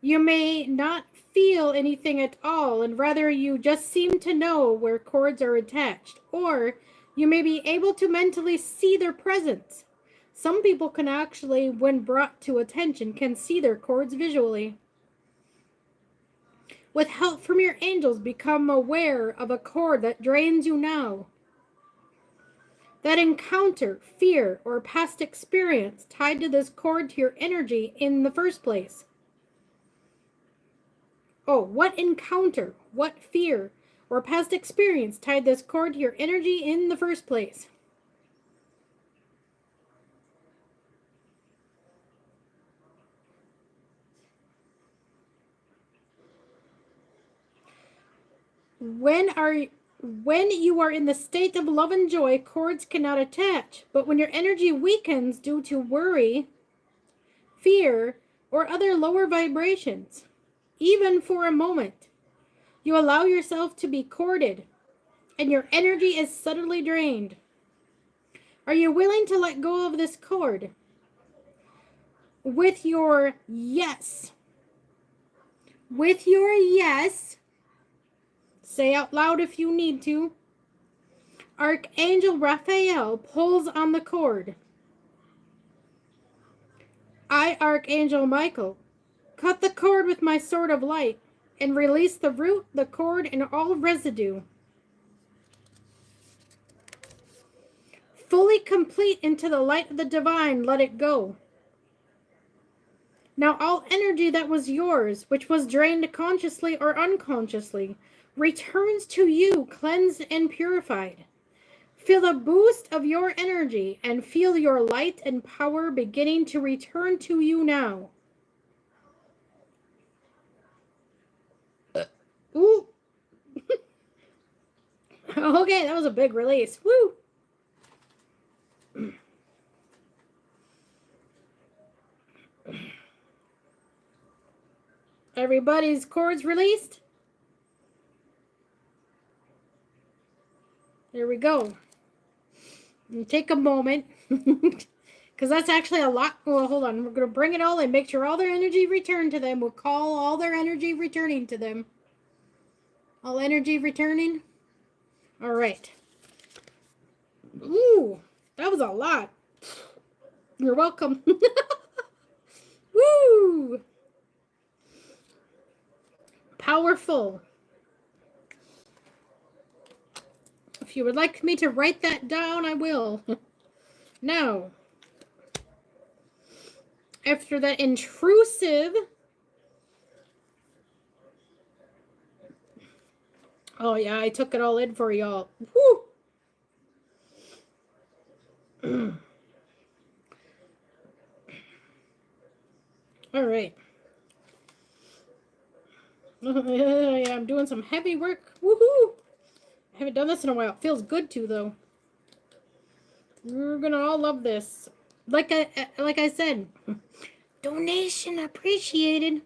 [SPEAKER 1] You may not feel anything at all, and rather you just seem to know where cords are attached, or you may be able to mentally see their presence. Some people can actually, when brought to attention, can see their cords visually. With help from your angels, become aware of a cord that drains you now. That encounter, fear, or past experience tied to this cord to your energy in the first place. Oh, what encounter, what fear, or past experience tied this cord to your energy in the first place? When you are in the state of love and joy, cords cannot attach. But when your energy weakens due to worry, fear, or other lower vibrations, even for a moment, you allow yourself to be corded, and your energy is suddenly drained. Are you willing to let go of this cord? With your yes. With your yes. Say out loud if you need to. Archangel Raphael pulls on the cord. I, Archangel Michael, cut the cord with my sword of light and release the root, the cord, and all residue. Fully complete into the light of the divine, let it go. Now all energy that was yours, which was drained consciously or unconsciously, returns to you cleansed and purified. Feel the boost of your energy and feel your light and power beginning to return to you now. Ooh. Okay, that was a big release. Woo. Everybody's cords released. There we go. And take a moment. Because that's actually a lot. Well, hold on. We're going to bring it all in. Make sure all their energy return to them. We'll call all their energy returning to them. All energy returning. All right. Ooh, that was a lot. You're welcome. Woo! Powerful. If you would like me to write that down, I will. Now, after that intrusive... Oh, yeah, I took it all in for y'all. Woo! All right. Yeah, I'm doing some heavy work. Woohoo! I haven't done this in a while. It feels good too, though. We're gonna all love this. Like I said, donation appreciated.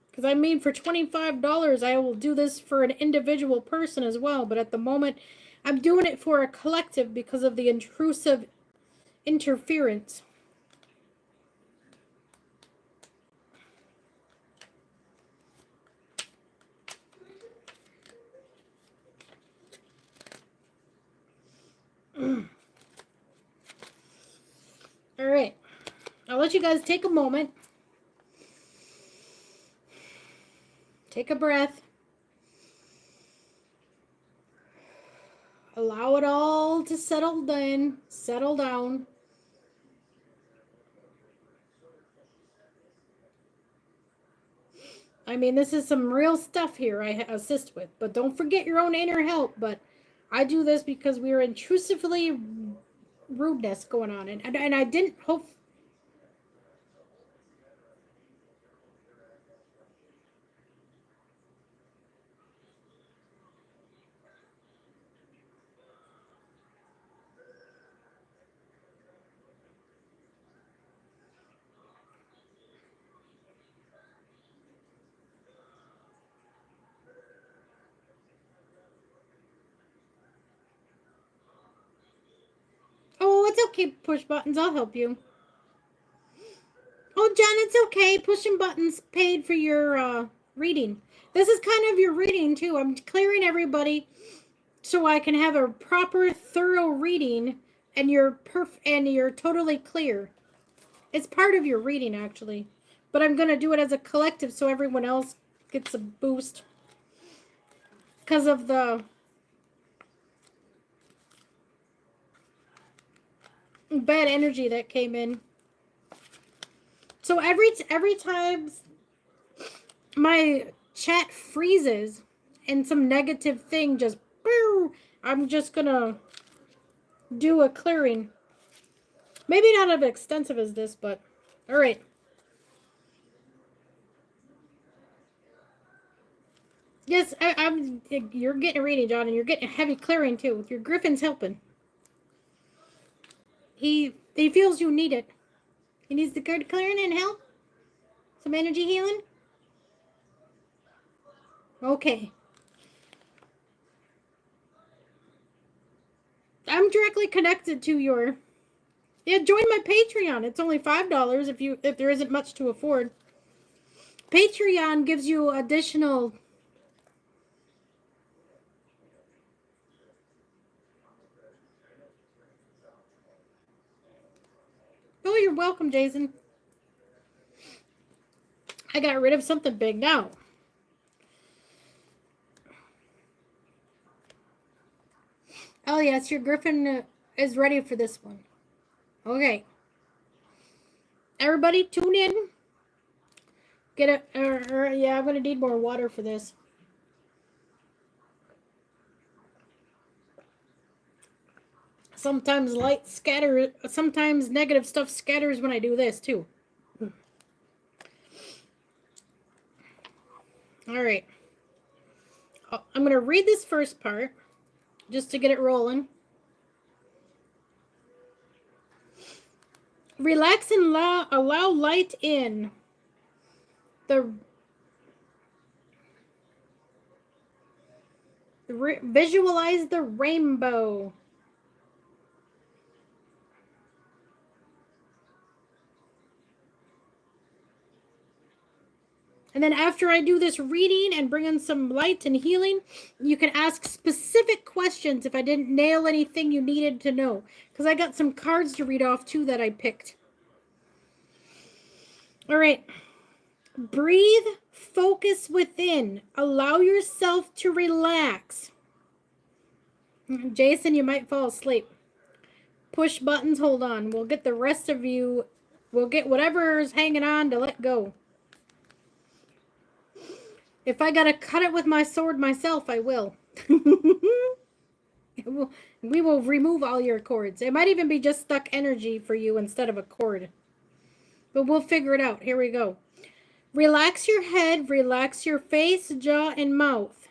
[SPEAKER 1] Because I mean, for $25, I will do this for an individual person as well. But at the moment, I'm doing it for a collective because of the intrusive interference. All right. I'll let you guys take a moment. Take a breath. Allow it all to settle down. I mean, this is some real stuff here I assist with. But don't forget your own inner help. But I do this because we are intrusively rudeness going on. And I didn't hope... Oh, it's okay, push buttons. I'll help you. Oh, John, it's okay. Pushing buttons paid for your reading. This is kind of your reading, too. I'm clearing everybody so I can have a proper, thorough reading, and you're totally clear. It's part of your reading, actually. But I'm going to do it as a collective so everyone else gets a boost. Because of the bad energy that came in. So every time my chat freezes and some negative thing just, I'm just gonna do a clearing. Maybe not as extensive as this, but all right. Yes, you're getting a reading, John, and you're getting a heavy clearing too. Your Griffin's helping. He feels you need it. He needs the good clearing and help. Some energy healing. Okay. I'm directly connected to your... Yeah, join my Patreon. It's only $5 if there isn't much to afford. Patreon gives you additional... Oh, you're welcome, Jason. I got rid of something big now. Oh, yes, your Griffin is ready for this one. Okay. Everybody, tune in. Get it. Yeah, I'm going to need more water for this. Sometimes light scatters, sometimes negative stuff scatters when I do this too. All right. I'm going to read this first part just to get it rolling. Relax and allow light in. Visualize the rainbow. And then after I do this reading and bring in some light and healing, you can ask specific questions if I didn't nail anything you needed to know. Because I got some cards to read off too that I picked. All right. Breathe, focus within. Allow yourself to relax. Jason, you might fall asleep. Push buttons, hold on. We'll get the rest of you, we'll get whatever's hanging on to let go. If I gotta cut it with my sword myself, I will. We will remove all your cords. It might even be just stuck energy for you instead of a cord. But we'll figure it out. Here we go. Relax your head, relax your face, jaw, and mouth.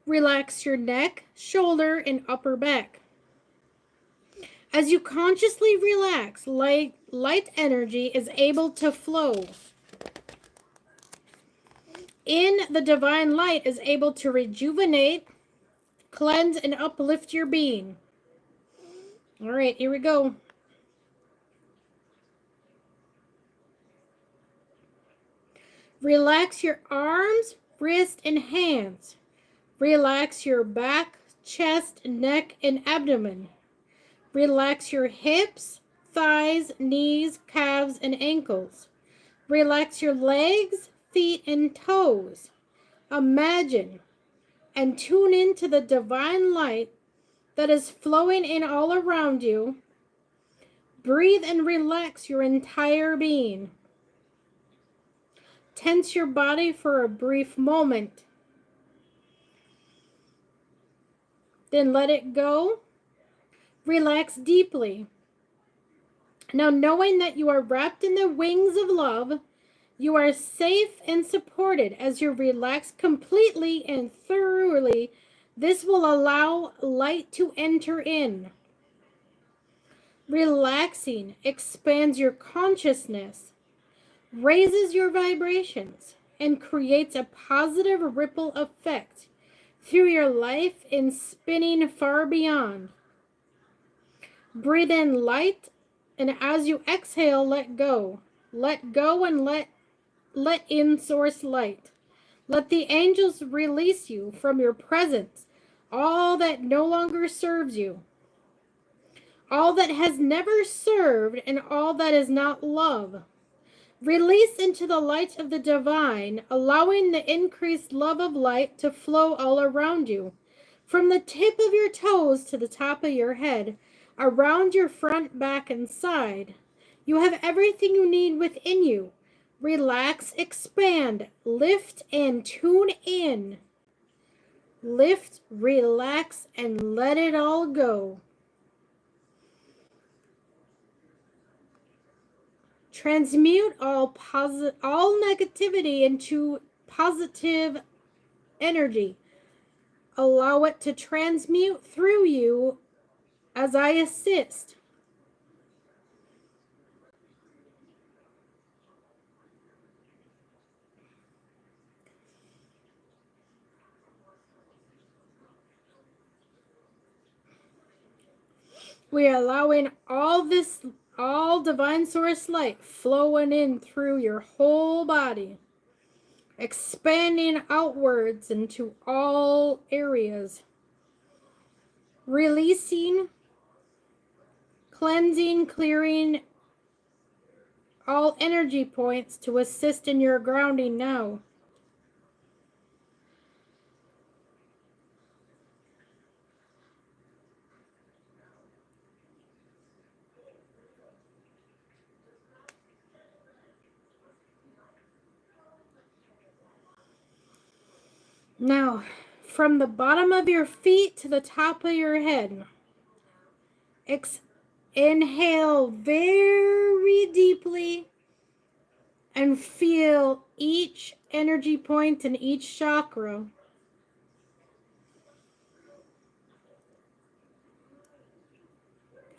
[SPEAKER 1] Relax your neck, shoulder, and upper back. As you consciously relax, light energy is able to flow. The divine light is able to rejuvenate, cleanse, and uplift your being. All right, here we go. Relax your arms, wrists, and hands. Relax your back, chest, neck, and abdomen. Relax your hips, thighs, knees, calves, and ankles. Relax your legs, feet, and toes. Imagine and tune into the divine light that is flowing in all around you. Breathe and relax your entire being. Tense your body for a brief moment. Then let it go. Relax deeply. Now, knowing that you are wrapped in the wings of love, you are safe and supported as you relax completely and thoroughly. This will allow light to enter in. Relaxing expands your consciousness, raises your vibrations, and creates a positive ripple effect through your life and spinning far beyond. Breathe in light, and as you exhale, let go. Let go and let in source light. Let the angels release you from your presence, all that no longer serves you, all that has never served, and all that is not love. Release into the light of the divine, allowing the increased love of light to flow all around you, from the tip of your toes to the top of your head, around your front, back, and side. You have everything you need within you. Relax, expand, lift, and tune in. Lift, relax, and let it all go. Transmute all negativity into positive energy. Allow it to transmute through you as I assist. We are allowing all divine source light flowing in through your whole body, expanding outwards into all areas, releasing, cleansing, clearing all energy points to assist in your grounding now. Now, from the bottom of your feet to the top of your head, Inhale very deeply and feel each energy point in each chakra.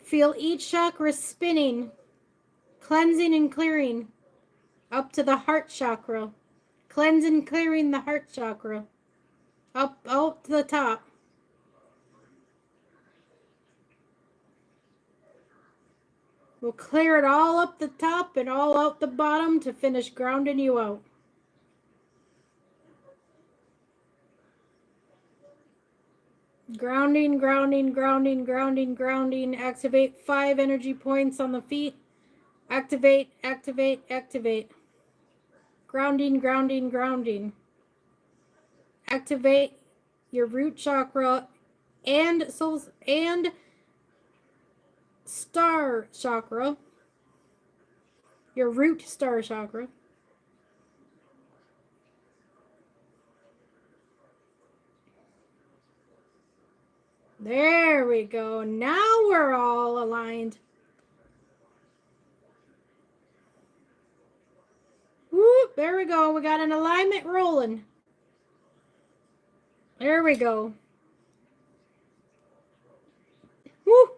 [SPEAKER 1] Feel each chakra spinning, cleansing and clearing up to the heart chakra. Cleansing and clearing the heart chakra. Up to the top. We'll clear it all up the top and all out the bottom to finish grounding you out. Grounding, grounding, grounding, grounding, grounding. Activate 5 energy points on the feet. Activate, activate, activate. Grounding, grounding, grounding. Activate your root chakra and star chakra. Your root star chakra. There we go. Now we're all aligned. Whoop, there we go. We got an alignment rolling. There we go. Woo.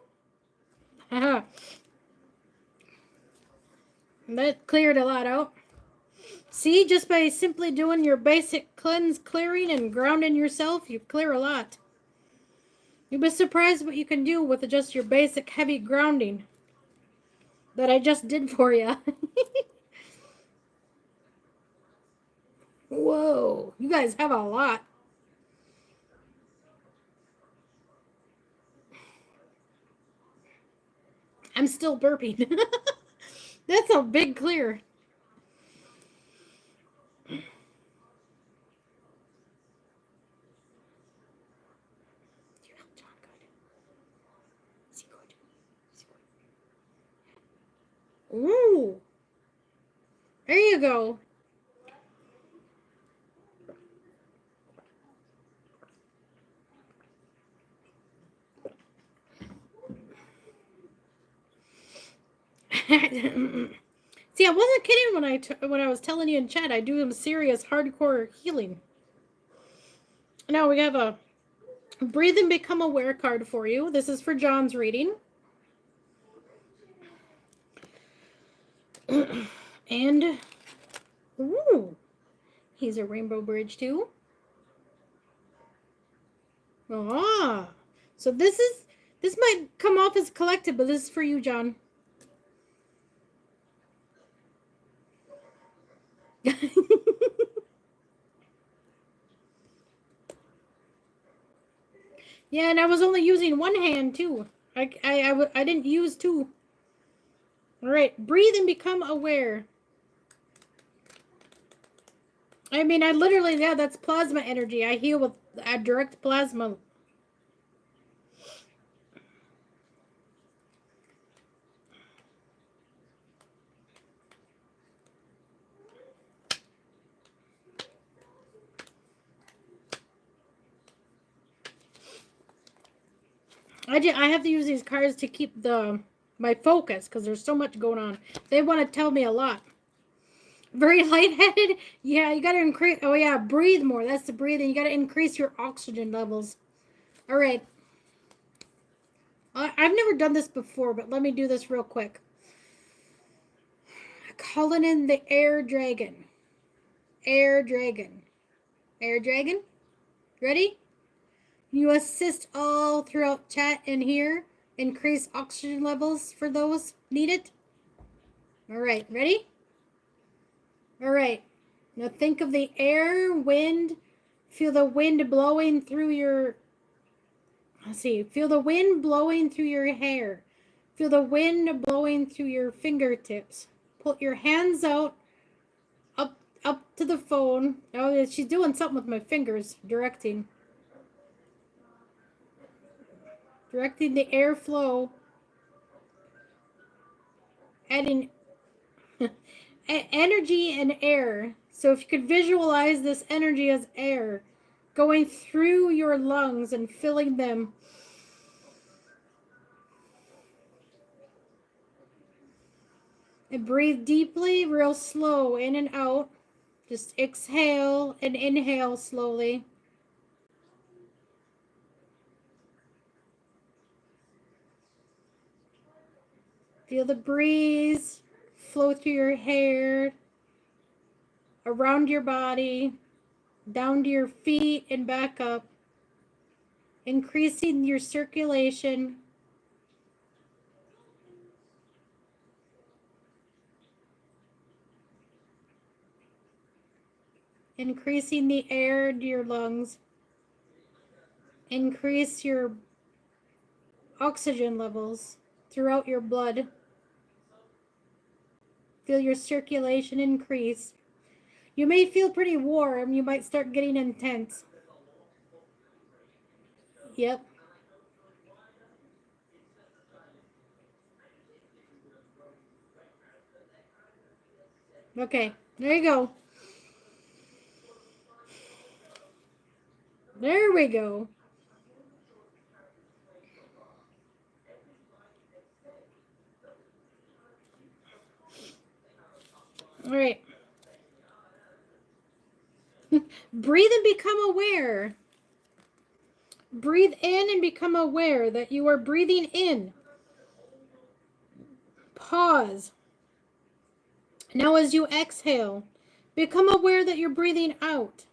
[SPEAKER 1] That cleared a lot out. See, just by simply doing your basic cleanse, clearing, and grounding yourself, you clear a lot. You'll be surprised what you can do with just your basic heavy grounding that I just did for you. Whoa, you guys have a lot. I'm still burping. That's a big clear. Ooh. There you go. See, I wasn't kidding when I was telling you in chat I do some serious hardcore healing. Now we have a Breathe and Become Aware card for you. This is for John's reading. And ooh, he's a rainbow bridge too. Ah, so this might come off as collective, but this is for you, John. Yeah, and I was only using one hand too. I didn't use two. All right, breathe and become aware. I mean, I literally, yeah, that's plasma energy. I heal with a direct plasma. I have to use these cards to keep my focus because there's so much going on. They want to tell me a lot. Very lightheaded. Yeah, you got to increase. Oh yeah, breathe more. That's the breathing. You got to increase your oxygen levels. All right. I've never done this before, but let me do this real quick. Calling in the air dragon. Air dragon. Air dragon. Ready? You assist all throughout chat and here. Increase oxygen levels for those needed. All right, ready? All right. Now think of the air, wind. Feel the wind blowing through your... Let's see. Feel the wind blowing through your hair. Feel the wind blowing through your fingertips. Put your hands out, up to the phone. Oh, she's doing something with my fingers, directing the airflow, adding energy and air. So if you could visualize this energy as air going through your lungs and filling them And breathe deeply, real slow, in and out. Just exhale and inhale slowly. Feel the breeze flow through your hair, around your body, down to your feet and back up, increasing your circulation. Increasing the air to your lungs. Increase your oxygen levels throughout your blood. Feel your circulation increase. You may feel pretty warm. You might start getting intense. Yep. Okay, there you go. There we go. All right. Breathe and become aware. Breathe in and become aware that you are breathing in. Pause. Now as you exhale, become aware that you're breathing out.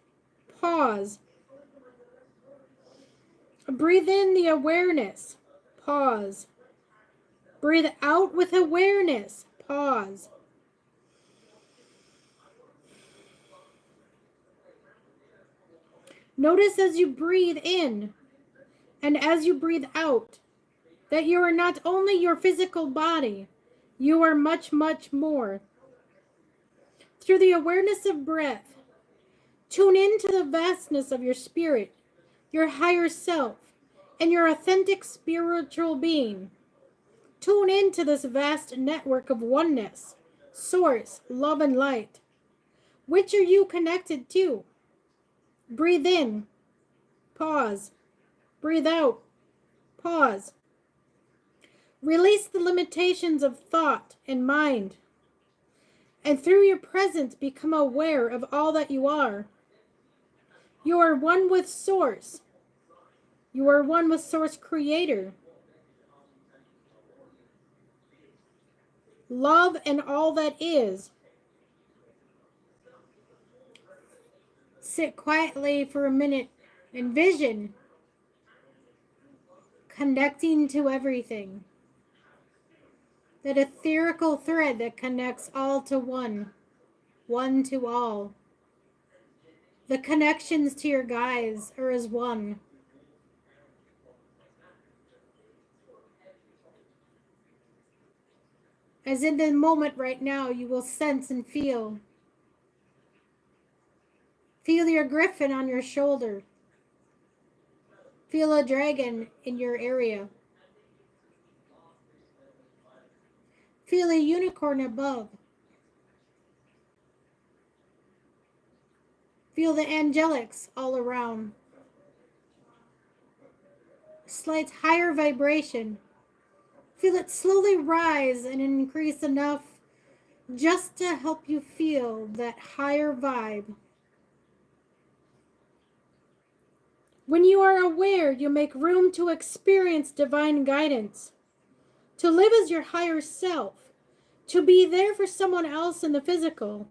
[SPEAKER 1] Pause. Breathe in the awareness. Pause. Breathe out with awareness. Pause. Notice as you breathe in and as you breathe out that you are not only your physical body, you are much, much more. Through the awareness of breath, tune into the vastness of your spirit, your higher self, and your authentic spiritual being. Tune into this vast network of oneness, source, love, and light. Which are you connected to? Breathe in. Pause. Breathe out. Pause. Release the limitations of thought and mind. And through your presence, become aware of all that you are. You are one with Source. You are one with Source Creator. Love and all that is. Sit quietly for a minute. Envision connecting to everything. That etherical thread that connects all to one. One to all. The connections to your guides are as one. As in the moment right now, you will sense and feel. Feel your griffin on your shoulder. Feel a dragon in your area. Feel a unicorn above. Feel the angelics all around. Slight higher vibration. Feel it slowly rise and increase enough just to help you feel that higher vibe. When you are aware, you make room to experience divine guidance, to live as your higher self, to be there for someone else in the physical,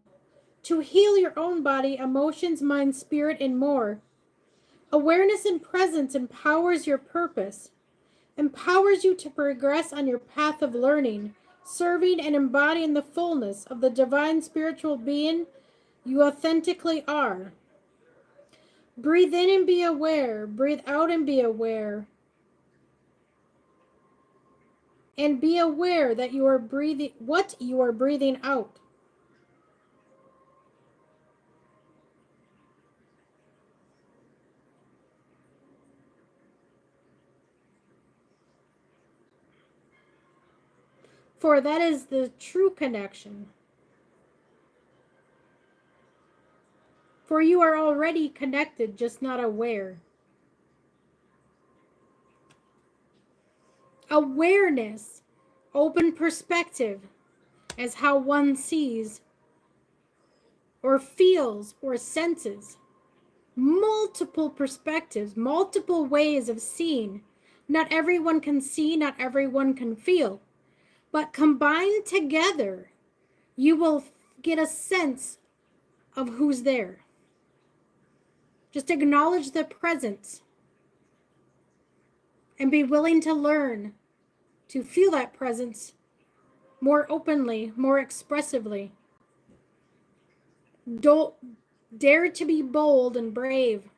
[SPEAKER 1] to heal your own body, emotions, mind, spirit, and more. Awareness and presence empowers your purpose, empowers you to progress on your path of learning, serving, and embodying the fullness of the divine spiritual being you authentically are. Breathe in and be aware. Breathe out and be aware. And be aware that you are breathing, what you are breathing out. For that is the true connection. For you are already connected, just not aware. Awareness, open perspective, as how one sees or feels or senses. Multiple perspectives, multiple ways of seeing. Not everyone can see, not everyone can feel. But combined together, you will get a sense of who's there. Just acknowledge the presence and be willing to learn to feel that presence more openly, more expressively. Don't dare to be bold and brave.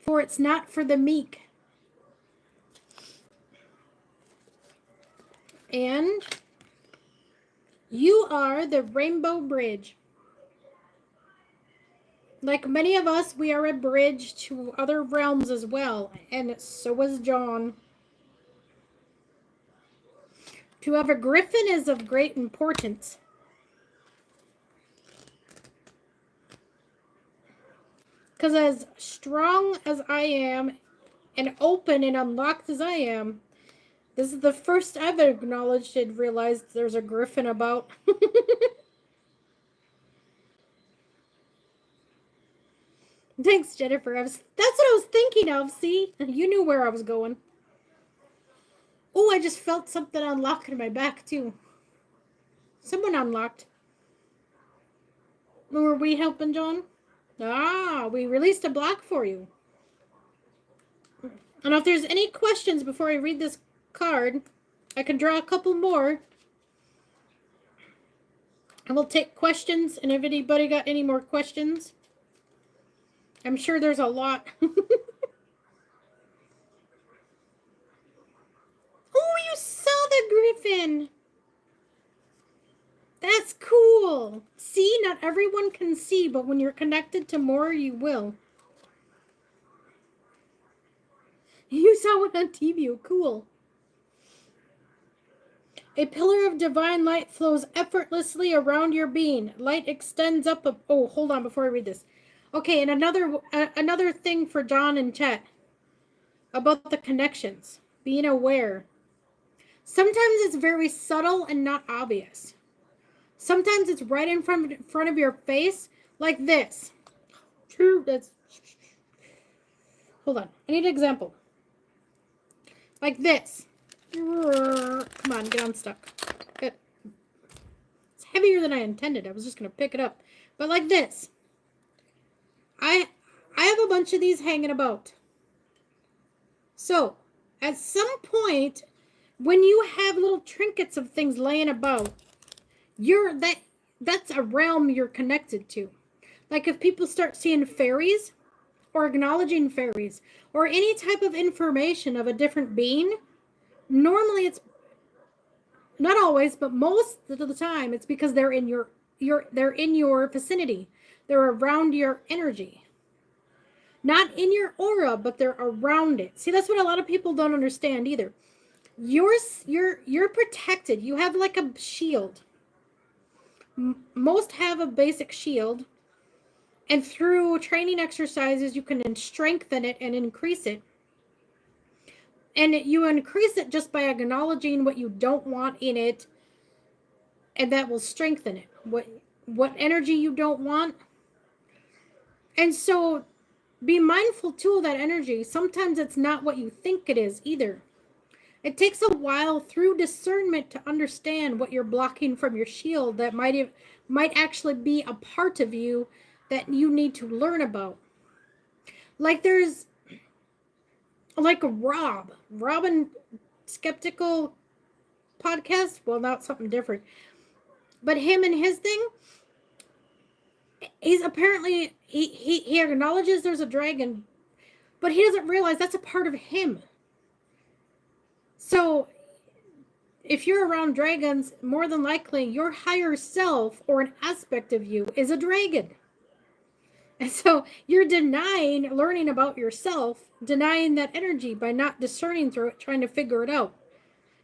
[SPEAKER 1] For it's not for the meek. And you are the rainbow bridge. Like many of us, we are a bridge to other realms as well. And so is John. To have a griffin is of great importance. Because as strong as I am, and open and unlocked as I am, this is the first I've acknowledged and realized there's a griffin about. Thanks, Jennifer. That's what I was thinking of. See? You knew where I was going. Oh, I just felt something unlock in my back, too. Someone unlocked. Were we helping, John? Ah, we released a block for you. And if there's any questions before I read this card, I can draw a couple more. And we'll take questions. And if anybody got any more questions, I'm sure there's a lot. Oh, you saw the griffin. That's cool. See, not everyone can see, but when you're connected to more, you will. You saw it on TV. Cool. A pillar of divine light flows effortlessly around your being. Light extends up. Oh, hold on before I read this. Okay, and another thing for John and Chet about the connections. Being aware. Sometimes it's very subtle and not obvious. Sometimes it's right in front of your face, like this. True. Hold on. I need an example. Like this. Come on, get unstuck. Good. It's heavier than I intended. I was just going to pick it up. But like this. I have a bunch of these hanging about. So, at some point, when you have little trinkets of things laying about, that's a realm you're connected to. Like if people start seeing fairies or acknowledging fairies or any type of information of a different being, normally it's not always, but most of the time it's because they're in they're in your vicinity. They're around your energy. Not in your aura, but they're around it. See, that's what a lot of people don't understand either. You're protected. You have like a shield. Most have a basic shield, and through training exercises you can strengthen it and increase it, and you increase it just by acknowledging what you don't want in it, and that will strengthen it, what energy you don't want. And so be mindful too of that energy. Sometimes it's not what you think it is either. It takes a while through discernment to understand what you're blocking from your shield that might actually be a part of you that you need to learn about. Like there's like Robin Skeptical podcast. Well, not something different. But him and his thing, he's apparently, he acknowledges there's a dragon, but he doesn't realize that's a part of him. So if you're around dragons, more than likely your higher self or an aspect of you is a dragon. And so you're denying learning about yourself, denying that energy by not discerning through it, trying to figure it out.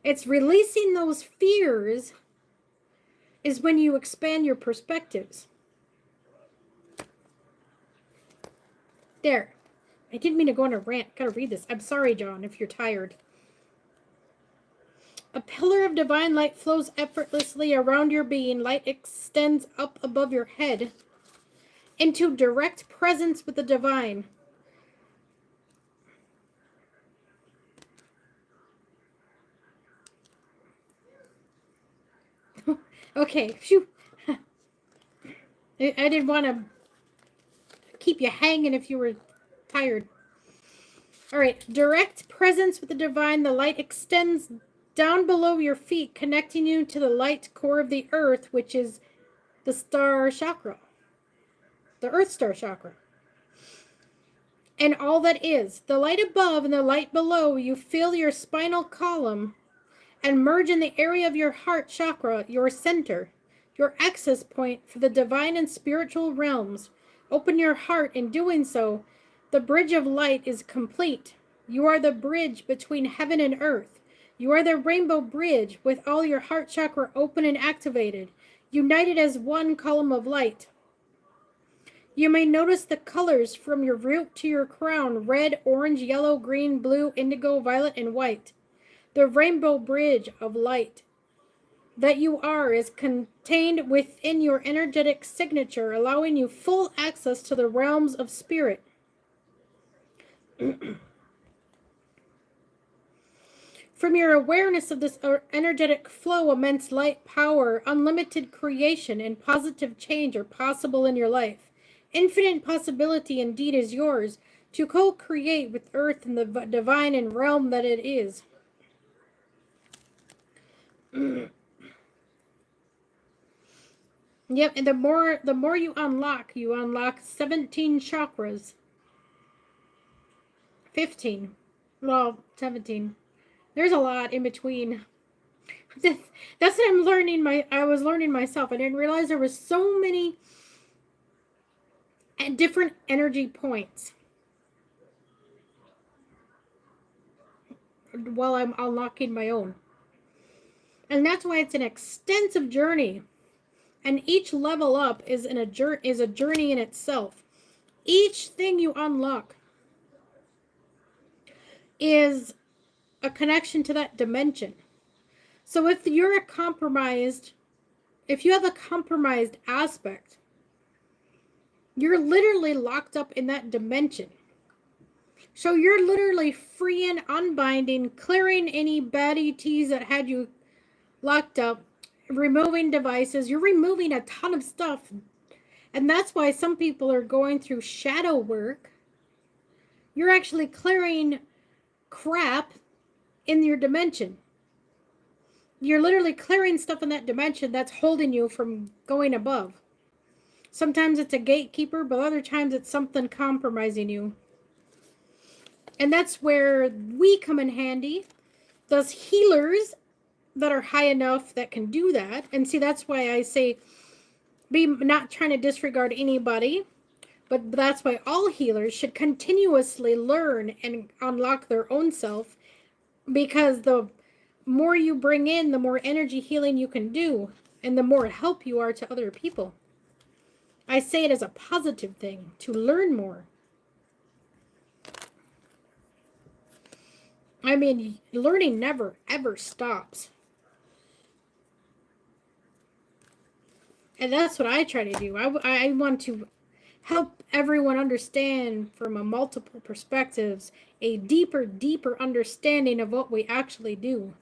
[SPEAKER 1] It's releasing those fears is when you expand your perspectives. There. I didn't mean to go on a rant. Gotta read this. I'm sorry, John, if you're tired. A pillar of divine light flows effortlessly around your being. Light extends up above your head into direct presence with the divine. Okay, phew. I didn't want to keep you hanging if you were tired. All right, direct presence with the divine. The light extends down below your feet, connecting you to the light core of the earth, which is the star chakra, the earth star chakra. And all that is, the light above and the light below, you feel your spinal column and merge in the area of your heart chakra, your center, your access point for the divine and spiritual realms. Open your heart. In doing so, the bridge of light is complete. You are the bridge between heaven and earth. You are the rainbow bridge with all your heart chakra open and activated, united as one column of light. You may notice the colors from your root to your crown: red, orange, yellow, green, blue, indigo, violet, and white. The rainbow bridge of light that you are is contained within your energetic signature, allowing you full access to the realms of spirit. From your awareness of this energetic flow, immense light, power, unlimited creation, and positive change are possible in your life. Infinite possibility indeed is yours to co-create with earth and the divine and realm that it is. Yep, and the more you unlock 17 chakras. 15. Well, 17. There's a lot in between. That's what I was learning myself. I didn't realize there was so many different energy points while I'm unlocking my own. And that's why it's an extensive journey. And each level up is a journey in itself. Each thing you unlock is a connection to that dimension. So if you have a compromised aspect, you're literally locked up in that dimension. So you're literally freeing, unbinding, clearing any bad ETs that had you locked up, removing devices. You're removing a ton of stuff. And that's why some people are going through shadow work. You're actually clearing crap in your dimension. You're literally clearing stuff in that dimension that's holding you from going above. Sometimes it's a gatekeeper, but other times it's something compromising you. And that's where we come in handy. Those healers that are high enough that can do that. And see, that's why I say be not trying to disregard anybody, but that's why all healers should continuously learn and unlock their own self, because the more you bring in, the more energy healing you can do, and the more help you are to other people. I say it as a positive thing, to learn more. I mean, learning never, ever stops. And that's what I try to do. I want to help everyone understand from a multiple perspectives, a deeper understanding of what we actually do.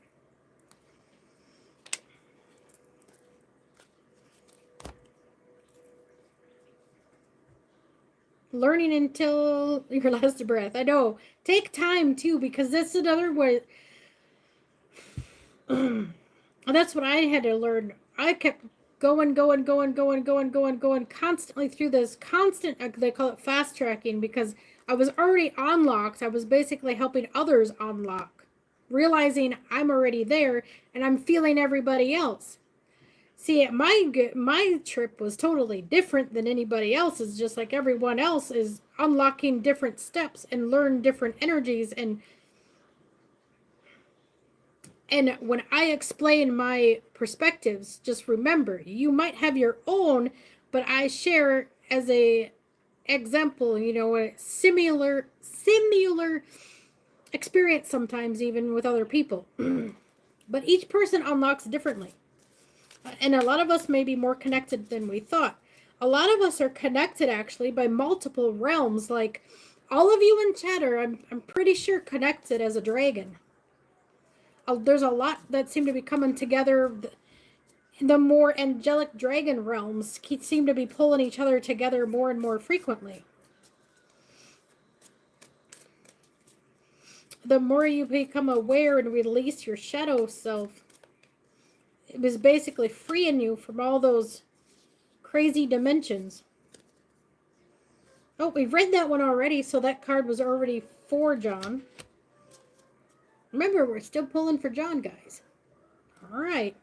[SPEAKER 1] Learning until your last breath. I know. Take time too, because that's another way. That's what I had to learn. I kept going constantly through this constant, they call it fast tracking, because I was already unlocked. I was basically helping others unlock, realizing I'm already there and I'm feeling everybody else. See, my trip was totally different than anybody else's, just like everyone else is unlocking different steps and learn different energies. And when I explain my perspectives, just remember, you might have your own, but I share as a example, a similar experience sometimes, even with other people. But each person unlocks differently. And a lot of us may be more connected than we thought. A lot of us are connected actually by multiple realms. Like all of you in chat are, I'm pretty sure, connected as a dragon. There's a lot that seem to be coming together. The more angelic dragon realms seem to be pulling each other together more and more frequently. The more you become aware and release your shadow self, it was basically freeing you from all those crazy dimensions. Oh, we've read that one already, so that card was already for John. Remember, we're still pulling for John, guys. All right.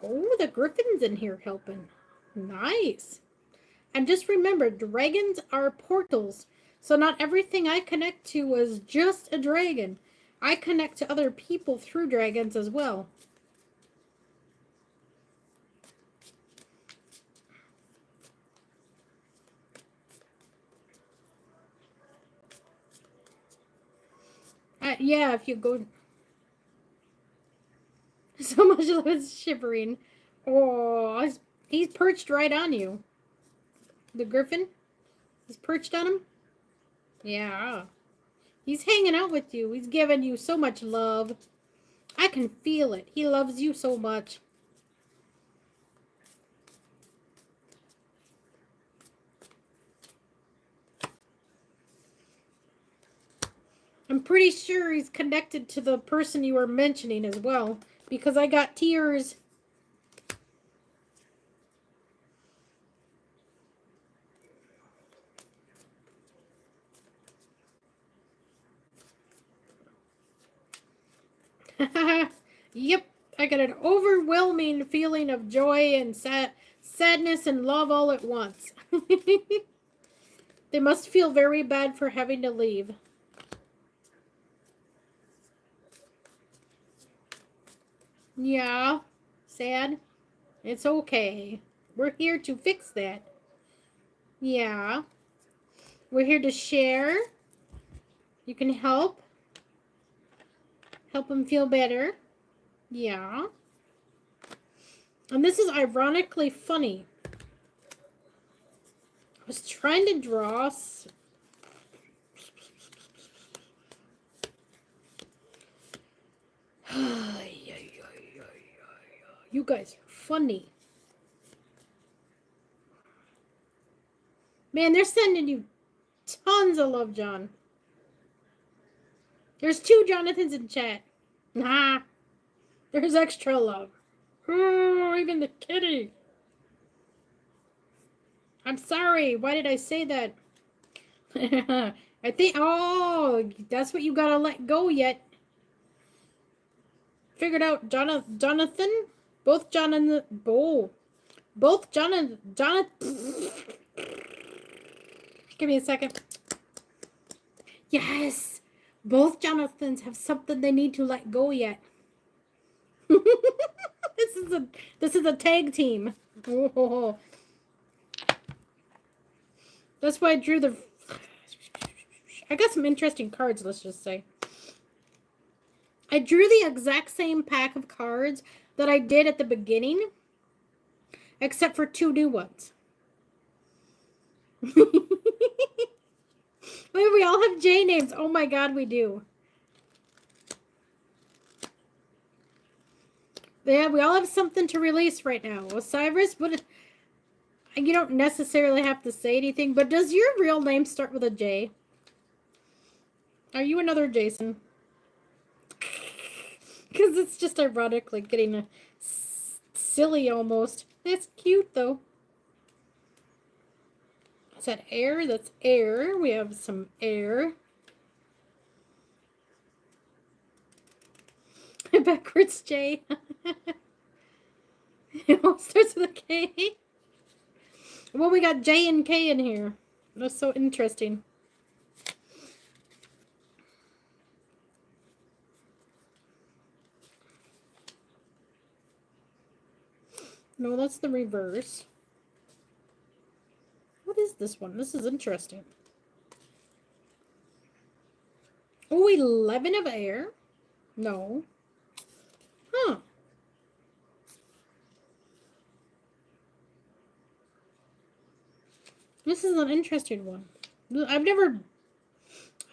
[SPEAKER 1] Oh, the Griffin's in here helping. Nice. And just remember, dragons are portals. So not everything I connect to is just a dragon. I connect to other people through dragons as well. Yeah, if you go... So much of it's shivering. Oh, he's perched right on you. The Griffin? He's perched on him? Yeah. He's hanging out with you. He's giving you so much love. I can feel it. He loves you so much. I'm pretty sure he's connected to the person you were mentioning as well, because I got tears. Yep, I got an overwhelming feeling of joy and sadness and love all at once. They must feel very bad for having to leave. Yeah, sad. It's okay. We're here to fix that. Yeah. We're here to share. You can help. Help them feel better. Yeah. And this is ironically funny. I was trying to draw... You guys are funny. Man, they're sending you tons of love, John. There's 2 Jonathans in chat. Nah. There's extra love. Oh, even the kitty. I'm sorry. Why did I say that? I think... Oh, that's what you gotta let go yet. Figured out Jonathan? Both Jonathan... Both Jonathan... Give me a second. Yes! Both Jonathans have something they need to let go yet. This is a tag team. Oh. That's why I drew the... I got some interesting cards, let's just say. I drew the exact same pack of cards that I did at the beginning, except for 2 new ones. We all have J names. Oh my god, we do. Yeah, we all have something to release right now. Osiris, what? You don't necessarily have to say anything, but does your real name start with a J? Are you another Jason? Because it's just ironic, like getting a silly almost. That's cute though. Is that air? That's air. We have some air. Backwards J. It all starts with a K. Well, we got J and K in here. That's so interesting. No, that's the reverse. What is this one? This is interesting. Oh, 11 of air. No. Huh. This is an interesting one. I've never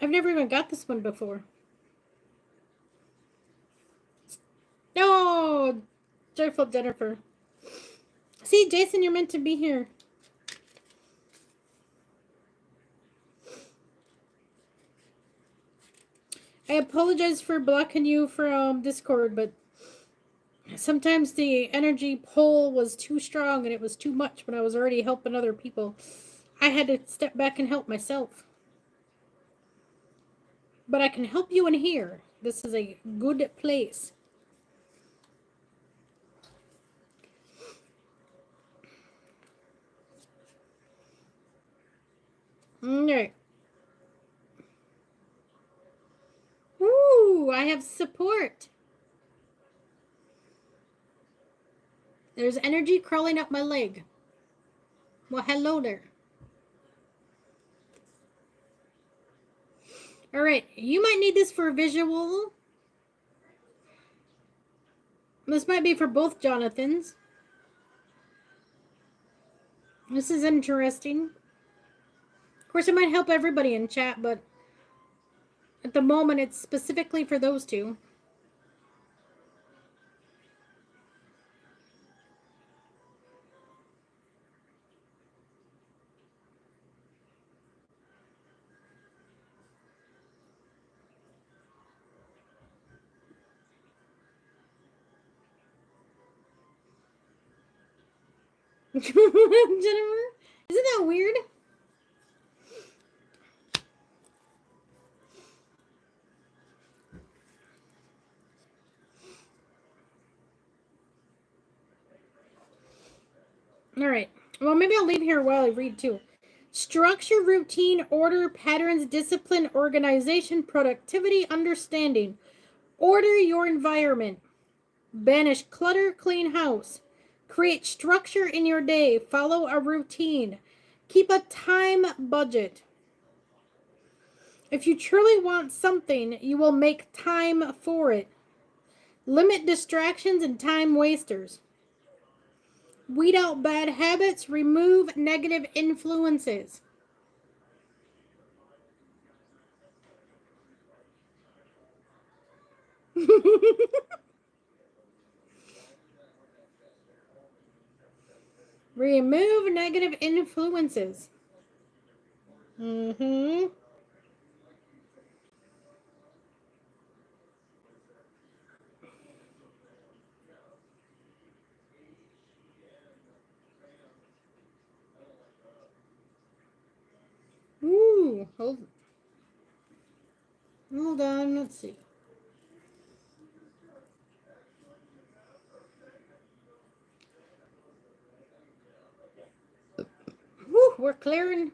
[SPEAKER 1] even got this one before. No, Joyful Jennifer. See, Jason, you're meant to be here. I apologize for blocking you from Discord, but sometimes the energy pull was too strong and it was too much when I was already helping other people. I had to step back and help myself. But I can help you in here. This is a good place. Alright. Ooh, I have support. There's energy crawling up my leg. Well, hello there. Alright, you might need this for a visual. This might be for both Jonathans. This is interesting. Of course, it might help everybody in chat, but at the moment, it's specifically for those two. Jennifer? Isn't that weird? Alright. Well, maybe I'll leave here while I read too. Structure, routine, order, patterns, discipline, organization, productivity, understanding. Order your environment. Banish clutter, clean house. Create structure in your day. Follow a routine. Keep a time budget. If you truly want something, you will make time for it. Limit distractions and time wasters. Weed out bad habits. Remove negative influences. Remove negative influences. Mm-hmm. Ooh, hold on, let's see. Woo, we're clearing.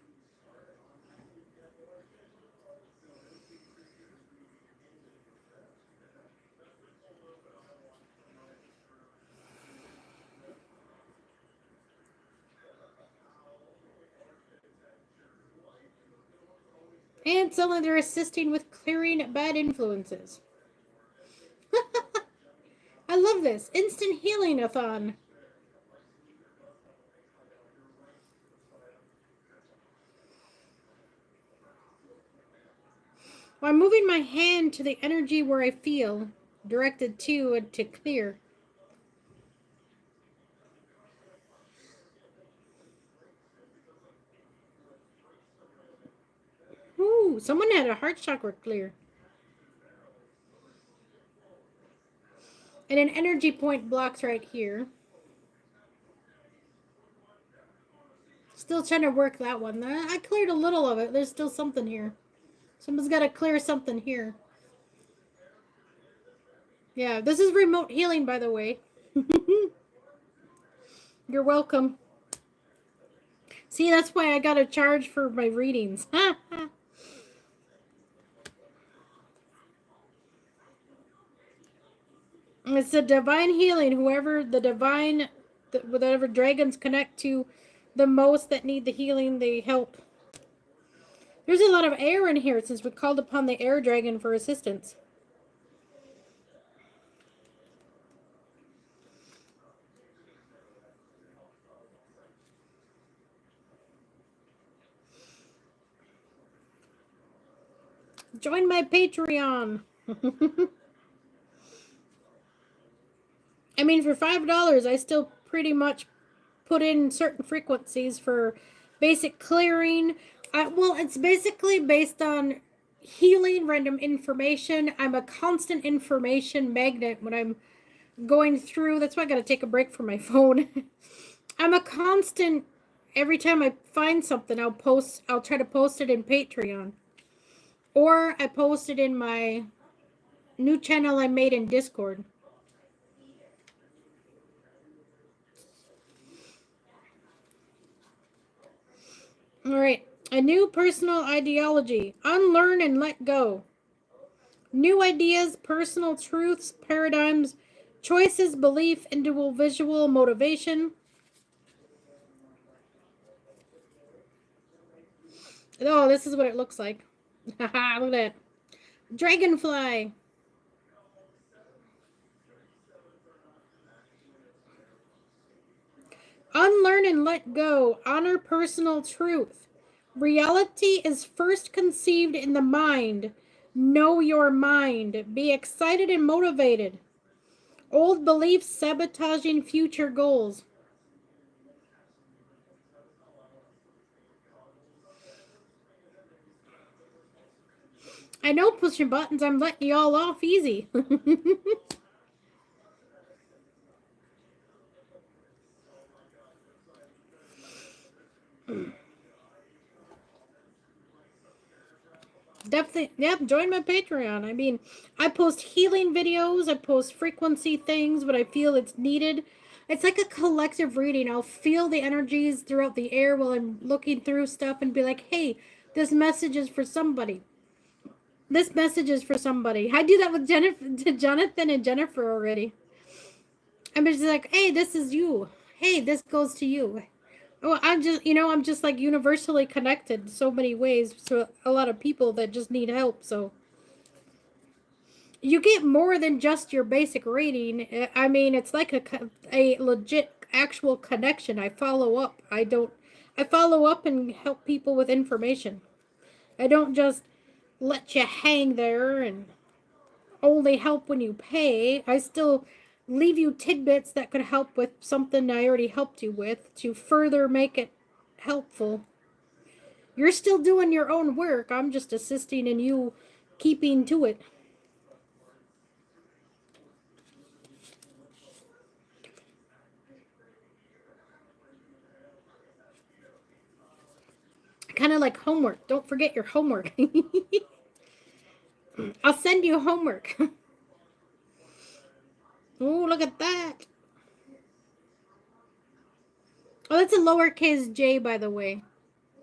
[SPEAKER 1] And suddenly they're assisting with clearing bad influences. I love this. Instant healing-a-thon. Well, I'm moving my hand to the energy where I feel, directed to clear. Ooh, someone had a heart chakra clear. And an energy point blocks right here. Still trying to work that one. I cleared a little of it. There's still something here. Someone's got to clear something here. Yeah, this is remote healing, by the way. You're welcome. See, that's why I got to charge for my readings. It's a divine healing. Whatever dragons connect to the most that need the healing, they help. There's a lot of air in here since we called upon the air dragon for assistance. Join my Patreon. I mean, for $5, I still pretty much put in certain frequencies for basic clearing. Well, it's basically based on healing random information. I'm a constant information magnet when I'm going through. That's why I got to take a break from my phone. I'm a constant. Every time I find something, I'll try to post it in Patreon. Or I post it in my new channel I made in Discord. All right. A new personal ideology. Unlearn and let go. New ideas, personal truths, paradigms, choices, belief, individual motivation. Oh, this is what it looks like. Haha, look at that. Dragonfly. Unlearn and let go. Honor personal truth. Reality is first conceived in the mind. Know your mind. Be excited and motivated. Old beliefs sabotaging future goals. I know pushing buttons, I'm letting you all off easy. Definitely, yep, join my Patreon. I mean, I post healing videos, I post frequency things, but I feel it's needed. It's like a collective reading. I'll feel the energies throughout the air while I'm looking through stuff and be like, hey, this message is for somebody. This message is for somebody. I do that with Jonathan and Jennifer already. I'm just like, hey, this is you. Hey, this goes to you. Oh, I'm just like universally connected so many ways to a lot of people that just need help. So you get more than just your basic reading. I mean, it's like a legit actual connection. I follow up. I follow up and help people with information. I don't just let you hang there and only help when you pay. I still leave you tidbits that could help with something I already helped you with to further make it helpful. You're still doing your own work. I'm just assisting in you keeping to it. Kind of like homework. Don't forget your homework. I'll send you homework. Oh, look at that. Oh, that's a lowercase j, by the way.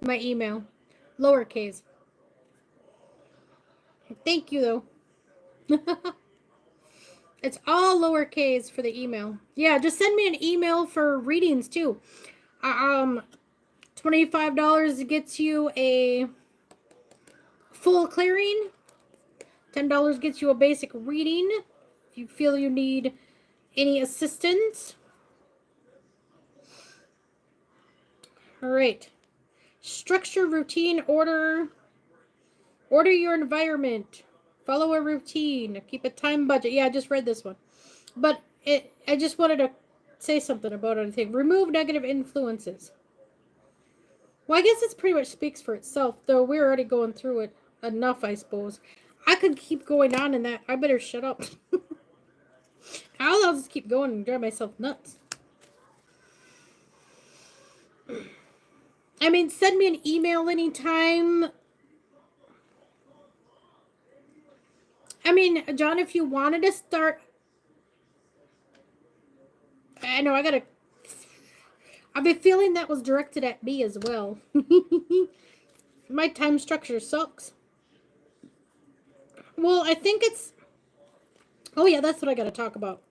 [SPEAKER 1] My email. Lowercase. Thank you, though. It's all lowercase for the email. Yeah, just send me an email for readings, too. $25 gets you a full clearing. $10 gets you a basic reading. If you feel you need any assistance. All right. Structure, routine, order. Order your environment. Follow a routine. Keep a time budget. Yeah, I just read this one. But I just wanted to say something about it. I think remove negative influences. Well, I guess this pretty much speaks for itself, though we're already going through it enough, I suppose. I could keep going on in that. I better shut up. I'll just keep going and drive myself nuts. I mean, send me an email anytime. I mean, John, if you wanted to start... I know, I've been feeling that was directed at me as well. My time structure sucks. Well, I think it's... Oh, yeah, that's what I got to talk about.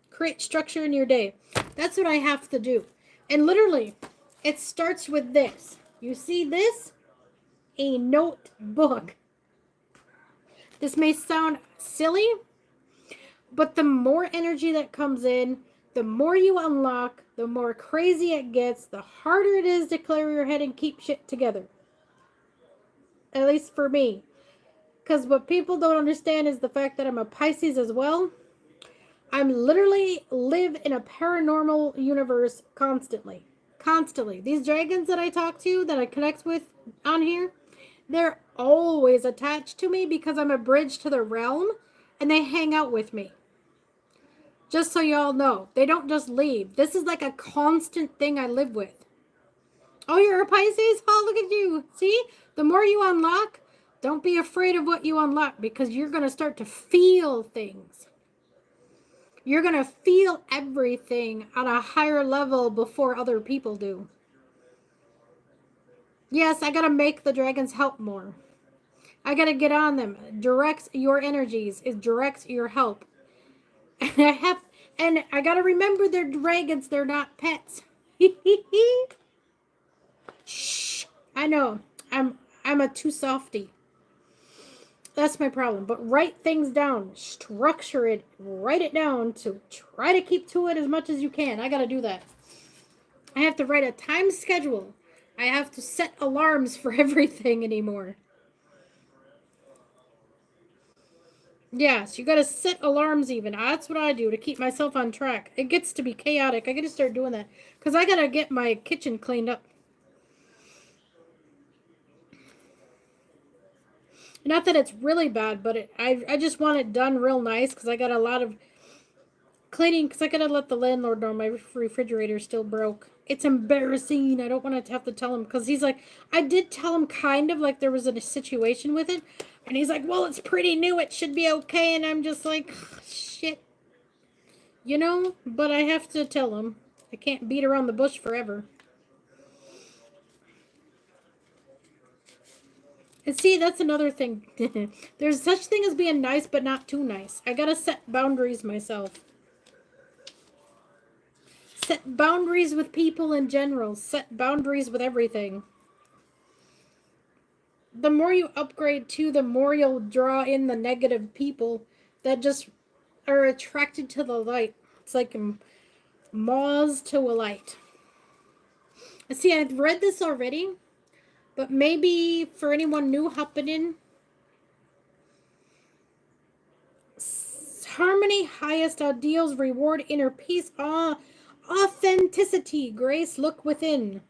[SPEAKER 1] Create structure in your day. That's what I have to do. And literally, it starts with this. You see this? a notebook. This may sound silly, but the more energy that comes in, the more you unlock, the more crazy it gets, the harder it is to clear your head and keep shit together. At least for me. Because what people don't understand is the fact that I'm a Pisces as well. I'm literally live in a paranormal universe constantly. Constantly. These dragons that I talk to, that I connect with on here, they're always attached to me because I'm a bridge to the realm, and they hang out with me. Just so y'all know, they don't just leave. This is like a constant thing I live with. Oh, you're a Pisces? Oh, look at you. See? The more you unlock, don't be afraid of what you unlock, because you're going to start to feel things. You're going to feel everything on a higher level before other people do. Yes, I got to make the dragons help more. I got to get on them. Directs your energies. It directs your help. And I got to remember they're dragons. They're not pets. Shh. I know. I'm a too softy. That's my problem. But write things down. Structure it. Write it down to try to keep to it as much as you can. I got to do that. I have to write a time schedule. I have to set alarms for everything anymore. Yes, you got to set alarms even. That's what I do to keep myself on track. It gets to be chaotic. I got to start doing that because I got to get my kitchen cleaned up. Not that it's really bad, but I just want it done real nice because I got a lot of cleaning because I got to let the landlord know my refrigerator still broke. It's embarrassing. I don't want to have to tell him because he's like, I did tell him kind of like there was a situation with it. And he's like, well, it's pretty new. It should be okay. And I'm just like, shit. You know, but I have to tell him. I can't beat around the bush forever. And see, that's another thing. There's such thing as being nice, but not too nice. I gotta set boundaries myself. Set boundaries with people in general. Set boundaries with everything. The more you upgrade too, the more you'll draw in the negative people that just are attracted to the light. It's like moths to a light. See, I've read this already, but maybe for anyone new hopping in, harmony, highest ideals, reward, inner peace, authenticity, grace, look within.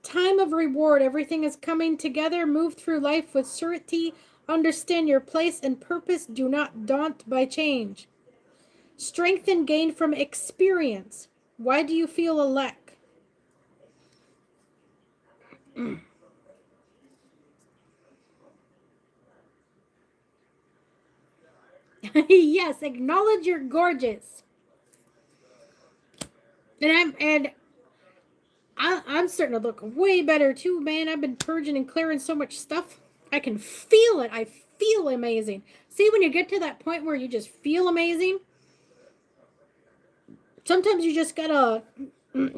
[SPEAKER 1] Time of reward, everything is coming together, move through life with certainty, understand your place and purpose, do not daunt by change. Strength and gain from experience. Why do you feel a lack? Yes, acknowledge you're gorgeous. And I'm starting to look way better too, man. I've been purging and clearing so much stuff. I can feel it. I feel amazing. See, when you get to that point where you just feel amazing, sometimes you just gotta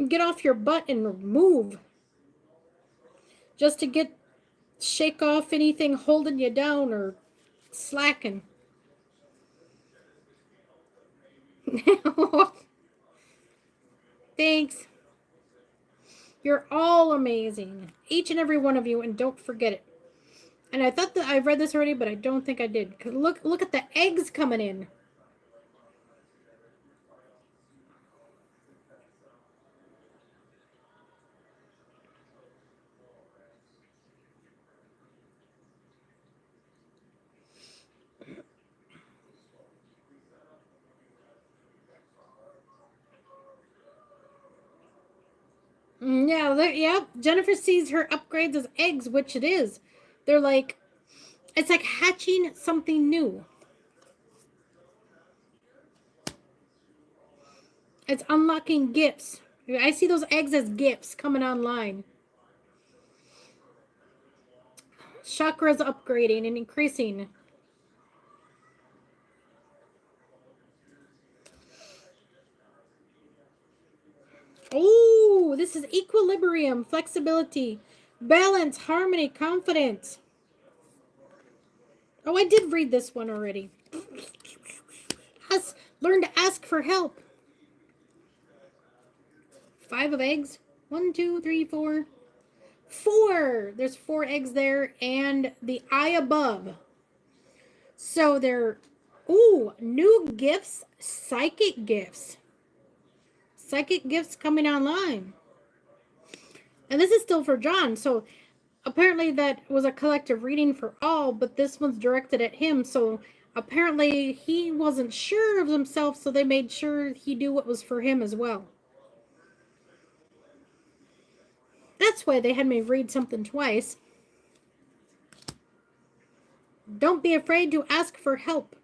[SPEAKER 1] get off your butt and move. Just to shake off anything holding you down or slacking. Thanks. You're all amazing. Each and every one of you, and don't forget it. And I thought that I read this already, but I don't think I did. 'Cause look at the eggs coming in. Yeah. Jennifer sees her upgrades as eggs, which it is. They're like, it's like hatching something new. It's unlocking gifts. I see those eggs as gifts coming online. Chakras upgrading and increasing. Oh, this is equilibrium, flexibility, balance, harmony, confidence. Oh, I did read this one already. Learn to ask for help. 5 of eggs. 1, 2, 3, 4. 4. There's 4 eggs there, and the eye above. So they're, ooh, new gifts, psychic gifts. Psychic gifts coming online. And this is still for John, so apparently that was a collective reading for all, but this one's directed at him, so apparently he wasn't sure of himself, so they made sure he knew what was for him as well. That's why they had me read something twice. Don't be afraid to ask for help.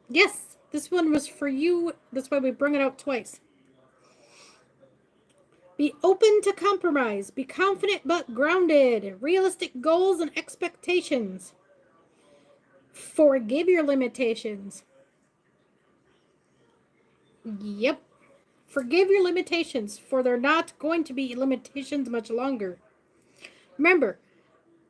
[SPEAKER 1] Yes, this one was for you. That's why we bring it out twice. Be open to compromise. Be confident but grounded. Realistic goals and expectations. Forgive your limitations. Yep. Forgive your limitations, for they're not going to be limitations much longer. Remember,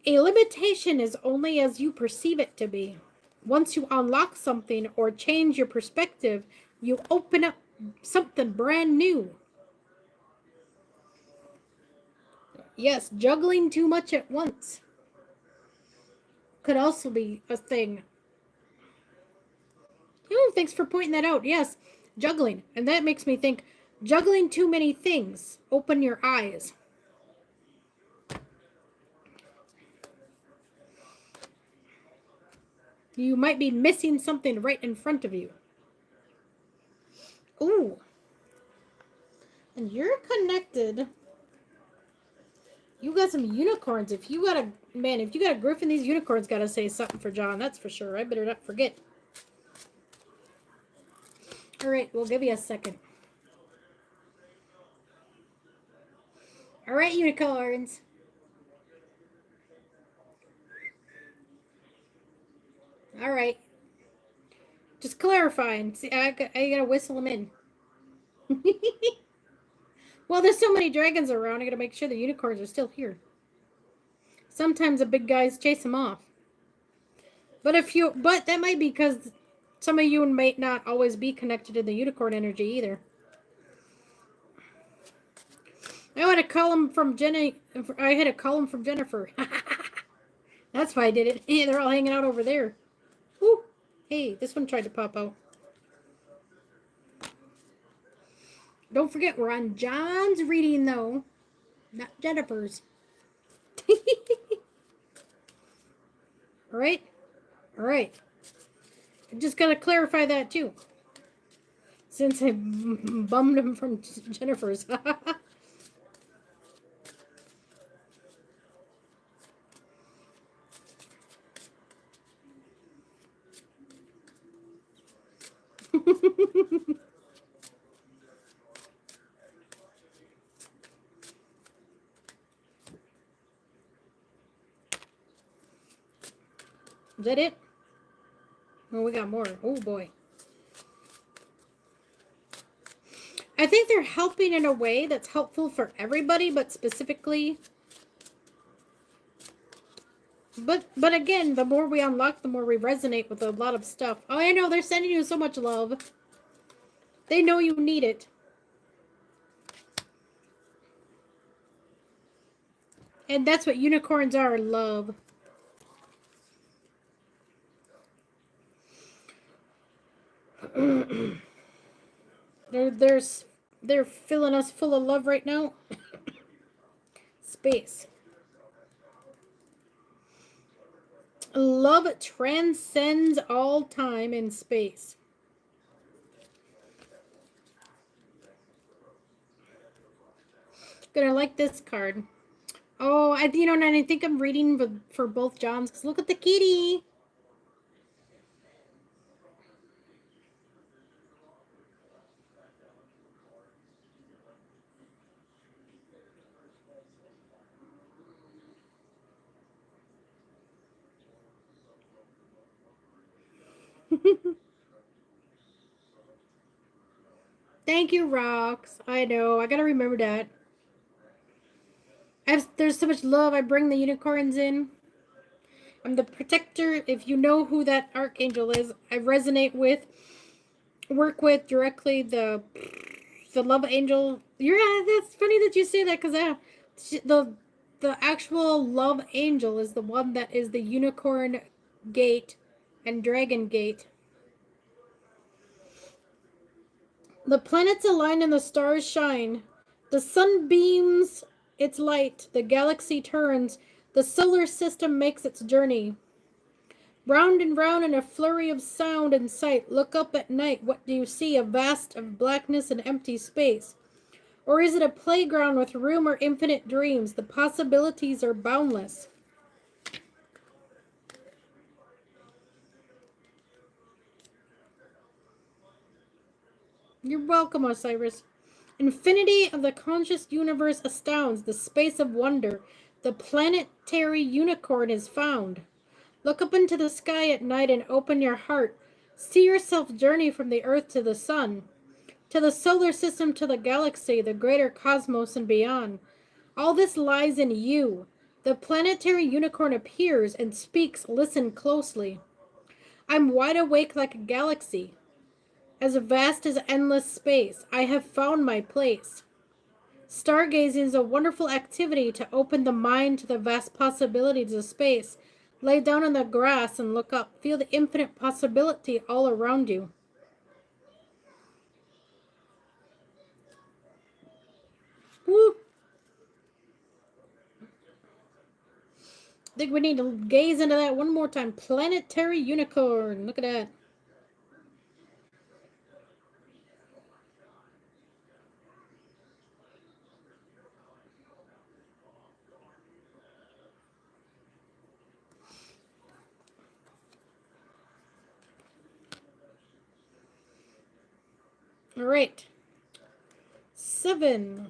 [SPEAKER 1] a limitation is only as you perceive it to be. Once you unlock something or change your perspective, you open up something brand new. Yes, juggling too much at once could also be a thing. Oh, thanks for pointing that out. Yes, juggling. And that makes me think, juggling too many things. Open your eyes. You might be missing something right in front of you. Ooh. And you're connected. You got some unicorns. If you got a griffin, these unicorns got to say something for John. That's for sure. I better not forget. All right, we'll give you a second. All right, unicorns. All right. Just clarifying. See, I gotta whistle them in. Well, there's so many dragons around. I gotta make sure the unicorns are still here. Sometimes the big guys chase them off. But that might be because some of you might not always be connected to the unicorn energy either. I had a column from Jenny. I had a column from Jennifer. That's why I did it. Hey, they're all hanging out over there. Woo. Hey, this one tried to pop out. Don't forget, we're on John's reading, though. Not Jennifer's. All right? All right. I just got to clarify that, too. Since I bummed him from Jennifer's. Is that it? Oh, we got more. Oh, boy. I think they're helping in a way that's helpful for everybody, but specifically... But again, the more we unlock, the more we resonate with a lot of stuff. Oh, I know. They're sending you so much love. They know you need it. And that's what unicorns are, love. They're filling us full of love right now. Space. Love transcends all time and space. Gonna like this card. Oh, and I think I'm reading for both Johns, because look at the kitty. Thank you, Rox. I know. I gotta remember that. There's so much love. I bring the unicorns in. I'm the protector. If you know who that archangel is, I resonate with, work with directly the love angel. That's funny that you say that because the actual love angel is the one that is the unicorn gate and dragon gate. The planets align and the stars shine. The sun beams its light. The galaxy turns. The solar system makes its journey. Round and round in a flurry of sound and sight. Look up at night. What do you see? A vast of blackness and empty space. Or is it a playground with room or infinite dreams? The possibilities are boundless. You're welcome, Osiris. Infinity of the conscious universe astounds, the space of wonder. The planetary unicorn is found. Look up into the sky at night and open your heart. See yourself journey from the earth to the sun, to the solar system, to the galaxy, the greater cosmos and beyond. All this lies in you. The planetary unicorn appears and speaks. Listen closely. I'm wide awake like a galaxy, as vast as endless space. I have found my place. Stargazing is a wonderful activity to open the mind to the vast possibilities of space. Lay down on the grass and look up. Feel the infinite possibility all around you. Woo! I think we need to gaze into that one more time. Planetary unicorn. Look at that. All right. 7.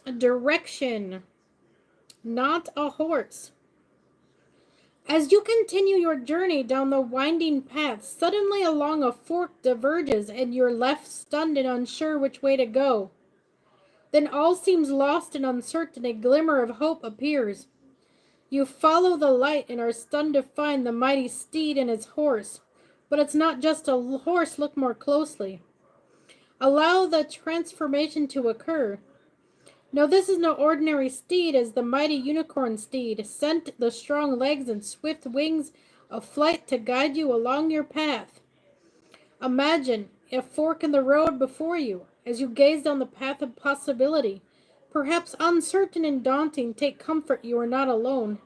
[SPEAKER 1] A direction, not a horse. As you continue your journey down the winding path, suddenly along a fork diverges and you're left stunned and unsure which way to go. Then all seems lost and uncertain. A glimmer of hope appears. You follow the light and are stunned to find the mighty steed and its horse. But it's not just a horse. Look more closely. Allow the transformation to occur. No, this is no ordinary steed, as the mighty unicorn steed, sent the strong legs and swift wings of flight to guide you along your path. Imagine a fork in the road before you, as you gaze down the path of possibility. Perhaps uncertain and daunting, take comfort you are not alone.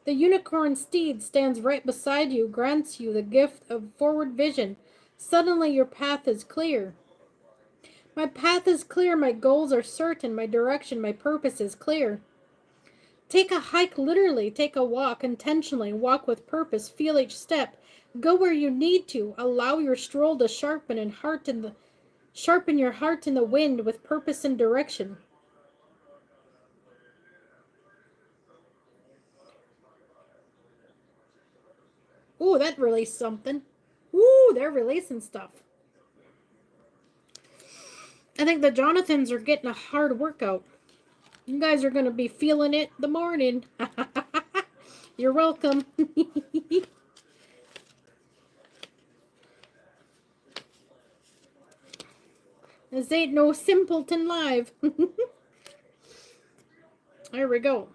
[SPEAKER 1] The unicorn steed stands right beside you, grants you the gift of forward vision. Suddenly your path is clear. My path is clear, my goals are certain, my direction, my purpose is clear. Take a hike literally, take a walk intentionally, walk with purpose, feel each step. Go where you need to, allow your stroll to sharpen your heart in the wind with purpose and direction. Ooh, that released something. Ooh, they're releasing stuff. I think the Jonathans are getting a hard workout. You guys are going to be feeling it the morning. You're welcome. This ain't no simpleton live. There we go.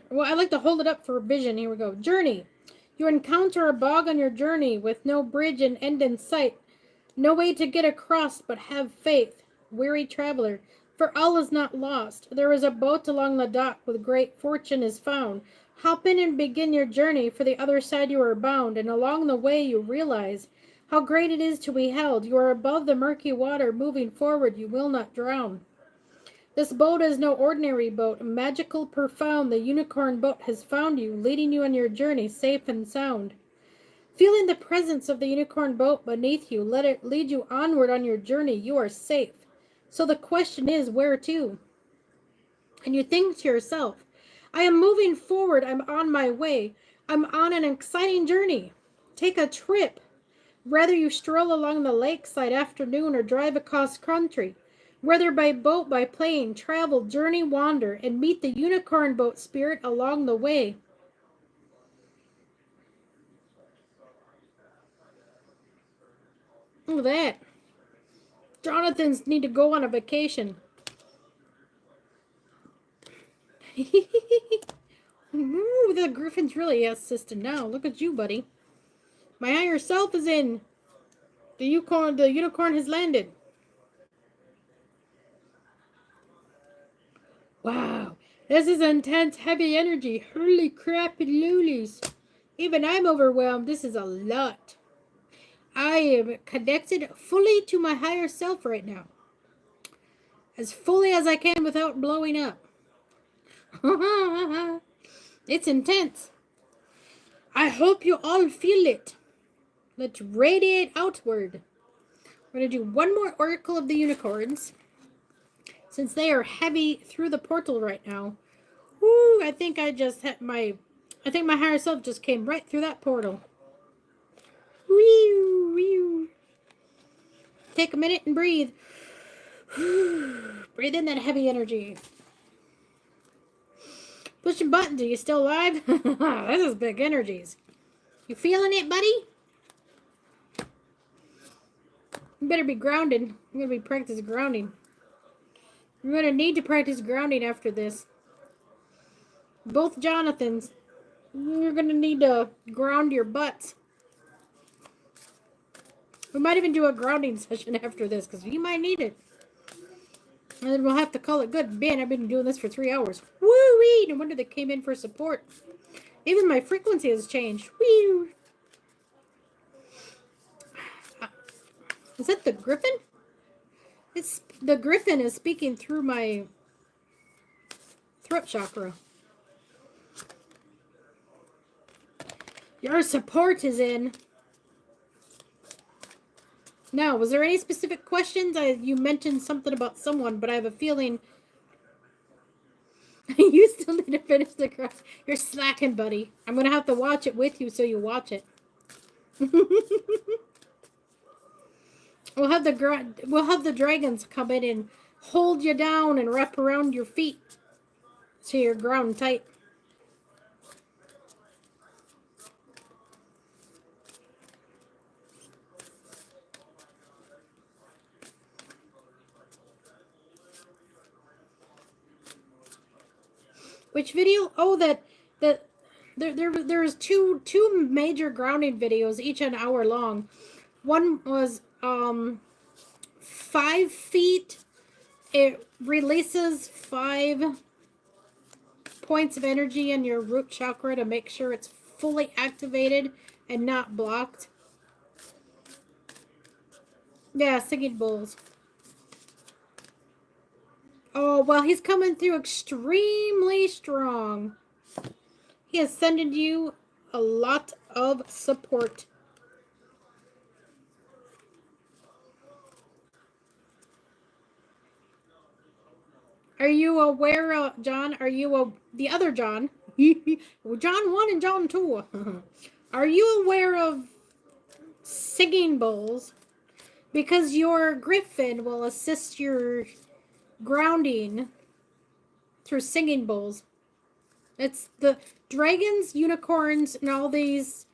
[SPEAKER 1] Well, I like to hold it up for vision. Here we go. Journey. You encounter a bog on your journey with no bridge and end in sight. No way to get across, but have faith, weary traveler, for all is not lost. There is a boat along the dock with great fortune is found. Hop in and begin your journey, for the other side you are bound, and along the way you realize how great it is to be held. You are above the murky water, moving forward, you will not drown. This boat is no ordinary boat, magical, profound. The unicorn boat has found you, leading you on your journey safe and sound. Feeling the presence of the unicorn boat beneath you, let it lead you onward on your journey. You are safe. So the question is, where to? And you think to yourself, I am moving forward. I'm on my way. I'm on an exciting journey. Take a trip. Whether you stroll along the lakeside afternoon or drive across country, whether by boat, by plane, travel, journey, wander, and meet the unicorn boat spirit along the way. Look at that. Jonathan's need to go on a vacation. Ooh, the griffin's really assistant now. Look at you, buddy. My higher self is in. The unicorn has landed. Wow, this is intense, heavy energy. Holy crap and loolies. Even I'm overwhelmed. This is a lot. I am connected fully to my higher self right now. As fully as I can without blowing up. It's intense. I hope you all feel it. Let's radiate outward. We're going to do one more Oracle of the Unicorns. Since they are heavy through the portal right now. Woo, I think my higher self just came right through that portal. Wee, wee. Take a minute and breathe. Breathe in that heavy energy. Pushing buttons. Are you still alive? This is big energies. You feeling it, buddy? You better be grounded. I'm going to be practicing grounding. You're going to need to practice grounding after this. Both Jonathans. You're going to need to ground your butts. We might even do a grounding session after this, because you might need it. And then we'll have to call it good. Man, I've been doing this for 3 hours. Woo-wee! No wonder they came in for support. Even my frequency has changed. Woo! Is that the griffin? The griffin is speaking through my throat chakra. Your support is in. Now, was there any specific questions? You mentioned something about someone, but I have a feeling you still need to finish the craft. You're slacking, buddy. I'm going to have to watch it with you so you watch it. We'll have the dragons come in and hold you down and wrap around your feet so you're ground tight. Which video? Oh, there's two major grounding videos, each an hour long. One was 5 feet. It releases 5 points of energy in your root chakra to make sure it's fully activated and not blocked. Yeah, singing bowls. Oh, well, he's coming through extremely strong. He has sent you a lot of support. Are you aware, John? Are you the other John? John 1 and John 2. Are you aware of singing bowls? Because your griffin will assist your grounding through singing bowls. It's the dragons, unicorns, and all these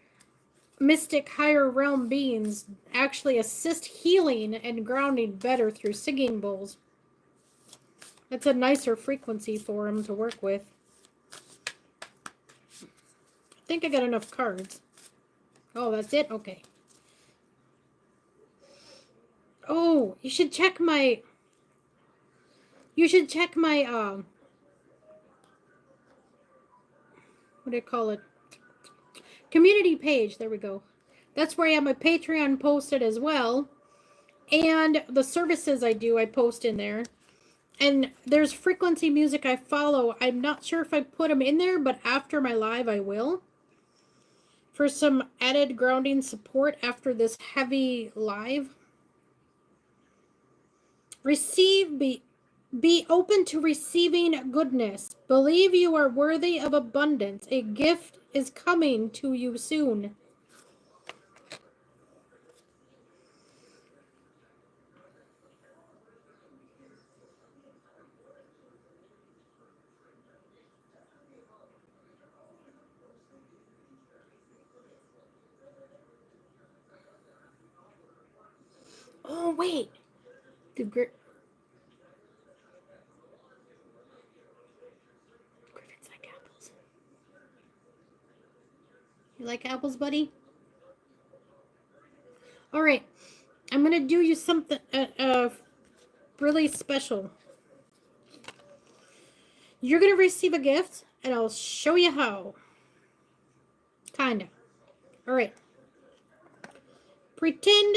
[SPEAKER 1] mystic higher realm beings actually assist healing and grounding better through singing bowls. It's a nicer frequency for them to work with. I think I got enough cards. Oh, that's it? Okay. Oh, you should check my what do you call it? Community page. There we go. That's where I have my Patreon posted as well. And the services I do, I post in there. And there's frequency music I follow. I'm not sure if I put them in there, but after my live, I will. For some added grounding support after this heavy live. Receive Be open to receiving goodness. Believe you are worthy of abundance. A gift is coming to you soon. Oh, wait. Griffins like apples. You like apples, buddy? All right. I'm going to do you something really special. You're going to receive a gift, and I'll show you how. Kind of. All right. Pretend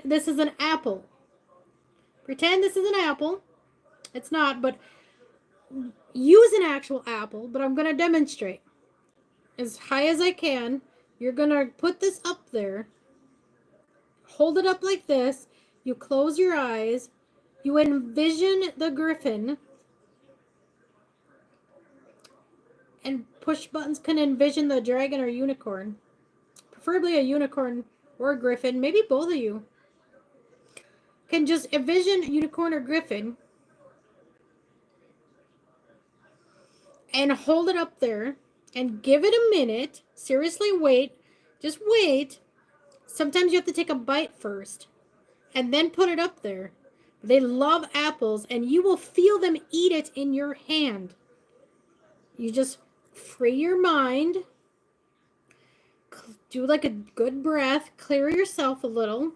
[SPEAKER 1] this is an apple. Pretend this is an apple. It's not, but use an actual apple, but I'm going to demonstrate. As high as I can, you're going to put this up there. Hold it up like this. You close your eyes. You envision the griffin. And push buttons can envision the dragon or unicorn. Preferably a unicorn or a griffin. Maybe both of you can just envision a unicorn or griffin. And hold it up there. And give it a minute. Seriously, wait. Just wait. Sometimes you have to take a bite first. And then put it up there. They love apples. And you will feel them eat it in your hand. You just free your mind. Do like a good breath. Clear yourself a little.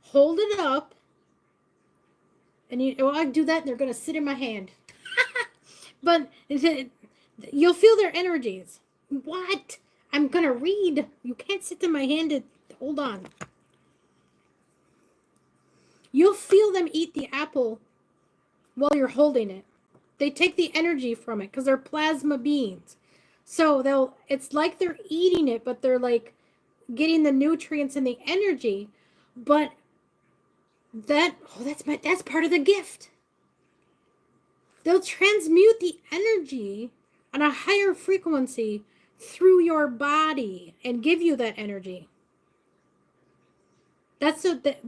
[SPEAKER 1] Hold it up. And I do that, and they're going to sit in my hand. But you'll feel their energies. What? I'm going to read. You can't sit in my hand. Hold on. You'll feel them eat the apple while you're holding it. They take the energy from it because they're plasma beings. So it's like they're eating it, but they're like getting the nutrients and the energy. But that's part of the gift. They'll transmute the energy on a higher frequency through your body and give you that energy. That's so that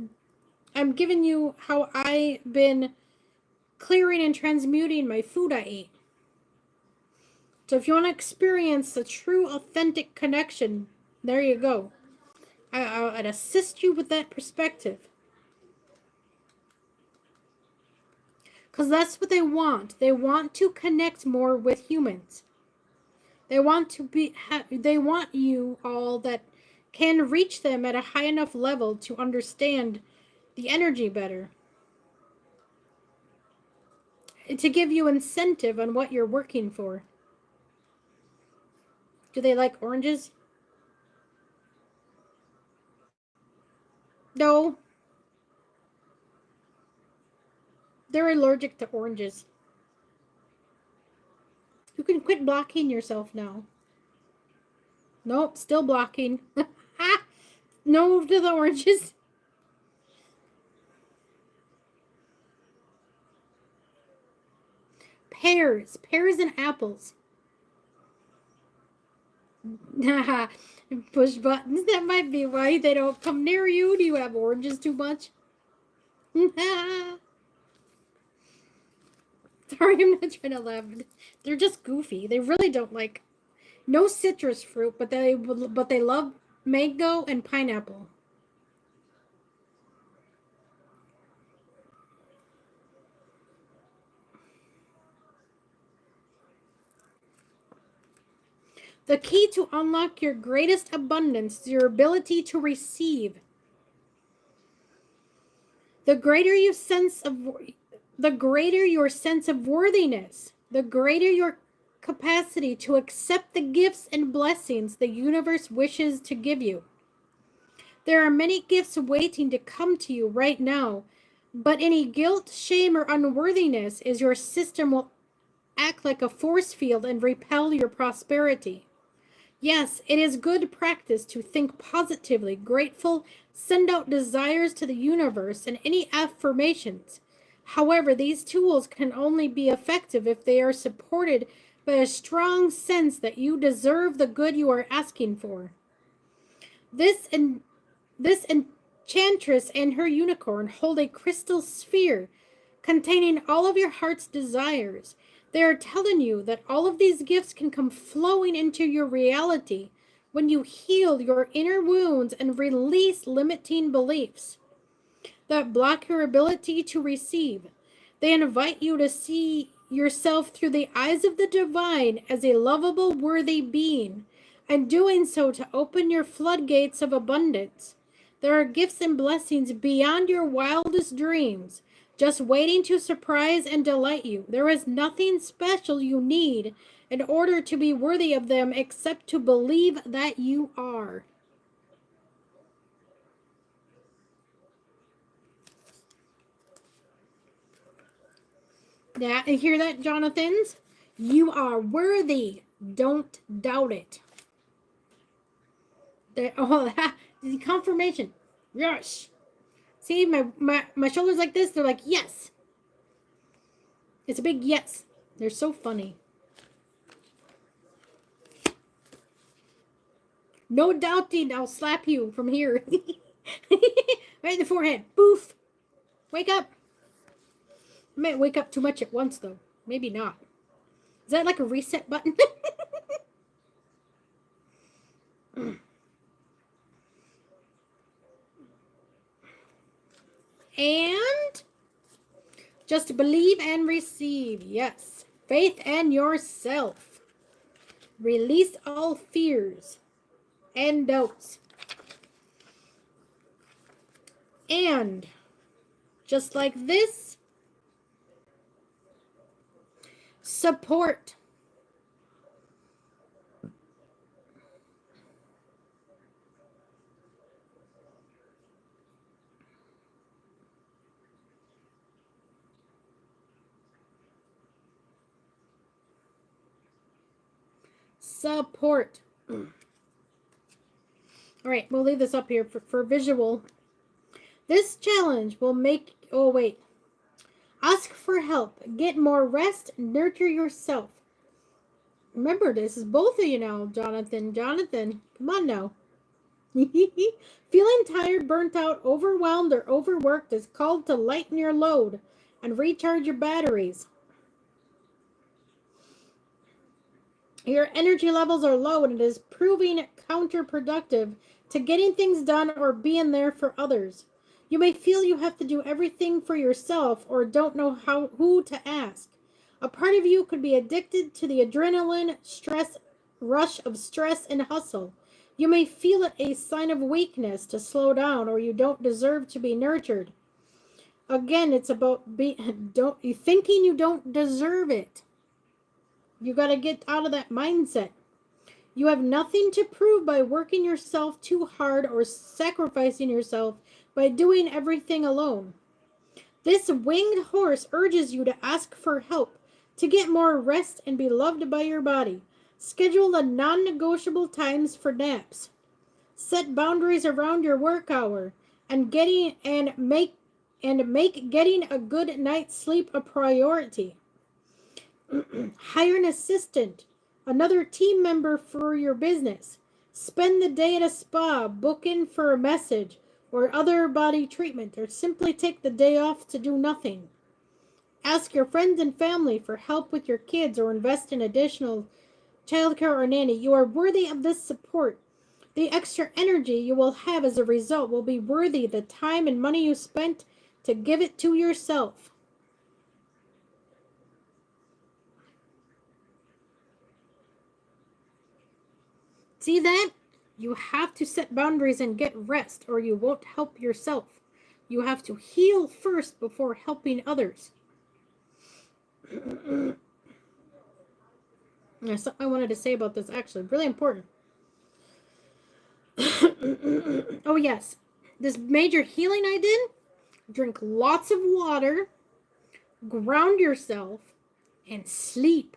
[SPEAKER 1] I'm giving you how I've been clearing and transmuting my food I eat. So if you want to experience the true, authentic connection, there you go. I'd assist you with that perspective. Because that's what they want. They want to connect more with humans. They want you all that can reach them at a high enough level to understand the energy better. To give you incentive on what you're working for. Do they like oranges? No. They're allergic to oranges. You can quit blocking yourself now. Nope, still blocking. No to the oranges. Pears and apples. Push buttons. That might be why they don't come near you. Do you have oranges too much? Sorry, I'm not trying to laugh. They're just goofy. They really don't like no citrus fruit, but they love mango and pineapple. The key to unlock your greatest abundance is your ability to receive. The greater your sense of worthiness, the greater your capacity to accept the gifts and blessings the universe wishes to give you. There are many gifts waiting to come to you right now, but any guilt, shame, or unworthiness is your system will act like a force field and repel your prosperity. Yes, it is good practice to think positively, grateful, send out desires to the universe, and any affirmations. However, these tools can only be effective if they are supported by a strong sense that you deserve the good you are asking for. This and this enchantress and her unicorn hold a crystal sphere containing all of your heart's desires. They are telling you that all of these gifts can come flowing into your reality when you heal your inner wounds and release limiting beliefs that block your ability to receive. They invite you to see yourself through the eyes of the divine as a lovable, worthy being, and doing so to open your floodgates of abundance. There are gifts and blessings beyond your wildest dreams, just waiting to surprise and delight you. There is nothing special you need in order to be worthy of them except to believe that you are. Yeah, you hear that, Jonathans? You are worthy. Don't doubt it. The confirmation. Yes. See, my shoulders like this, they're like, yes. It's a big yes. They're so funny. No doubting, I'll slap you from here. Right in the forehead. Boof. Wake up. I might wake up too much at once, though. Maybe not. Is that like a reset button? And just believe and receive. Yes. Faith and yourself. Release all fears and doubts. And just like this, support. Support. All right, we'll leave this up here for visual. This challenge will make, oh wait, ask for help, get more rest, nurture yourself. Remember, this is both of you now, Jonathan. Jonathan, come on now. Feeling tired, burnt out, overwhelmed, or overworked is called to lighten your load and recharge your batteries. Your energy levels are low and it is proving counterproductive to getting things done or being there for others. You may feel you have to do everything for yourself or don't know who to ask. A part of you could be addicted to the adrenaline rush of stress and hustle. You may feel it a sign of weakness to slow down or you don't deserve to be nurtured. Again, it's about thinking you don't deserve it. You got to get out of that mindset. You have nothing to prove by working yourself too hard or sacrificing yourself by doing everything alone. This winged horse urges you to ask for help, to get more rest and be loved by your body. Schedule the non-negotiable times for naps. Set boundaries around your work hour and make getting a good night's sleep a priority. Hire an assistant, another team member for your business. Spend the day at a spa, book in for a massage or other body treatment, or simply take the day off to do nothing. Ask your friends and family for help with your kids or invest in additional childcare or nanny. You are worthy of this support. The extra energy you will have as a result will be worthy the time and money you spent to give it to yourself. See that? You have to set boundaries and get rest, or you won't help yourself. You have to heal first before helping others. There's something I wanted to say about this, actually. Really important. Oh, yes. This major healing I did, drink lots of water, ground yourself, and sleep.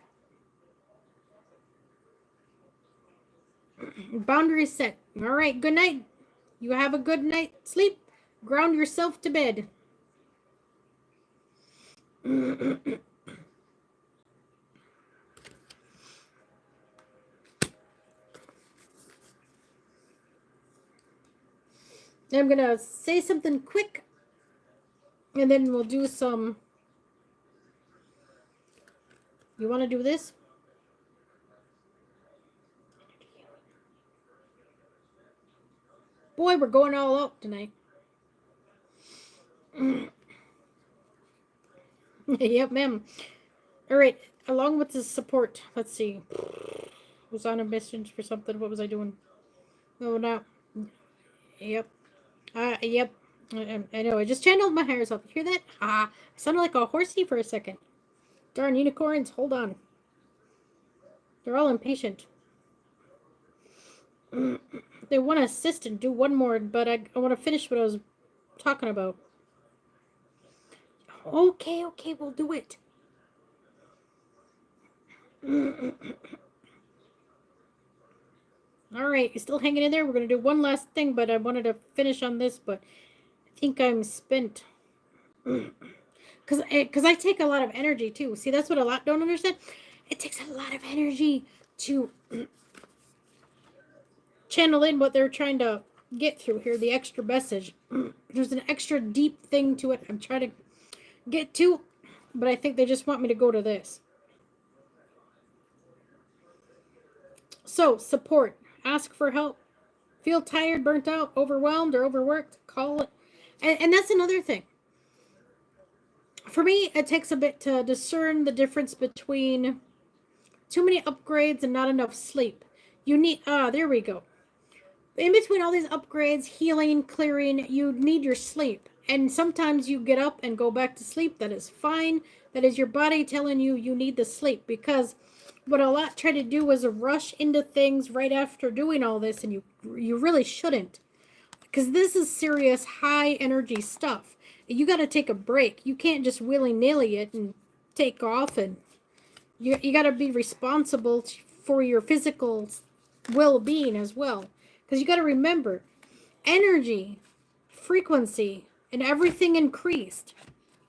[SPEAKER 1] Boundary set. All right, good night. You have a good night sleep. Ground yourself to bed. I'm going to say something quick, and then we'll do some... You want to do this? Boy, we're going all out tonight. Yep, ma'am. All right, along with the support, let's see. Was on a mission for something. What was I doing? Oh, no. Yep. Yep. I know. I just channeled my higher self. You hear that? I sounded like a horsey for a second. Darn unicorns. Hold on. They're all impatient. They want to assist and do one more, but I want to finish what I was talking about. Okay, we'll do it. All right, you still hanging in there? We're going to do one last thing, but I wanted to finish on this, but I think I'm spent. Because I take a lot of energy, too. See, that's what a lot don't understand. It takes a lot of energy to channel in what they're trying to get through here, the extra message. There's an extra deep thing to it I'm trying to get to, but I think they just want me to go to this. So, support. Ask for help. Feel tired, burnt out, overwhelmed, or overworked, call it. And that's another thing. For me, it takes a bit to discern the difference between too many upgrades and not enough sleep. You need, there we go. In between all these upgrades, healing, clearing, you need your sleep. And sometimes you get up and go back to sleep. That is fine. That is your body telling you you need the sleep. Because what a lot try to do is rush into things right after doing all this, and you really shouldn't. Because this is serious, high energy stuff. You got to take a break. You can't just willy-nilly it and take off. And you got to be responsible for your physical well-being as well. Because you got to remember, energy, frequency, and everything increased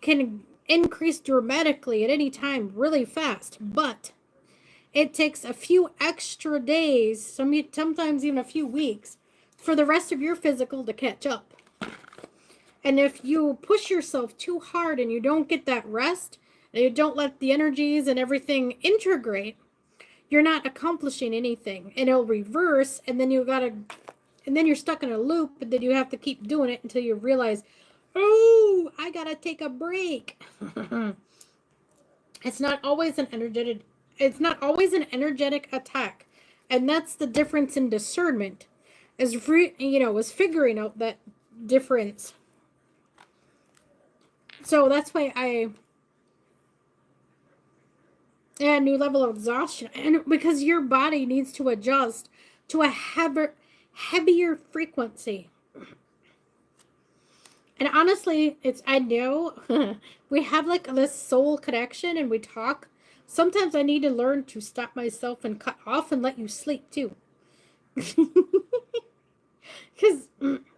[SPEAKER 1] can increase dramatically at any time really fast. But it takes a few extra days, sometimes even a few weeks, for the rest of your physical to catch up. And if you push yourself too hard and you don't get that rest, and you don't let the energies and everything integrate, you're not accomplishing anything. And it'll reverse, and then you're stuck in a loop, and then you have to keep doing it until you realize, oh, I gotta take a break. It's not always an energetic attack. And that's the difference in discernment. Is figuring out that difference. So that's why a new level of exhaustion, and because your body needs to adjust to a heavier frequency. And honestly, I know we have like this soul connection and we talk. Sometimes I need to learn to stop myself and cut off and let you sleep too. Because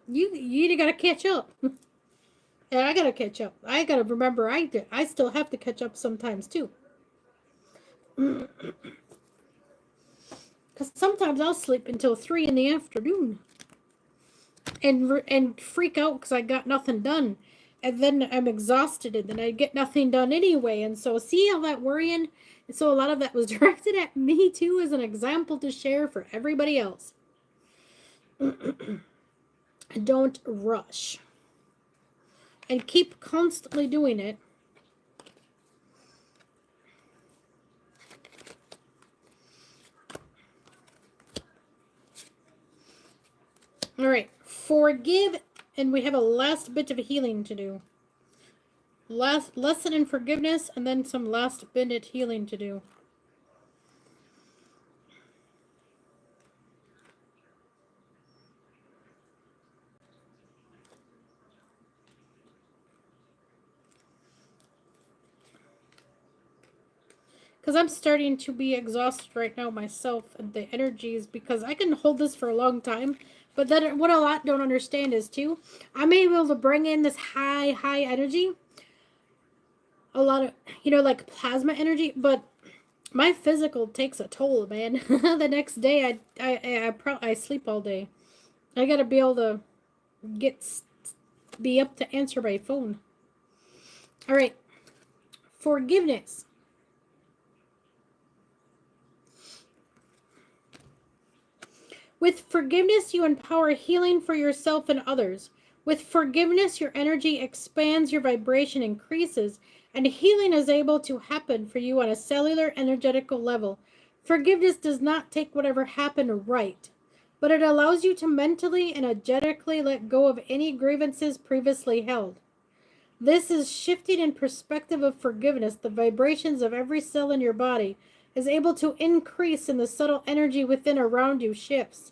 [SPEAKER 1] you gotta catch up. And I gotta catch up. I gotta remember I still have to catch up sometimes too. Because sometimes I'll sleep until 3 in the afternoon. And freak out because I got nothing done. And then I'm exhausted and then I get nothing done anyway. And so see all that worrying? And so a lot of that was directed at me too as an example to share for everybody else. Don't rush. And keep constantly doing it. All right. Forgive, and we have a last bit of healing to do. Last lesson in forgiveness, and then some last bit of healing to do. Because I'm starting to be exhausted right now myself and the energies, because I can hold this for a long time. But then what a lot don't understand is too, I'm able to bring in this high energy, a lot of, like plasma energy, but my physical takes a toll, man. The next day, I sleep all day. I gotta be able to be up to answer my phone. All right, forgiveness. With forgiveness, you empower healing for yourself and others. With forgiveness, your energy expands, your vibration increases, and healing is able to happen for you on a cellular energetical level. Forgiveness does not take whatever happened right, but it allows you to mentally and energetically let go of any grievances previously held. This is shifting in perspective of forgiveness. The vibrations of every cell in your body is able to increase, and the subtle energy within around you shifts.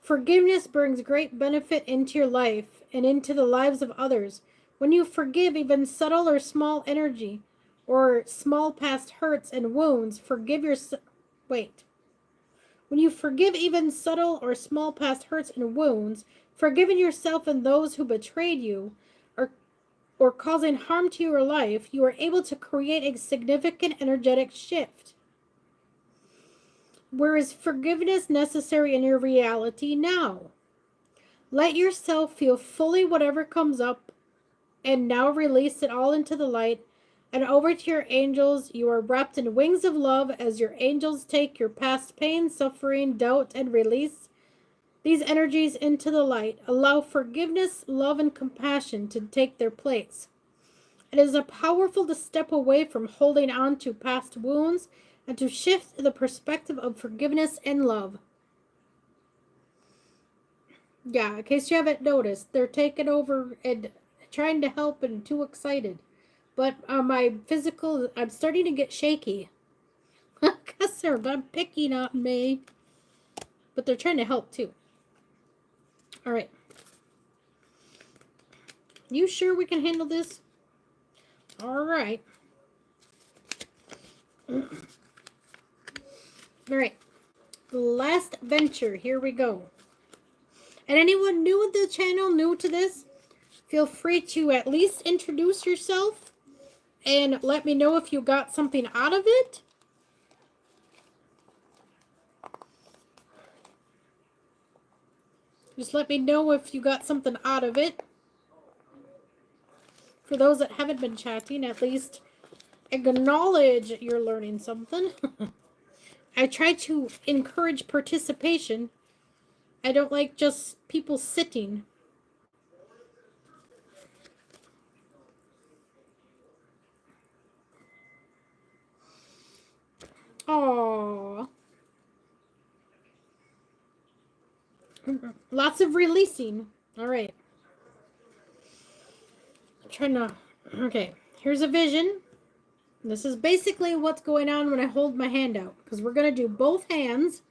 [SPEAKER 1] Forgiveness brings great benefit into your life and into the lives of others. When you forgive even subtle or small energy or small past hurts and wounds, When you forgive even subtle or small past hurts and wounds, forgiving yourself and those who betrayed you, or causing harm to your life, you are able to create a significant energetic shift. Where is forgiveness necessary in your reality now? Let yourself feel fully whatever comes up, and now release it all into the light and over to your angels. You are wrapped in wings of love as your angels take your past pain, suffering, doubt, and release these energies into the light. Allow forgiveness, love, and compassion to take their place. It is a powerful to step away from holding on to past wounds and to shift the perspective of forgiveness and love. Yeah, in case you haven't noticed, they're taking over and trying to help and too excited. But my physical, I'm starting to get shaky. Because they're picking on me. But they're trying to help too. All right. You sure we can handle this? All right. All right. The last venture. Here we go. And anyone new to the channel, new to this, feel free to at least introduce yourself and let me know if you got something out of it. Just let me know if you got something out of it. For those that haven't been chatting, at least acknowledge you're learning something. I try to encourage participation. I don't like just people sitting. Aww. Lots of releasing. All right. I'm trying to... Okay. Here's a vision. This is basically what's going on when I hold my hand out. Because we're going to do both hands.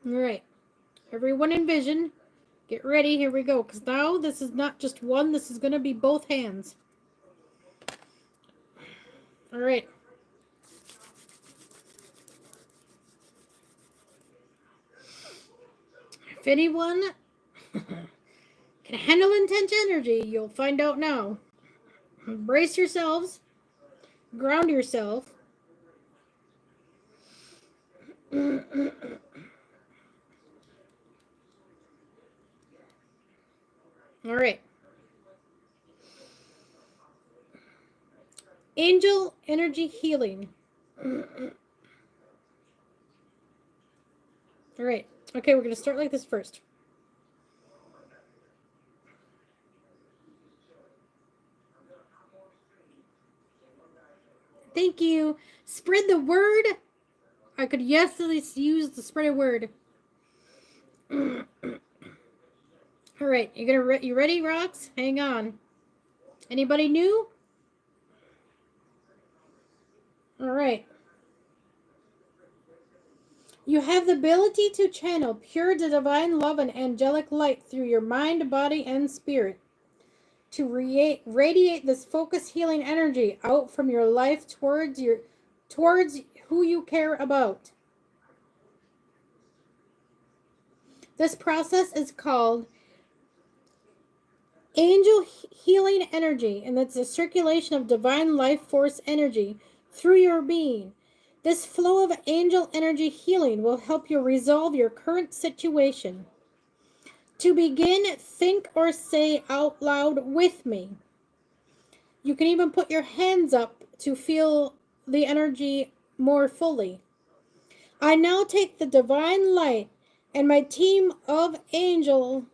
[SPEAKER 1] All right. Everyone envision. Get ready. Here we go. Because now this is not just one. This is going to be both hands. All right. If anyone can handle intense energy, you'll find out now. Brace yourselves. Ground yourself. All right. Angel energy healing. All right. Okay, we're going to start like this first. Thank you. Spread the word. I could yes at least use the spread a word. All right, you ready, Rox? Hang on. Anybody new? All right. You have the ability to channel pure divine love and angelic light through your mind, body, and spirit. To radiate this focused healing energy out from your life towards who you care about. This process is called angel healing energy, and it's a circulation of divine life force energy through your being. This flow of angel energy healing will help you resolve your current situation. To begin, think or say out loud with me. You can even put your hands up to feel the energy more fully. I now take the divine light and my team of angel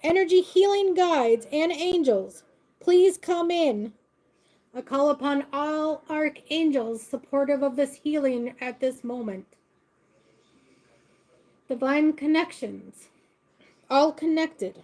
[SPEAKER 1] energy healing guides and angels. Please come in. I call upon all archangels supportive of this healing at this moment. Divine connections, all connected.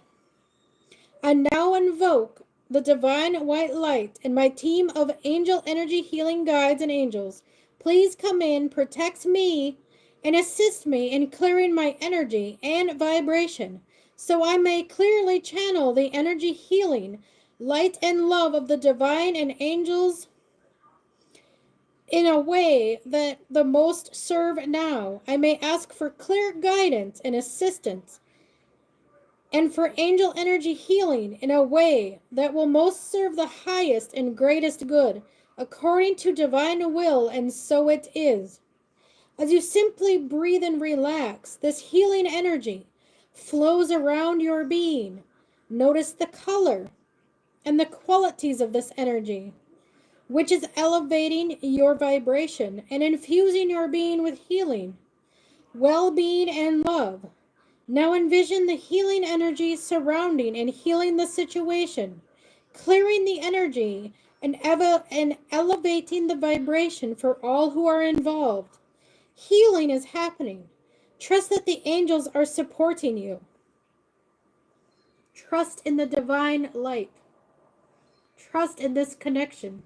[SPEAKER 1] I now invoke the divine white light and my team of angel energy healing guides and angels. Please come in, protect me, and assist me in clearing my energy and vibration so I may clearly channel the energy healing, light, and love of the divine and angels in a way that the most serve now. I may ask for clear guidance and assistance and for angel energy healing in a way that will most serve the highest and greatest good, according to divine will, and so it is. As you simply breathe and relax, this healing energy flows around your being. Notice the color and the qualities of this energy, which is elevating your vibration and infusing your being with healing, well-being, and love. Now envision the healing energy surrounding and healing the situation, clearing the energy and elevating the vibration for all who are involved. Healing is happening. Trust that the angels are supporting you. Trust in the divine light. Trust in this connection.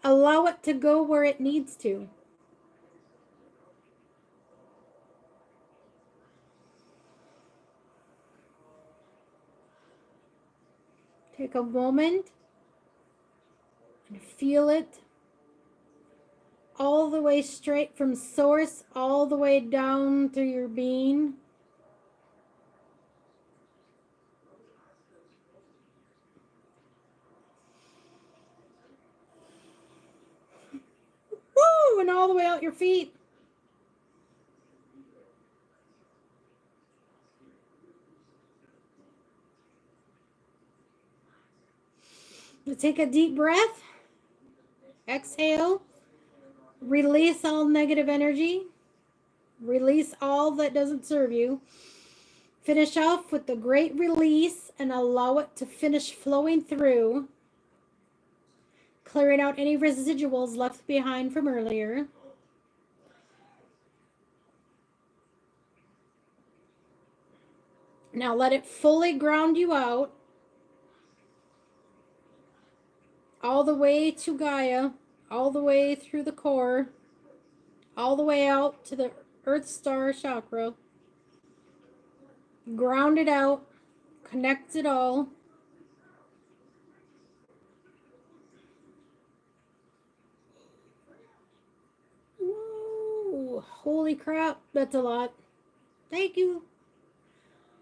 [SPEAKER 1] Allow it to go where it needs to. Take a moment and feel it all the way straight from source, all the way down through your being. Woo! And all the way out your feet. Take a deep breath. Exhale. Release all negative energy. Release all that doesn't serve you. Finish off with the great release and allow it to finish flowing through, clearing out any residuals left behind from earlier. Now let it fully ground you out, all the way to Gaia, all the way through the core, all the way out to the Earth Star chakra. Ground it out, connects it all. Ooh, holy crap, that's a lot. Thank you.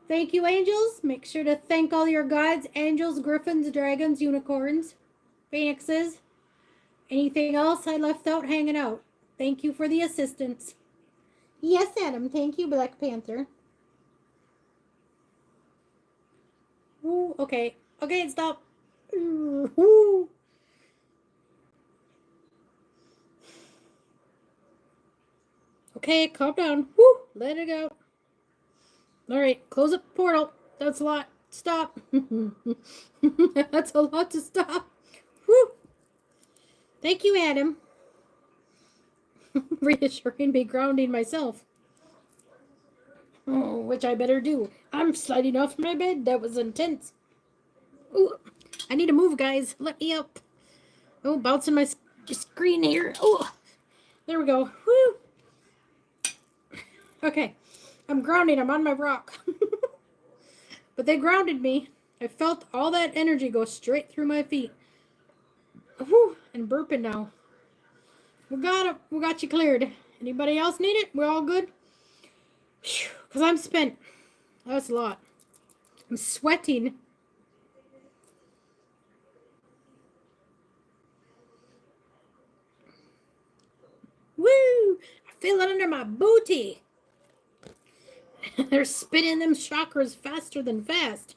[SPEAKER 1] Thank you, angels. Make sure to thank all your guides, angels, griffins, dragons, unicorns, phoenixes. Anything else I left out hanging out? Thank you for the assistance. Yes, Adam. Thank you, Black Panther. Ooh, okay. Okay, stop. Ooh. Okay, calm down. Woo, let it out. All right, close up the portal. That's a lot. Stop. That's a lot to stop. Woo. Thank you, Adam. Reassuring me, grounding myself. Oh, which I better do. I'm sliding off my bed. That was intense. Ooh. I need to move, guys. Let me up. Oh, bouncing my screen here. Oh, there we go. Woo. Okay. I'm grounding. I'm on my rock. But they grounded me. I felt all that energy go straight through my feet. Whew, and burping now. We got it. We got you cleared. Anybody else need it? We're all good? Because I'm spent. That's a lot. I'm sweating. Woo! I feel it under my booty. They're spinning them chakras faster than fast.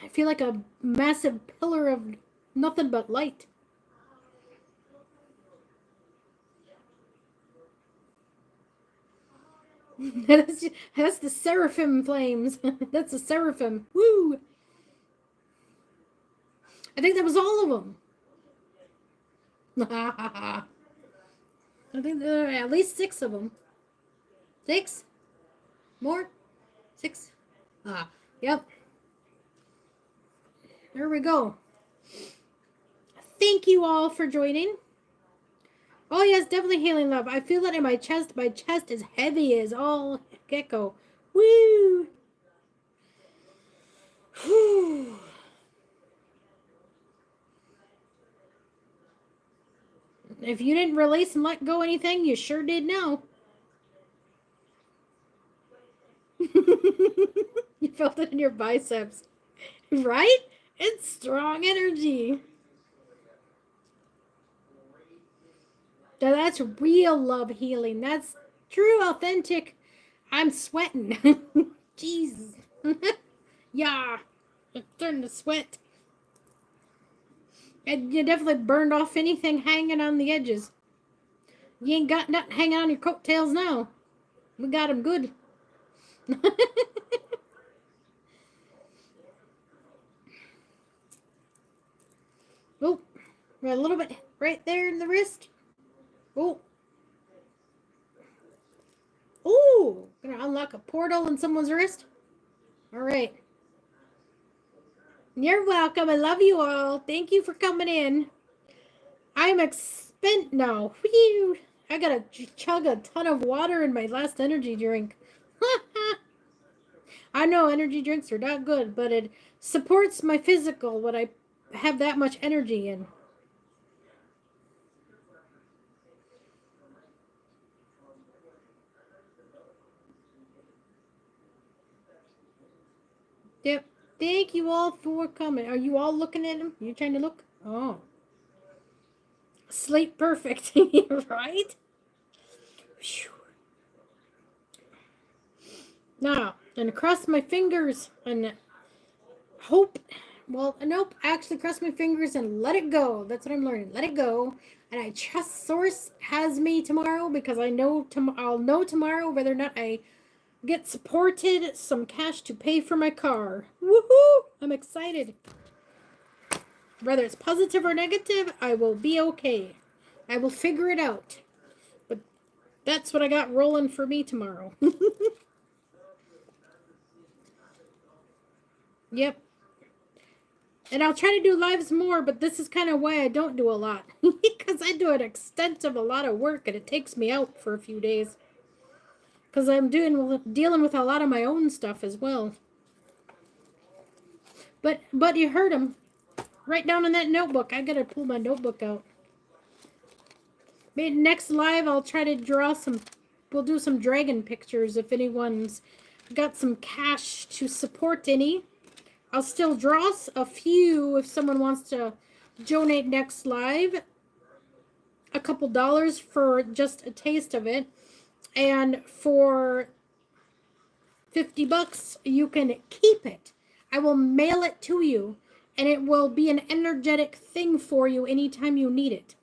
[SPEAKER 1] I feel like a massive pillar of nothing but light. That's the seraphim flames. That's the seraphim. Woo! I think that was all of them. I think there are at least 6 of them. 6? More? 6? Yep. There we go. Thank you all for joining. Oh yes, definitely healing love. I feel that in my chest. My chest is heavy as all gecko. Woo! Whew. If you didn't release and let go anything, you sure did now. You felt it in your biceps. Right? It's strong energy. Now that's real love healing. That's true, authentic. I'm sweating. Jesus. Yeah. I'm starting to sweat. And you definitely burned off anything hanging on the edges. You ain't got nothing hanging on your coattails now. We got them good. Oh, a little bit right there in the wrist. Oh. Oh, gonna unlock a portal in someone's wrist. All right. You're welcome. I love you all. Thank you for coming in. I'm spent now. Whew. I gotta chug a ton of water in my last energy drink. I know energy drinks are not good, but it supports my physical when I have that much energy in. Yep. Thank you all for coming. Are you all looking at them? You trying to look? Oh. Sleep perfect. Right? Whew. Now, and cross my fingers and hope. Well, nope. Actually, cross my fingers and let it go. That's what I'm learning. Let it go. And I trust Source has me tomorrow because I know I'll know tomorrow whether or not I get supported some cash to pay for my car. Woohoo! I'm excited. Whether it's positive or negative, I will be okay. I will figure it out. But that's what I got rolling for me tomorrow. Yep. And I'll try to do lives more, but this is kind of why I don't do a lot. Because I do a lot of work, and it takes me out for a few days. Because I'm dealing with a lot of my own stuff as well. But you heard him. Right down in that notebook. I gotta pull my notebook out. Maybe next live I'll try to draw some. We'll do some dragon pictures if anyone's got some cash to support any. I'll still draw a few if someone wants to donate next live. A couple dollars for just a taste of it. And for $50, you can keep it. I will mail it to you, and it will be an energetic thing for you anytime you need it.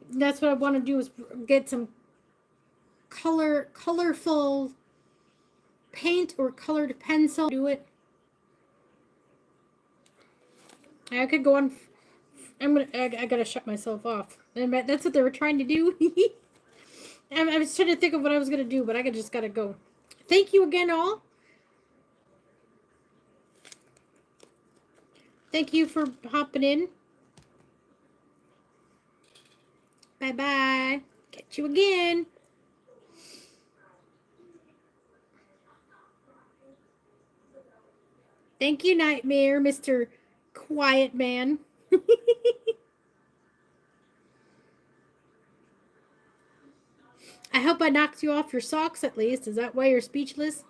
[SPEAKER 1] That's what I want to do, is get some colorful paint or colored pencil. Do it. I could go on. I gotta shut myself off. That's what they were trying to do. I was trying to think of what I was going to do, but I just got to go. Thank you again, all. Thank you for hopping in. Bye-bye. Catch you again. Thank you, Nightmare, Mr. Quiet Man. I hope I knocked you off your socks at least. Is that why you're speechless?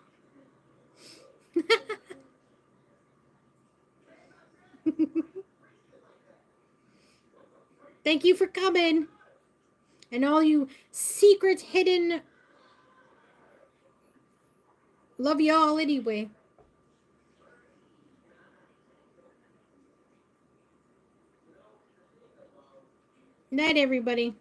[SPEAKER 1] Thank you for coming. And all you secret hidden... Love y'all anyway. Night, everybody.